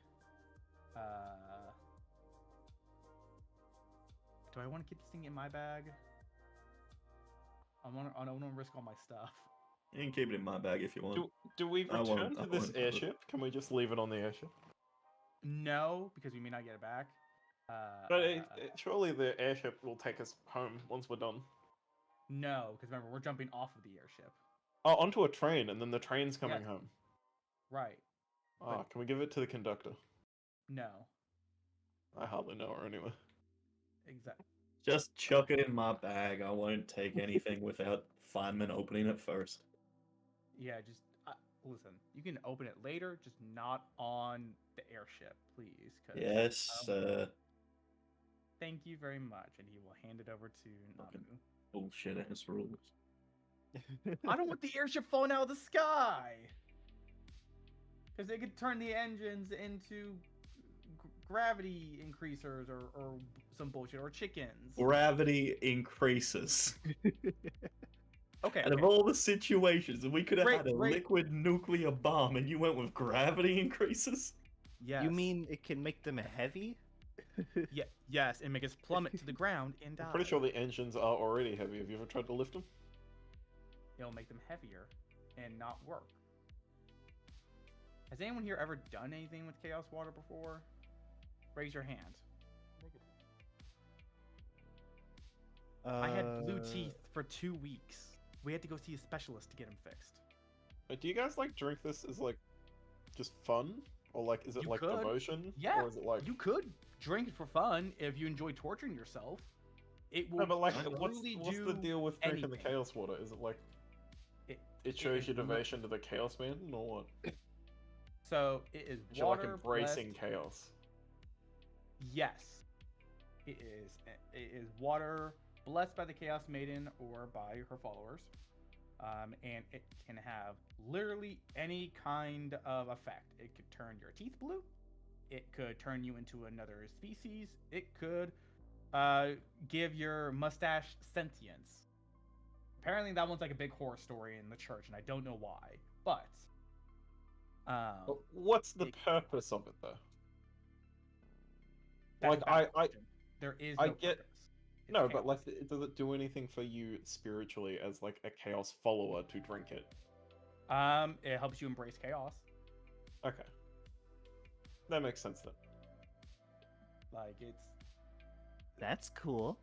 Do I want to keep this thing in my bag? I don't want to risk all my stuff. You can keep it in my bag if you want. Do we I return won't- to I this won't. airship? Can we just leave it on the airship? No, because we may not get it back. But surely the airship will take us home once we're done. No, because remember we're jumping off of the airship. Oh, onto a train, and then the train's coming Yeah. home. Right. Ah, can we give it to the conductor? No. I hardly know her anyway. Exactly. Just chuck it in my bag. I won't take anything without Feynman opening it first. Yeah. Just listen. You can open it later, just not on the airship, please. 'Cause, Yes, Thank you very much, and he will hand it over to Okay. Namu. bullshit ass rules. I don't want the airship falling out of the sky! Because they could turn the engines into gravity increasers or some bullshit, or chickens. Gravity increases. Okay. Out of all the situations, we could have Great, had a great. liquid nuclear bomb, and you went with gravity increases. Yes. You mean it can make them heavy? Yeah, yes, and make us plummet to the ground and die. I'm pretty sure the engines are already heavy. Have you ever tried to lift them? It'll make them heavier and not work. Has anyone here ever done anything with chaos water before? Raise your hand. I had blue teeth for 2 weeks. We had to go see a specialist to get them fixed. But do you guys like drink this as like just fun, or like is it You like could. devotion? Yeah, Or is it like You could drink it for fun if you enjoy torturing yourself. It will no? But like, literally what's the do deal with drinking the anything. chaos water? Is it like It, it shows is your lo- devotion to the chaos man, or what? So it is You're like water embracing blessed- chaos. Yes, it is. It is water blessed by the Chaos Maiden or by her followers, and it can have literally any kind of effect. It could turn your teeth blue. It could turn you into another species. It could give your mustache sentience. Apparently, that one's like a big horror story in the church, and I don't know why. But But what's the it- purpose of it though? that's Like, a valid I- question. There is I no get- purpose. It's No, but like, chaos. does it do anything for you spiritually as like a chaos follower to drink it? It helps you embrace chaos. Okay, that makes sense then. Like it's That's cool.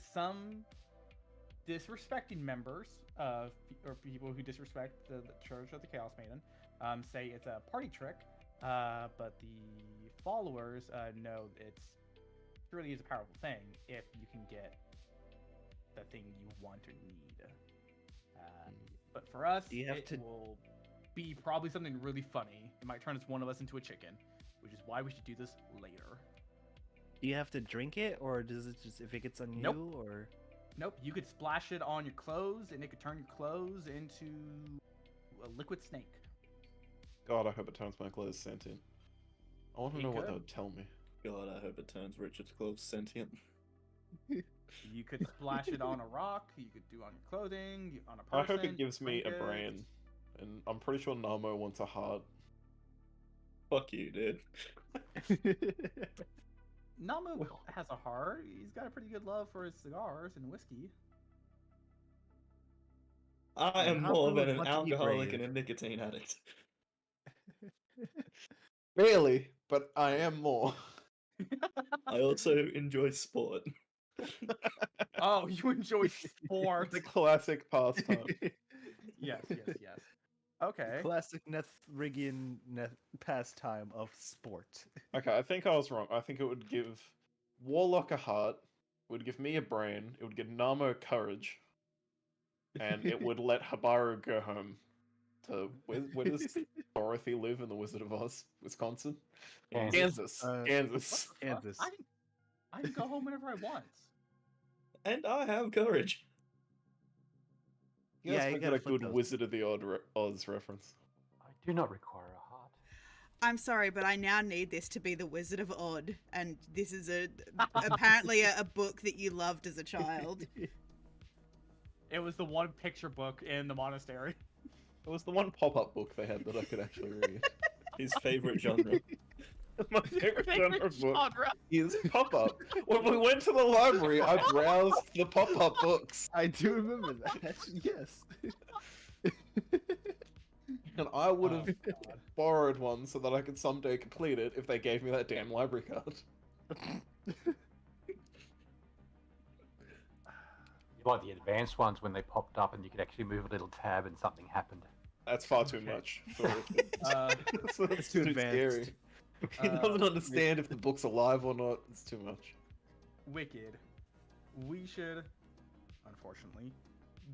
some disrespecting members of or people who disrespect the Church of the Chaos Maiden say it's a party trick, but the followers know it really is a powerful thing if you can get the thing you want or need. But for us, You have it to- will be probably something really funny. It might turn one of us into a chicken, which is why we should do this later. Do you have to drink it, or does it just if it gets on Nope. you, or? Nope, you could splash it on your clothes, and it could turn your clothes into a liquid snake. God, I hope it turns my clothes sentient. I want to It know what could. that would tell me. God, I hope it turns Richard's clothes sentient. You could splash it on a rock. You could do on your clothing, on a I person. hope it gives me a trinkets. brain. And I'm pretty sure Namo wants a heart. Fuck you, dude. Namu has a heart. He's got a pretty good love for his cigars and whiskey. I am Hamu more would than an want to be alcoholic brave. and a nicotine addict. Barely, but I am more. I also enjoy sport. Oh, you enjoy sports. The classic pastime. Yes. Okay. Classic Nethrigian pastime of sport. Okay, I think I was wrong. I think it would give Warlock a heart, it would give me a brain, it would give Namo courage, and it would let Habaru go home to where does Dorothy live in the Wizard of Oz, Wisconsin? Kansas. Kansas. Fuck, Kansas. I can go home whenever I want. And I have courage. You Yeah, guys you make gotta that a flip good those. Wizard of the Oz reference. I do not require a heart. I'm sorry, but I now need this to be the Wizard of Odd, and this is apparently a book that you loved as a child. It was the one picture book in the monastery. It was the one pop-up book they had that I could actually read. His favorite genre. My favorite genre of book genre. is pop-up. When we went to the library, I browsed the pop-up books, I do remember that. Yes. and I would Oh, have God. borrowed one so that I could someday complete it if they gave me that damn library card. You like the advanced ones when they popped up and you could actually move a little tab and something happened. That's far too Okay. much. For it's too too advanced. scary. He doesn't understand if the book's alive or not. It's too much. Wicked. We should, unfortunately,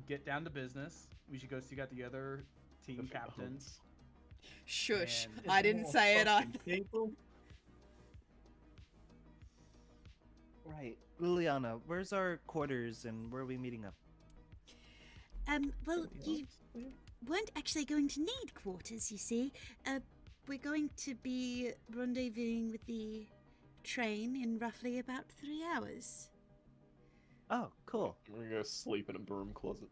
get down to business. We should go seek out the other team Different captains. hunts. Shush, And- I didn't say it. People. Right. Liliana, where's our quarters and where are we meeting up? Well, you weren't actually going to need quarters, you see. We're going to be rendezvousing with the train in roughly about 3 hours. Oh, cool. I'm gonna go sleep in a broom closet.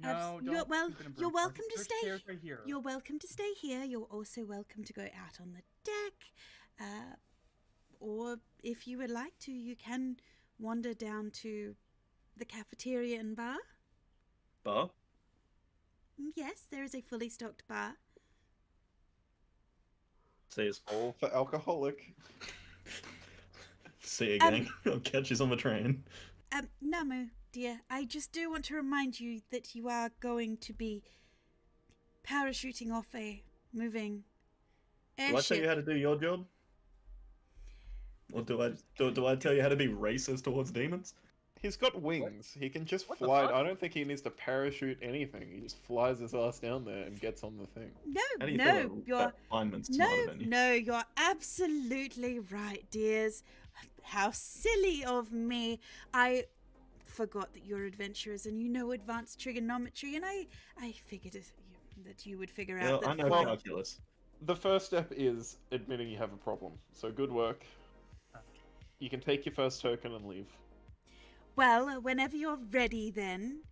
No, You're- don't. well, keep it in you're Brooklyn. welcome to There's stay. chairs right here. You're welcome to stay here. You're also welcome to go out on the deck. Or if you would like to, you can wander down to the cafeteria and bar. Bar? Yes, there is a fully stocked bar. Says, All for alcoholic. see you, gang. I'll catch you on the train. Namu, dear, I just do want to remind you that you are going to be parachuting off a moving Do I tell airship. you how to do your job? Or do I tell you how to be racist towards demons? He's got wings. He can just What the fly. fuck? I don't think he needs to parachute anything. He just flies his ass down there and gets on the thing. How do you No, feel you're that lineman's smarter than you? no, you're absolutely right, dears. How silly of me. I forgot that you're adventurers and you know advanced trigonometry, and I figured that you would figure Well, out that I know flying- calculus. The first step is admitting you have a problem. So good work. You can take your first token and leave. Well, whenever you're ready, then,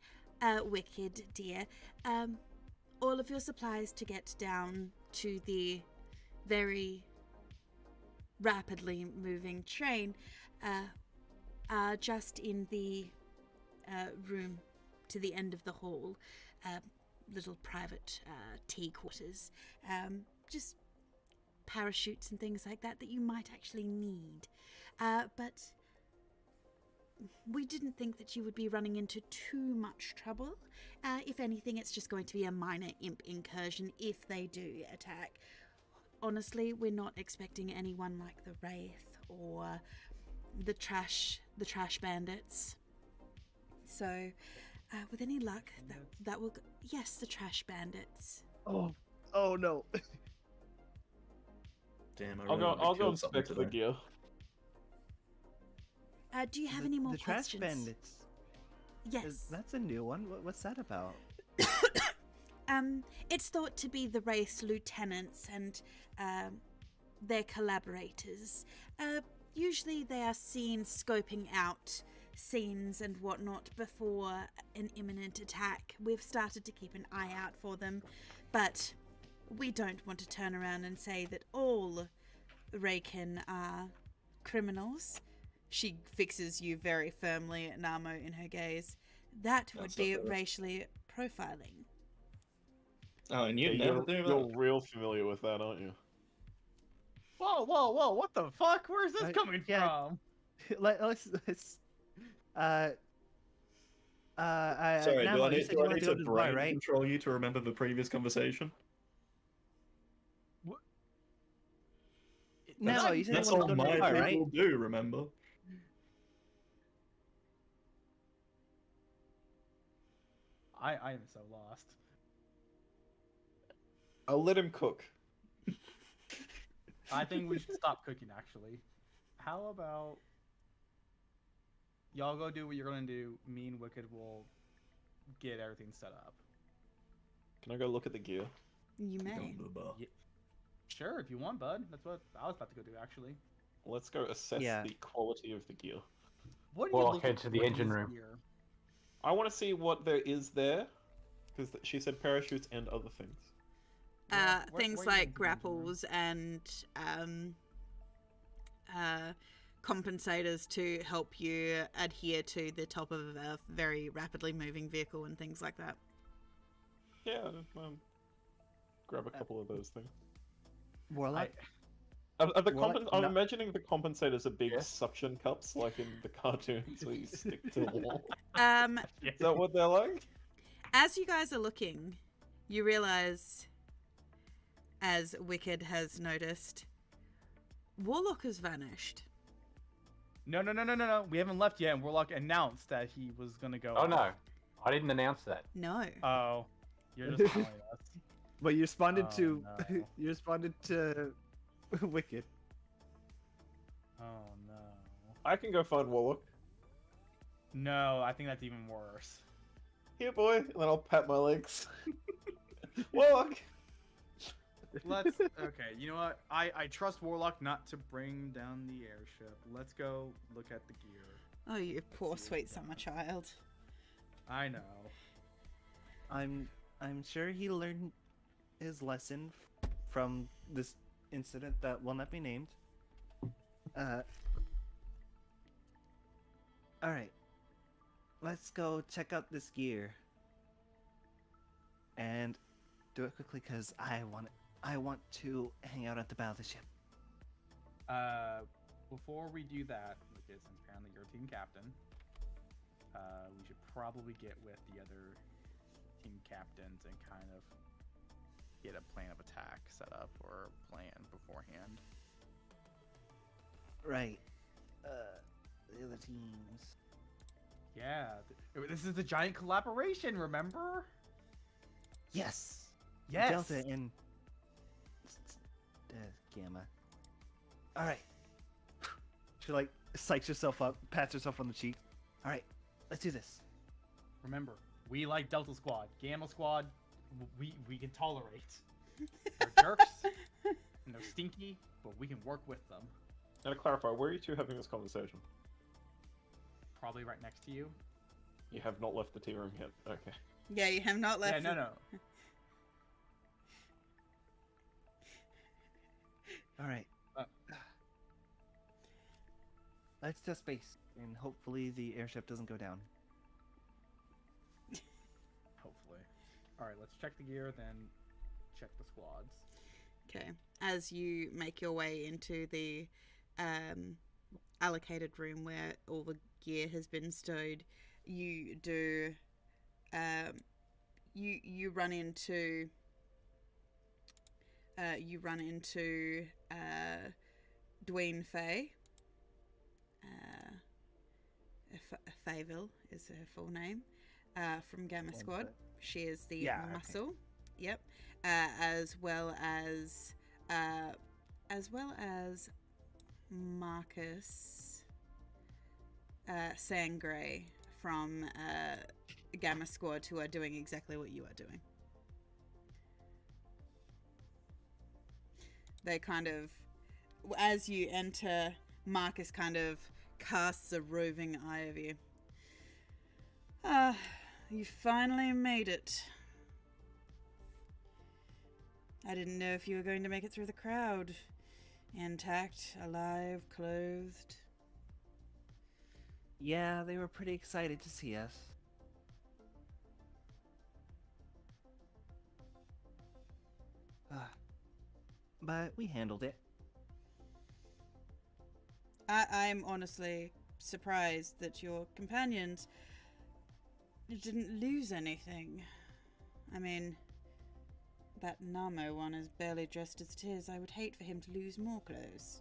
Wicked dear, all of your supplies to get down to the very rapidly moving train are just in the room to the end of the hall, little private tea quarters, just parachutes and things like that you might actually need. But we didn't think that you would be running into too much trouble. If anything, it's just going to be a minor imp incursion if they do attack. honestly, we're not expecting anyone like the Wraith or the trash bandits. So, with any luck, that will. Yes, the trash bandits. Oh no. Damn, I I'll really go. wanted to I'll go kill something inspect the today. gear. Do you have any more the trash questions? bandits. Yes. That's a new one. What's that about? It's thought to be the Wraith's lieutenants and their collaborators. Usually they are seen scoping out scenes and whatnot before an imminent attack. We've started to keep an eye out for them, but we don't want to turn around and say that all Raykin are criminals. She fixes you very firmly, Namo, in her gaze. That would That's be not fair. racially profiling. Oh, and you Yeah, never do you're that. real familiar with that, aren't you? Whoa, whoa, whoa! What the fuck? Where's this coming yeah. from? Let's Sorry, do Namo, I you need, said do you I wanted need to go to to the bar, brain right? control you to remember the previous conversation? Namo, you said you That's wanted all to go to the my bar, right? people do, remember? I am so lost. I'll let him cook. I think we should stop cooking, actually. How about y'all go do what you're gonna do? Me and Wicked will get everything set up. Can I go look at the gear? You may. Going to the bar. Yeah. Sure, if you want, bud. That's what I was about to go do, actually. Let's go assess Yeah. the quality of the gear. What Well, you I'll looking head to the for in engine this room. gear? I want to see what there is there, because she said parachutes and other things. Things where you like thinking, grapples and compensators to help you adhere to the top of a very rapidly moving vehicle and things like that. Yeah, grab a couple of those things. Warlock. Are the Well, like, I'm no- imagining the compensators are big Yeah. suction cups, like in the cartoons where you stick to the wall. Yeah. Is that what they're like? As you guys are looking, you realize, as Wicked has noticed, Warlock has vanished. No. We haven't left yet, and Warlock announced that he was gonna go. Oh off. no, I didn't announce that. No. Oh, you're just telling us. But you responded Oh, to no. you responded to Wicked. Oh no. I can go find Warlock. No, I think that's even worse. Here, boy, and then I'll pat my legs. Warlock! Let's. Okay, you know what? I trust Warlock not to bring down the airship. Let's go look at the gear. Oh, you poor see what sweet we summer got. child. I know. I'm sure he learned his lesson from this incident that will not be named. All right. Let's go check out this gear. And do it quickly cuz I want to hang out at the battleship. Before we do that, because since apparently you're team captain, we should probably get with the other team captains and kind of get a plan of attack set up or a plan beforehand. Right. The other teams. Yeah, this is the giant collaboration. Remember? Yes. Yes. Delta and Gamma. All right. She like psychs herself up, pats herself on the cheek. All right. Let's do this. Remember, we like Delta Squad. Gamma Squad, we can tolerate. They're jerks, and they're stinky, but we can work with them. Now to clarify, where are you two having this conversation? Probably right next to you. You have not left the tea room yet. Okay. Yeah, you have not left. Yeah, no. All right. Uh. Let's test space, and hopefully the airship doesn't go down. Hopefully. All right, let's check the gear, then check the squads. Okay. As you make your way into the allocated room where all the gear has been stowed, you do you run into you run into Dwayne Faye. Fayville is her full name, from Gamma Squad. She is the muscle. Okay. Yep. As well as Marcus Sangray from Gamma Squad, who are doing exactly what you are doing. They kind of, as you enter, Marcus kind of casts a roving eye of you. You finally made it. I didn't know if you were going to make it through the crowd. Intact, alive, clothed. Yeah, they were pretty excited to see us. But we handled it. I'm honestly surprised that your companions didn't lose anything. I mean, that Namo one is barely dressed as it is. I would hate for him to lose more clothes.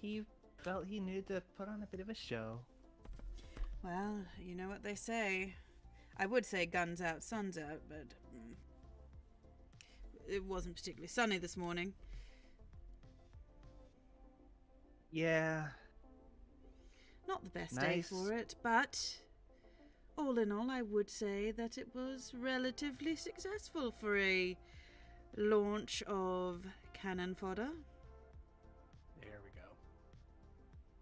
He felt he needed to put on a bit of a show. Well, you know what they say. I would say guns out, sun's out, but it wasn't particularly sunny this morning. Yeah. Not the best day for it, but all in all, I would say that it was relatively successful for a launch of cannon fodder. There we go.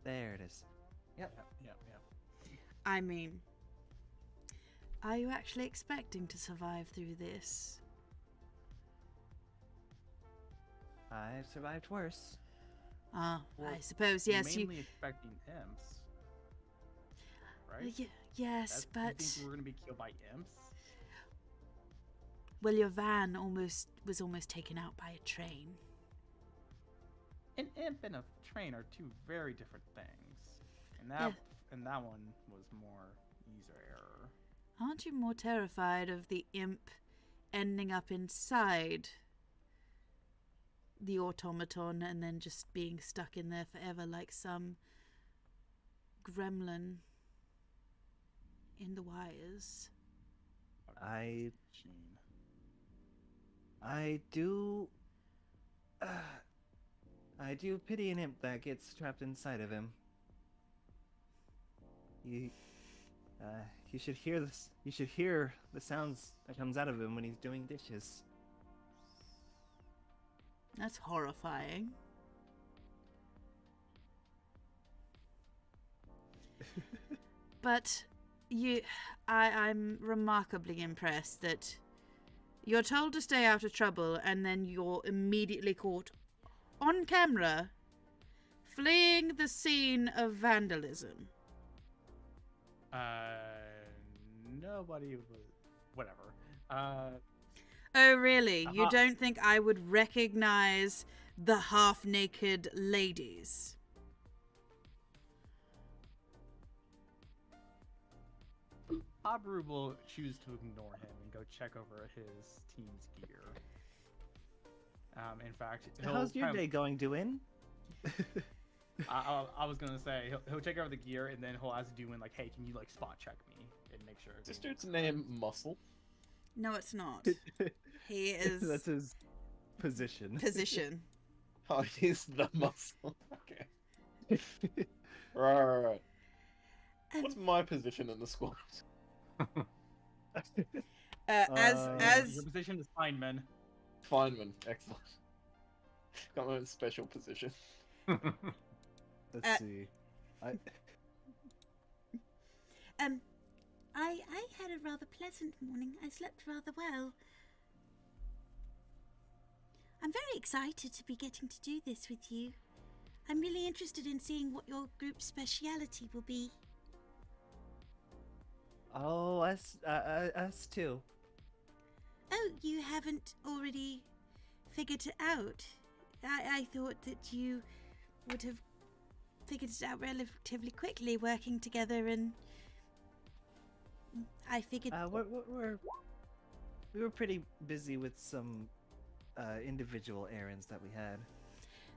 There it is. Yep. I mean, are you actually expecting to survive through this? I've survived worse. Well, I suppose, yes. Mainly expecting imps, right? Yes, but you think we're gonna be killed by imps? Well, your van was almost taken out by a train. An imp and a train are two very different things, and that one was more user error. Aren't you more terrified of the imp ending up inside the automaton and then just being stuck in there forever like some gremlin in the wires? I do pity an imp that gets trapped inside of him. You should hear this. You should hear the sounds that comes out of him when he's doing dishes. That's horrifying. But I'm remarkably impressed that you're told to stay out of trouble and then you're immediately caught on camera fleeing the scene of vandalism. Nobody was... Whatever. Oh, really? You don't think I would recognize the half-naked ladies? Abru will choose to ignore him and go check over his team's gear. In fact, how's your day going, Duin? I was gonna say he'll check over the gear and then he'll ask Duin like, "Hey, can you like spot check me and make sure?" This dude's name Muscle. No, it's not. He is. That's his position. Position. Oh, he's the Muscle. Okay. Right. What's my position in the squad? As your position is Feynman. Feynman, excellent. Got my own special position. Let's see. I had a rather pleasant morning. I slept rather well. I'm very excited to be getting to do this with you. I'm really interested in seeing what your group's speciality will be. Oh, us too. Oh, you haven't already figured it out? I thought that you would have figured it out relatively quickly, working together and I figured. We were pretty busy with some individual errands that we had.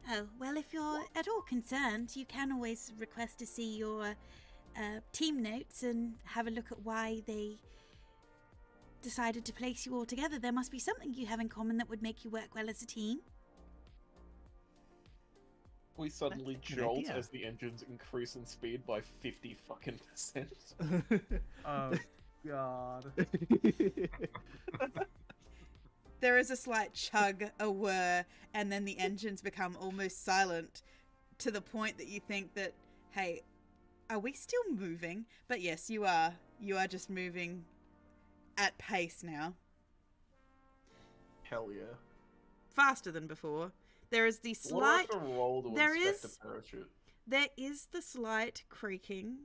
Oh, well, if you're at all concerned, you can always request to see your team notes and have a look at why they decided to place you all together. There must be something you have in common that would make you work well as a team. We suddenly That's a good jolt idea. as the engines increase in speed by 50 fucking percent. Oh god. There is a slight chug, a whir, and then the engines become almost silent to the point that you think that, hey, are we still moving? But yes, you are. You are just moving at pace now. Hell yeah. Faster than before. There is the What do I slight... have to roll to there inspect is- a parachute? There is the slight creaking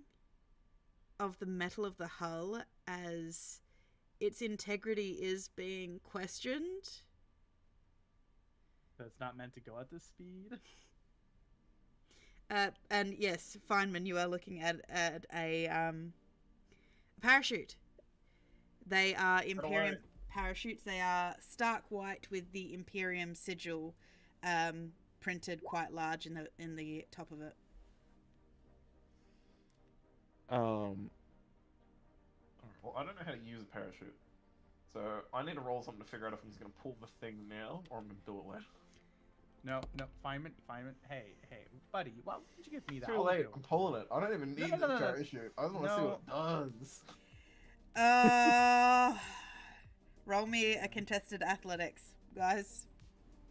of the metal of the hull as its integrity is being questioned. That's not meant to go at this speed. And yes, Feynman, you are looking at a parachute. They are Imperium parachutes. They are stark white with the Imperium sigil printed quite large in the top of it. Well, I don't know how to use a parachute. So I need to roll something to figure out if I'm just going to pull the thing now or I'm going to do it later. No, Feynman, hey, buddy, why wouldn't you give me that? Too I'll late. do I'm it. pulling it. I don't even need No. the parachute. I just want to see what it does. Roll me a contested athletics, guys.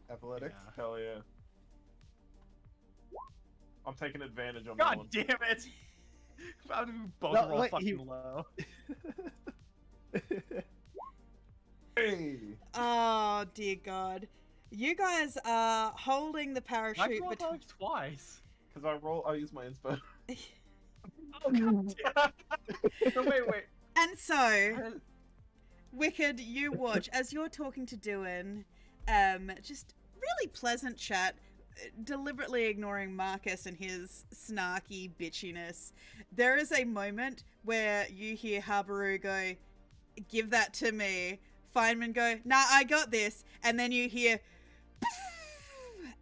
Athletics? Yeah. Hell yeah. I'm taking advantage on that God one. damn it! How do we both No, roll wait, fucking low? Hey! Oh dear God, you guys are holding the I parachute rolled between. like twice. Because I use my inspo. Oh god damn. No, wait. And so, Wicked, you watch as you're talking to Duin, just really pleasant chat, deliberately ignoring Marcus and his snarky bitchiness. There is a moment where you hear Habaru go, "Give that to me." Feynman go, "Nah, I got this." And then you hear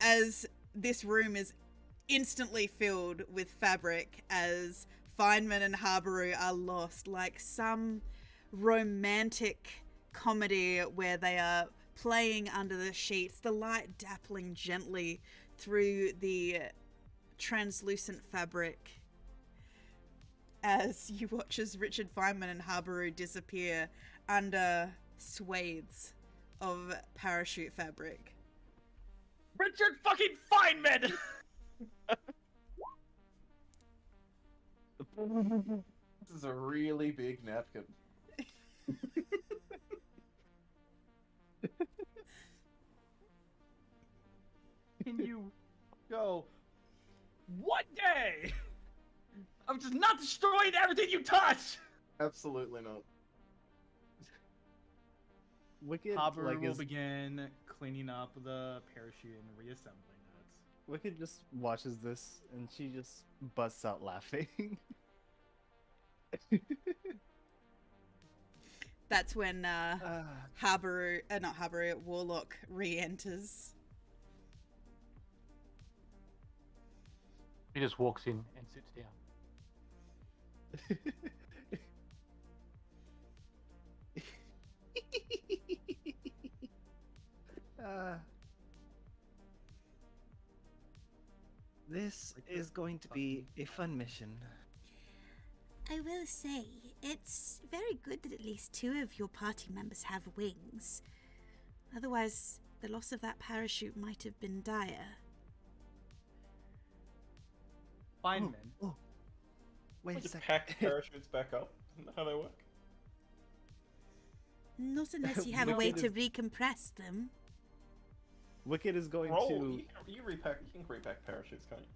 as this room is instantly filled with fabric as Feynman and Habaru are lost like some romantic comedy where they are playing under the sheets, the light dappling gently through the translucent fabric as you watch as Richard Feynman and Habaru disappear under swathes of parachute fabric. Richard fucking Feynman! This is a really big napkin. Can you go one day? I'm just not destroying everything you touch! Absolutely not. Wicked Habaru like will is begin cleaning up the parachute and reassembling it. Wicked just watches this and she just busts out laughing. That's when Habaru, not Habaru, Warlock re-enters. He just walks in and sits down. This is going to be a fun mission. I will say, it's very good that at least 2 of your party members have wings. Otherwise, the loss of that parachute might have been dire. Feynman. Oh, wait a Just second. pack parachutes back up. Isn't that how they work? Not unless you have a way Wicked to recompress them. Wicked is going Roll. to You can repack parachutes, can't you?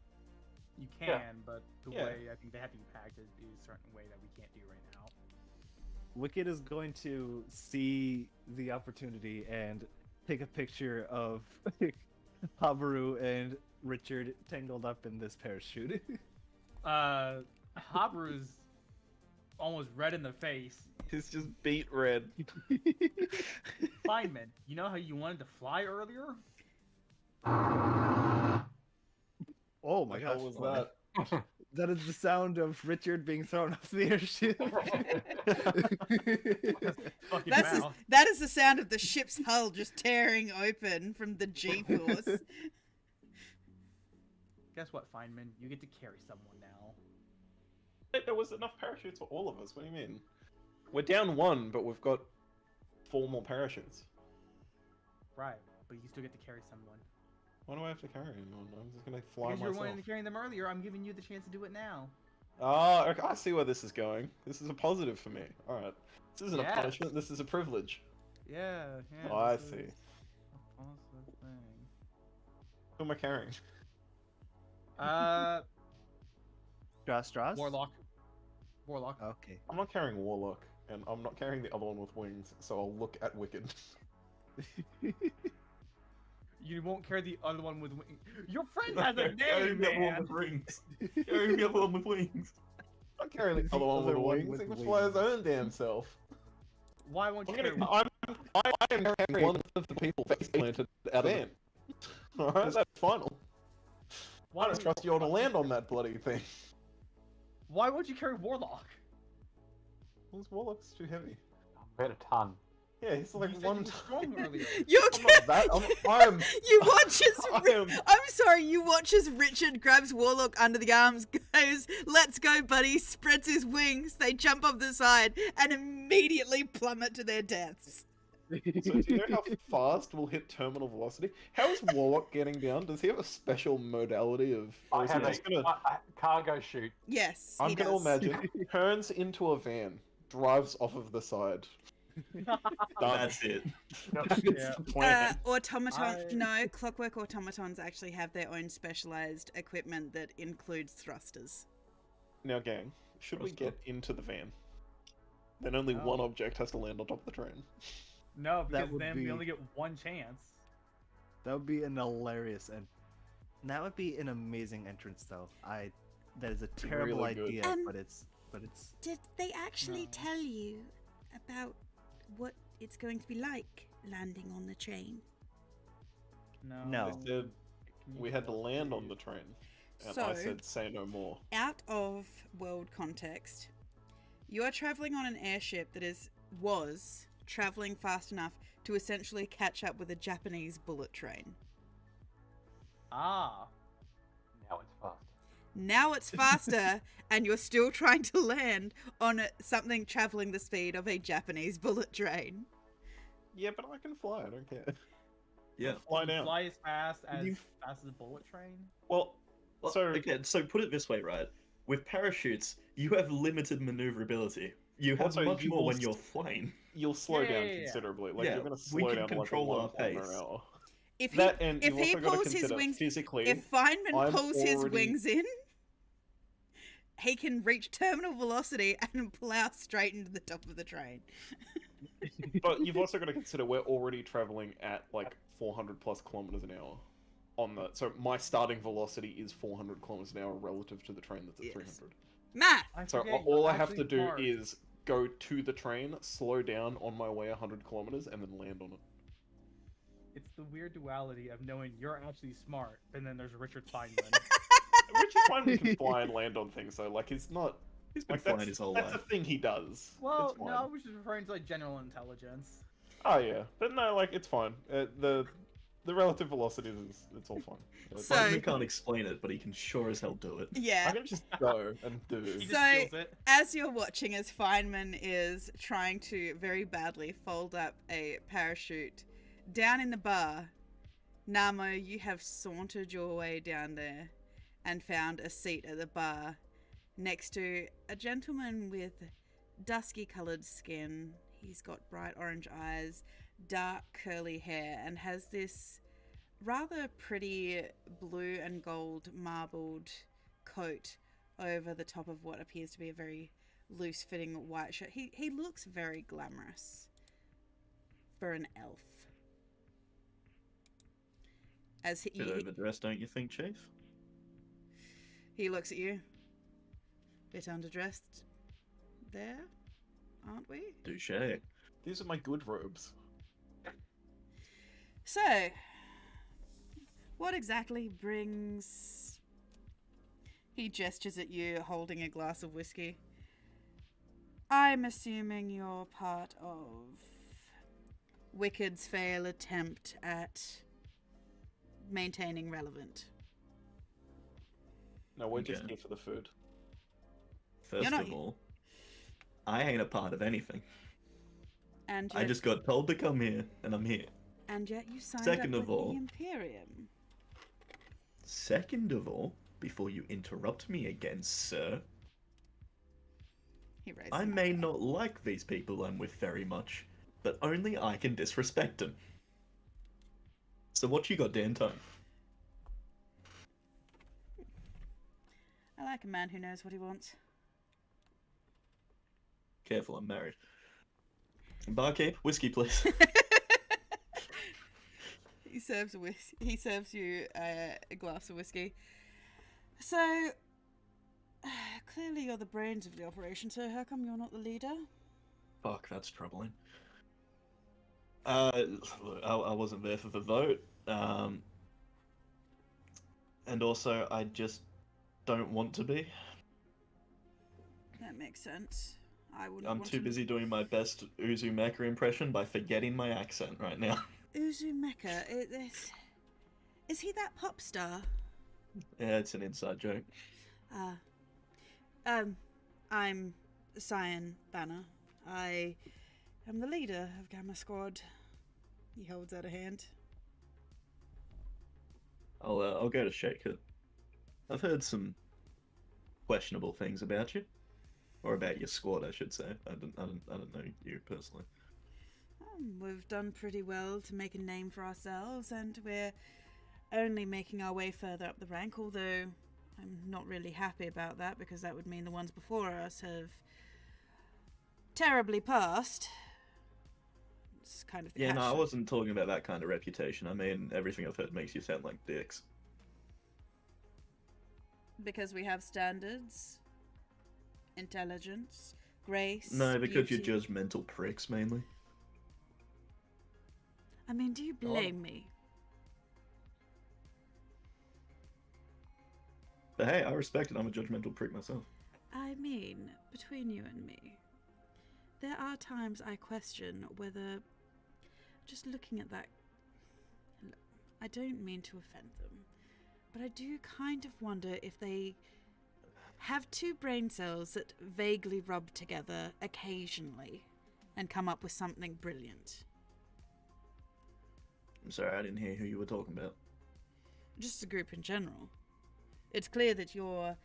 You can, Yeah. but the Yeah. way I think they have to be packed is a certain way that we can't do right now. Wicked is going to see the opportunity and take a picture of Habaru and Richard tangled up in this parachute. Habaru's almost red in the face. He's just beat red. Feynman, you know how you wanted to fly earlier? Oh my What the hell gosh. was that? That is the sound of Richard being thrown off the airship. Fucking That's mouth. that is the sound of the ship's hull just tearing open from the G-force. Guess what, Feynman? You get to carry someone now. Wait, there was enough parachutes for all of us. What do you mean? We're down one, but we've got 4 more parachutes. Right, but you still get to carry someone. Why do I have to carry anyone? I'm just gonna fly Because you were myself. wanting to carry them earlier, I'm giving you the chance to do it now. Oh, okay, I see where this is going. This is a positive for me. Alright. This isn't Yes. a punishment, this is a privilege. Yeah, yeah. Oh, I this see. is a positive thing. Who am I carrying? Straws? Warlock. Warlock. Okay. I'm not carrying Warlock, and I'm not carrying the other one with wings, so I'll look at Wicked. You won't carry the other one with wings. Your friend has a Carry name, the other one man! with rings. Carry the other one with wings. I'm carrying the The other one with other one wings. with He can fly his wings. own damn self. Why won't you I carry am carrying one of the people face planted out of van. Alright, that's final. Why I don't don't trust you all to land on that bloody thing. Why won't you carry Warlock? This Warlock's too heavy. Bet a ton. Yeah, he's like You said one you were strong earlier. You're I'm not that. I'm You watch as I am- I'm sorry, you watch as Richard grabs Warlock under the arms, goes, "Let's go, buddy," spreads his wings, they jump off the side, and immediately plummet to their deaths. So do you know how fast we'll hit terminal velocity? How is Warlock getting down? Does he have a special modality of... I Or is he have just gonna... a cargo chute. Yes, I'm he gonna does. imagine, turns into a van, drives off of the side. Done. That's it. That's Yeah. the plan. No, Clockwork automatons actually have their own specialized equipment that includes thrusters. Now gang, should we Trust get into the van? Then only No. one object has to land on top of the train. No, That because would then we be- only get one chance. That would be an hilarious and that would be an amazing entrance though. That is a terrible really good. idea, Um, but it's Did they actually No. tell you about what it's going to be like landing on the train? No. No. They said we had to land on the train. And I So- said, say no more. Out of world context, you are traveling on an airship that was traveling fast enough to essentially catch up with a Japanese bullet train. Ah. Now it's fast. Now it's faster, and you're still trying to land on something traveling the speed of a Japanese bullet train. Yeah, but I can fly, I don't care. Yeah. Fly You down. fly as fast as You- a bullet train? Well, Well, so... okay, so put it this way, right? With parachutes, you have limited maneuverability. You have Also, much you more will when you're flying. You'll slow Yeah, down yeah, yeah. considerably. Like, Yeah, you're gonna we slow can down control like our a 1 pace. an hour. If he, That, and if you he also gotta pulls his consider wings, physically... if Feynman I'm pulls his already- wings in, he can reach terminal velocity and plow straight into the top of the train. But you've also got to consider we're already traveling at like 400 plus kilometers an hour on the. So my starting velocity is 400 kilometers an hour relative to the train that's at Yes. 300. Math! I So forget, all you're I have to actually do smart. is go to the train, slow down on my way 100 kilometers, and then land on it. It's the weird duality of knowing you're actually smart, and then there's Richard Feynman. Richard Feynman can fly and land on things, though. Like he's not. He's been Like flying that's his whole that's life. a thing he does. Well, It's fine. no, I was just referring to like general intelligence. Oh yeah, but no, like it's fine. The relative velocities is it's all fine. So- Feynman can't explain it, but he can sure as hell do it. Yeah. I can just go and do. He just So- feels it. As you're watching, as Feynman is trying to very badly fold up a parachute down in the bar, Namo, you have sauntered your way down there and found a seat at the bar next to a gentleman with dusky coloured skin. He's got bright orange eyes, dark curly hair, and has this rather pretty blue and gold marbled coat over the top of what appears to be a very loose-fitting white shirt. He looks very glamorous for an elf. As Bit overdressed, don't you think, Chief? he looks at you, bit underdressed. there, aren't we? Touche. These are my good robes. So, what exactly brings... He gestures at you, holding a glass of whiskey. I'm assuming you're part of Wicked's failed attempt at maintaining relevant. No, we're just Okay. here for the food. First not- of all, I ain't a part of anything. And I yet, just got told to come here, and I'm here. and yet you signed Second up of with all- the Imperium. Second of all, before you interrupt me again, sir, He raises I an may eyebrow. not like these people I'm with very much, but only I can disrespect them. So what you got, damn time? I like a man who knows what he wants. Careful, I'm married. Barkeep, whiskey, please. He serves you a glass of whiskey. So, clearly you're the brains of the operation, so how come you're not the leader? Fuck, that's troubling. I wasn't there for the vote. And also, I just don't want to be. That makes sense. I wouldn't I'm want too to... busy doing my best Uzumaki impression by forgetting my accent right now. Uzumaki, is he that pop star? Yeah, it's an inside joke. I'm Cyan Banner. I am the leader of Gamma Squad. He holds out a hand. I'll go to shake it. I've heard some questionable things about you, or about your squad, I should say. I don't know you personally. We've done pretty well to make a name for ourselves, and we're only making our way further up the rank, although I'm not really happy about that, because that would mean the ones before us have terribly passed. It's kind of the Yeah, no, I catch- wasn't talking about that kind of reputation. I mean, everything I've heard makes you sound like dicks. Because we have standards, intelligence, grace. No, because beauty. you're judgmental pricks, mainly. I mean, do you blame me? But hey, I respect it. I'm a judgmental prick myself. I mean, between you and me, there are times I question whether, just looking at that, I don't mean to offend them, but I do kind of wonder if they have two brain cells that vaguely rub together occasionally and come up with something brilliant. I'm sorry, I didn't hear who you were talking about. Just the group in general. It's clear that you're,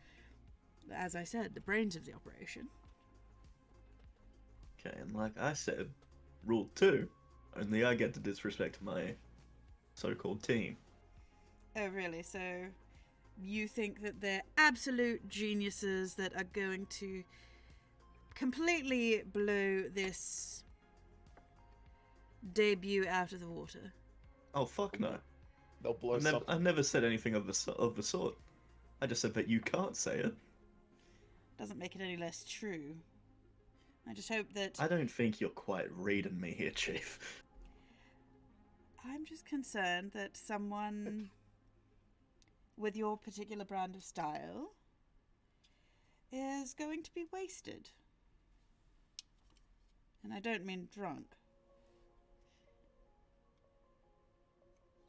as I said, the brains of the operation. Okay, and like I said, rule 2, only I get to disrespect my so-called team. Oh, really? So you think that they're absolute geniuses that are going to completely blow this debut out of the water? Oh, fuck no. They'll blow I've never, something. I've never said anything of the sort. I just said that you can't say it. Doesn't make it any less true. I just hope that... I don't think you're quite reading me here, Chief. I'm just concerned that someone with your particular brand of style is going to be wasted. And I don't mean drunk.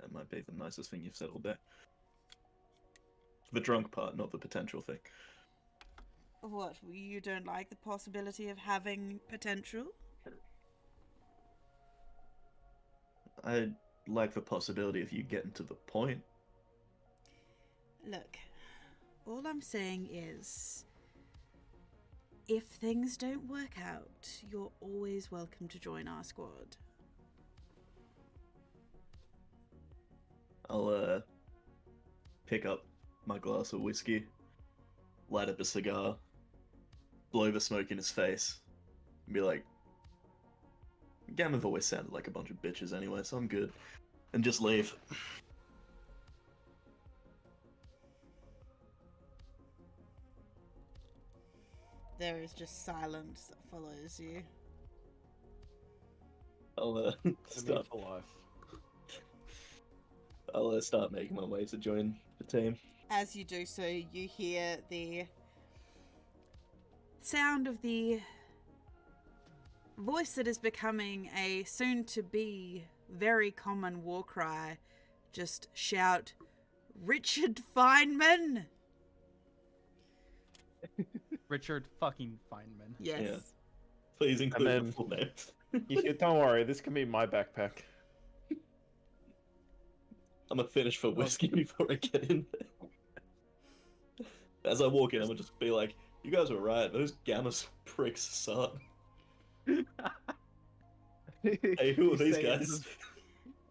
That might be the nicest thing you've said all day. The drunk part, not the potential thing. What, you don't like the possibility of having potential? I like the possibility of you getting to the point. Look, all I'm saying is, if things don't work out, you're always welcome to join our squad. I'll pick up my glass of whiskey, light up a cigar, blow the smoke in his face, and be like, Gamma have always sounded like a bunch of bitches anyway, so I'm good. And just leave. there is just silence that follows you. I'll The need start. for life. I'll start making my way to join the team. As you do so, you hear the sound of the voice that is becoming a soon-to-be very common war cry. Just shout, Richard Feynman! Richard fucking Feynman. Yes. Yeah. Please include then- the full names. Don't worry, this can be my backpack. I'm gonna finish for whiskey before I get in there. As I walk in, I'm gonna just be like, "You guys were right. Those gamma pricks suck." Hey, who are You these say guys?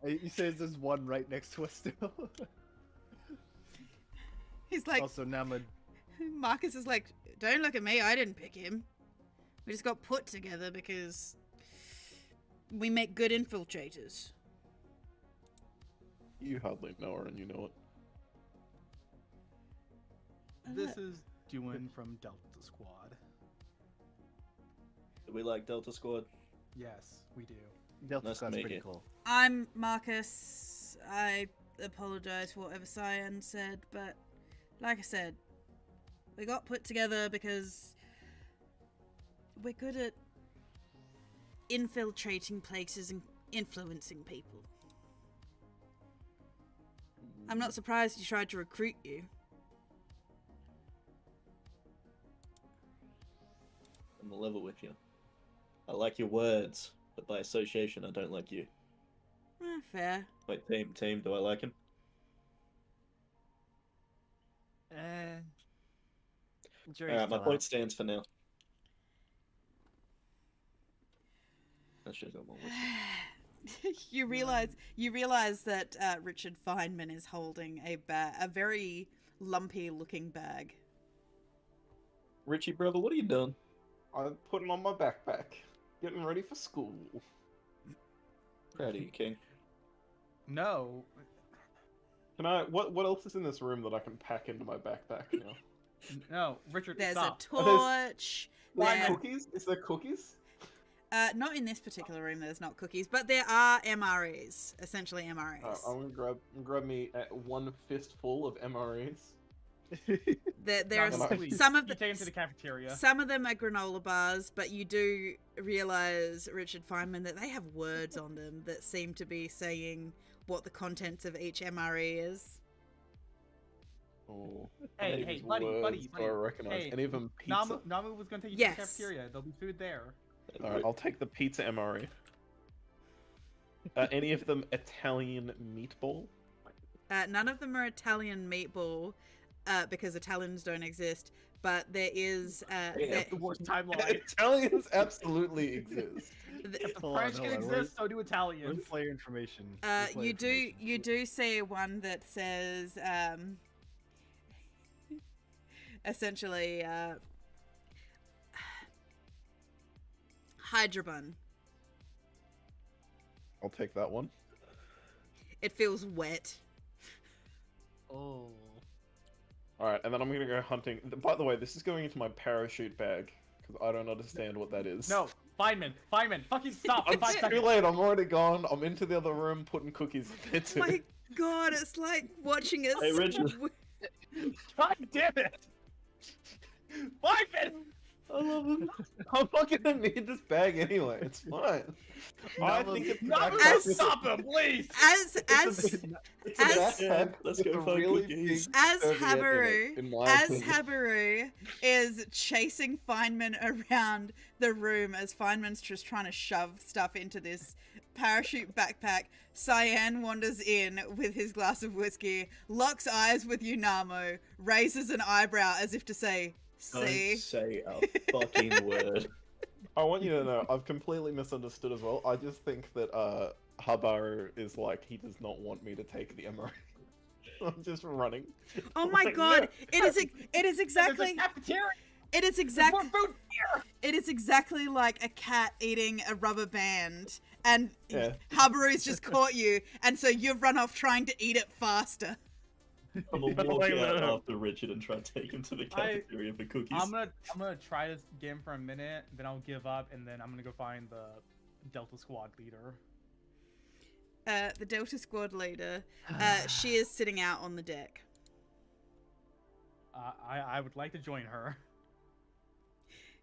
You say there's one right next to us still. He's like, Also, Nama, Marcus is like, don't look at me, I didn't pick him. We just got put together because we make good infiltrators. You hardly know her and you know it. This is Dewin from Delta Squad. Do we like Delta Squad? Yes, we do. Delta Nice to Squad's meet pretty you. cool. I'm Marcus. I apologize for whatever Cyan said, but like I said, we got put together because we're good at infiltrating places and influencing people. I'm not surprised he tried to recruit you. I'm a level with you. I like your words, but by association, I don't like you. Fair. Wait, team, do I like him? Alright, my point stands for now. I should have got more whiskey. you realize that Richard Feynman is holding a very lumpy looking bag. Richie, brother, what are you doing? I'm putting on my backpack, getting ready for school. Proud of you, King. No. Can I? What else is in this room that I can pack into my backpack now? No, Richard, There's stop. a torch. there- Cookies? Is there cookies? Not in this particular room. There's not cookies, but there are MREs. Essentially MREs. I'm gonna grab me one fistful of MREs. There are No, please. some of You take him to the the cafeteria. some of them are granola bars, but you do realize, Richard Feynman, that they have words on them that seem to be saying what the contents of each MRE is. Oh, Hey, any of hey, these buddy, words buddy. do I recognize Hey, any of them pizza? Namu was gonna take you Yes. to the cafeteria. There'll be food there. Alright, I'll take the pizza MRE. Any of them Italian meatball? None of them are Italian meatball, because Italians don't exist. But there is Yeah, The worst timeline. Italians absolutely exist. If the Hold on, French hold can on, exist, so do Where's Italians. player information? Where's player you do information? see one that says essentially Hydrabun. I'll take that one. It feels wet. Oh. Alright, and then I'm gonna go hunting. By the way, this is going into my parachute bag, because I don't understand what that is. No, Feynman, fucking stop in 5 It's too seconds. late, I'm already gone. I'm into the other room putting cookies in there too. My God, it's like watching us. Hey, Richard. God damn it! Feynman! I love him. I'm not gonna need this bag anyway, it's fine. I Namu- think it's Namu, As- stop him, please! As It's As- a backpack. Let's with go a find really cookies. big As serviette in it, Habaru, in my as opinion. Habaru is chasing Feynman around the room as Feynman's just trying to shove stuff into this parachute backpack, Cyan wanders in with his glass of whiskey, locks eyes with Unamo, raises an eyebrow as if to say, see? Don't say a fucking word. I want you to know, I've completely misunderstood as well. I just think that Habaru is like, he does not want me to take the MRE. I'm just running. Oh my Like, God! yeah. It is There's exactly. a cafeteria! It is There's exactly. more food here! It is exactly like a cat eating a rubber band, and Yeah. Habaru's just caught you, and so you've run off trying to eat it faster. I'm gonna walk Like, out no. after Richard and try to take him to the cafeteria for cookies. I'm gonna try to get him for a minute, then I'll give up, and then I'm gonna go find the Delta Squad leader. The Delta Squad leader, she is sitting out on the deck. I would like to join her.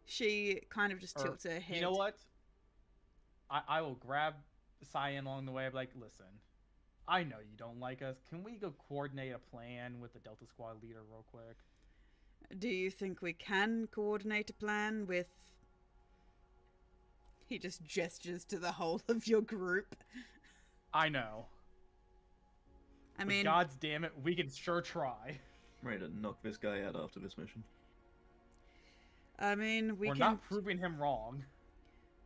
She kind of just Or, tilts her head. You know what? I will grab Cyan along the way. I'm like, listen, I know you don't like us. Can we go coordinate a plan with the Delta Squad leader real quick? Do you think we can coordinate a plan with... He just gestures to the whole of your group. I know. I But mean... gods damn it, we can sure try. Ready to knock this guy out after this mission. I mean, We're can... not proving him wrong.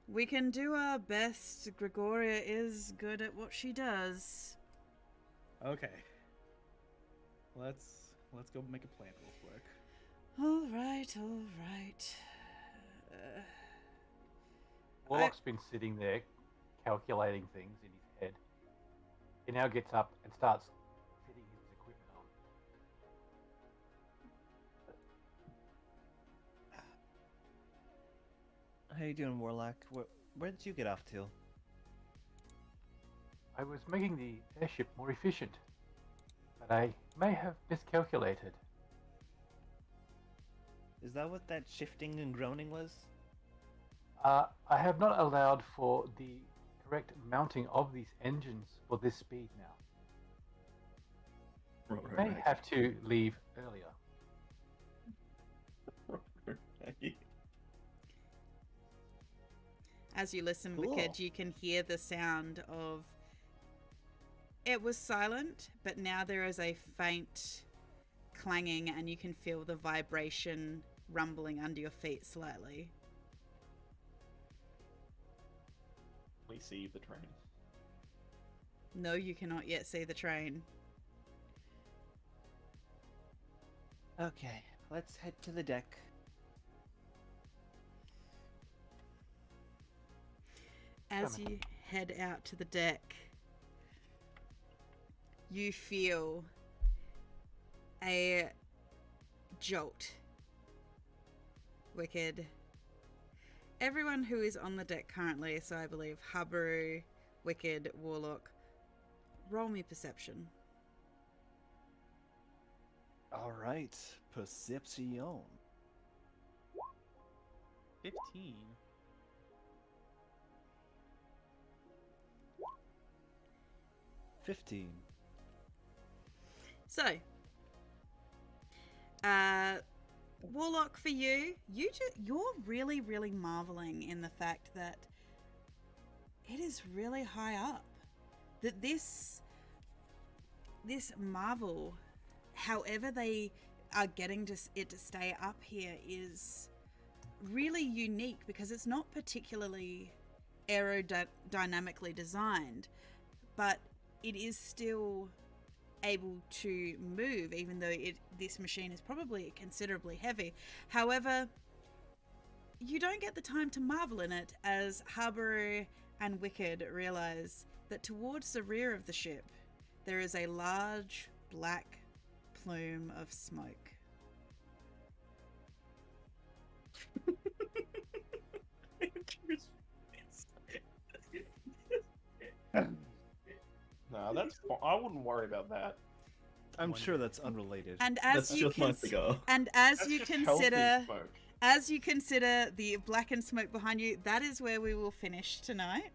We can do our best. Gregoria is good at what she does. Okay. Let's go make a plan real quick. All right, all right. Warlock's been sitting there calculating things in his head. He now gets up and starts fitting his equipment on. How you doing, Warlock? Where did you get off to? I was making the airship more efficient, but I may have miscalculated. Is that what that shifting and groaning was? I have not allowed for the correct mounting of these engines for this speed now. Right, May have to leave earlier. As you listen, Cool. Wicked, you can hear the sound of... It was silent, but now there is a faint clanging and you can feel the vibration rumbling under your feet slightly. We see the train. No, you cannot yet see the train. Okay, let's head to the deck. As you head out to the deck, you feel a jolt. Wicked. Everyone who is on the deck currently, so I believe Habaru, Wicked, Warlock, roll me perception. All right, perception. 15. 15. So, Warlock, for you, you're really, really marveling in the fact that it is really high up. That this marvel, however they are getting it to stay up here, is really unique because it's not particularly aerodynamically designed, but it is still able to move, even though this machine is probably considerably heavy. However, you don't get the time to marvel in it as Habaru and Wicked realize that towards the rear of the ship there is a large black plume of smoke. No, that's. I wouldn't worry about that. I'm sure that's unrelated. And That's just my cigar. and as That's you just healthy consider smoke. as you consider the blackened smoke behind you, that is where we will finish tonight.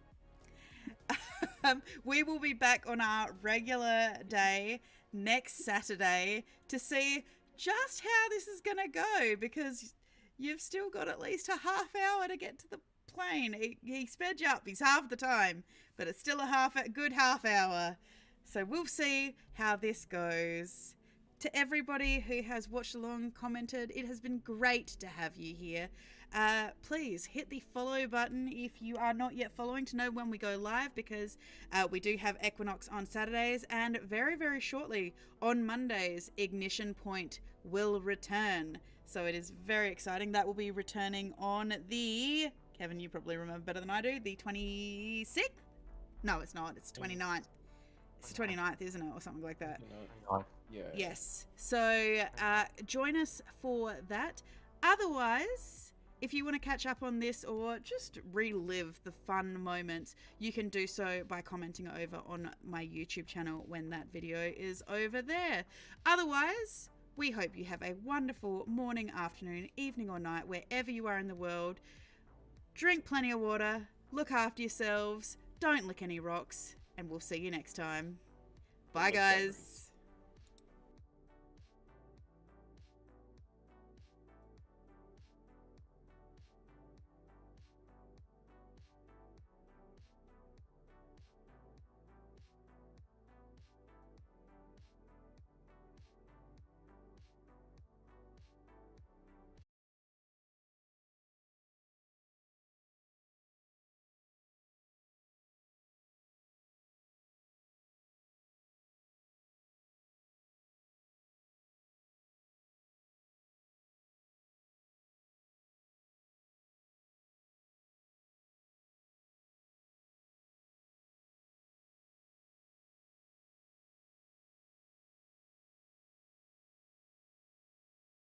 We will be back on our regular day next Saturday to see just how this is gonna go, because you've still got at least a half hour to get to the plane. He sped you up. He's half the time, but it's still a good half hour. So we'll see how this goes. To everybody who has watched along, commented, it has been great to have you here. Please hit the follow button if you are not yet following to know when we go live, because we do have Equinox on Saturdays, and very, very shortly on Mondays, Ignition Point will return. So it is very exciting. That will be returning on the... Kevin, you probably remember better than I do. The 26th? No, it's not. It's 29th. It's the 29th, isn't it? Or something like that. Yeah. Yes. So join us for that. Otherwise, if you want to catch up on this or just relive the fun moments, you can do so by commenting over on my YouTube channel when that video is over there. Otherwise, we hope you have a wonderful morning, afternoon, evening, or night, wherever you are in the world. Drink plenty of water, look after yourselves, don't lick any rocks, and we'll see you next time. Bye, guys.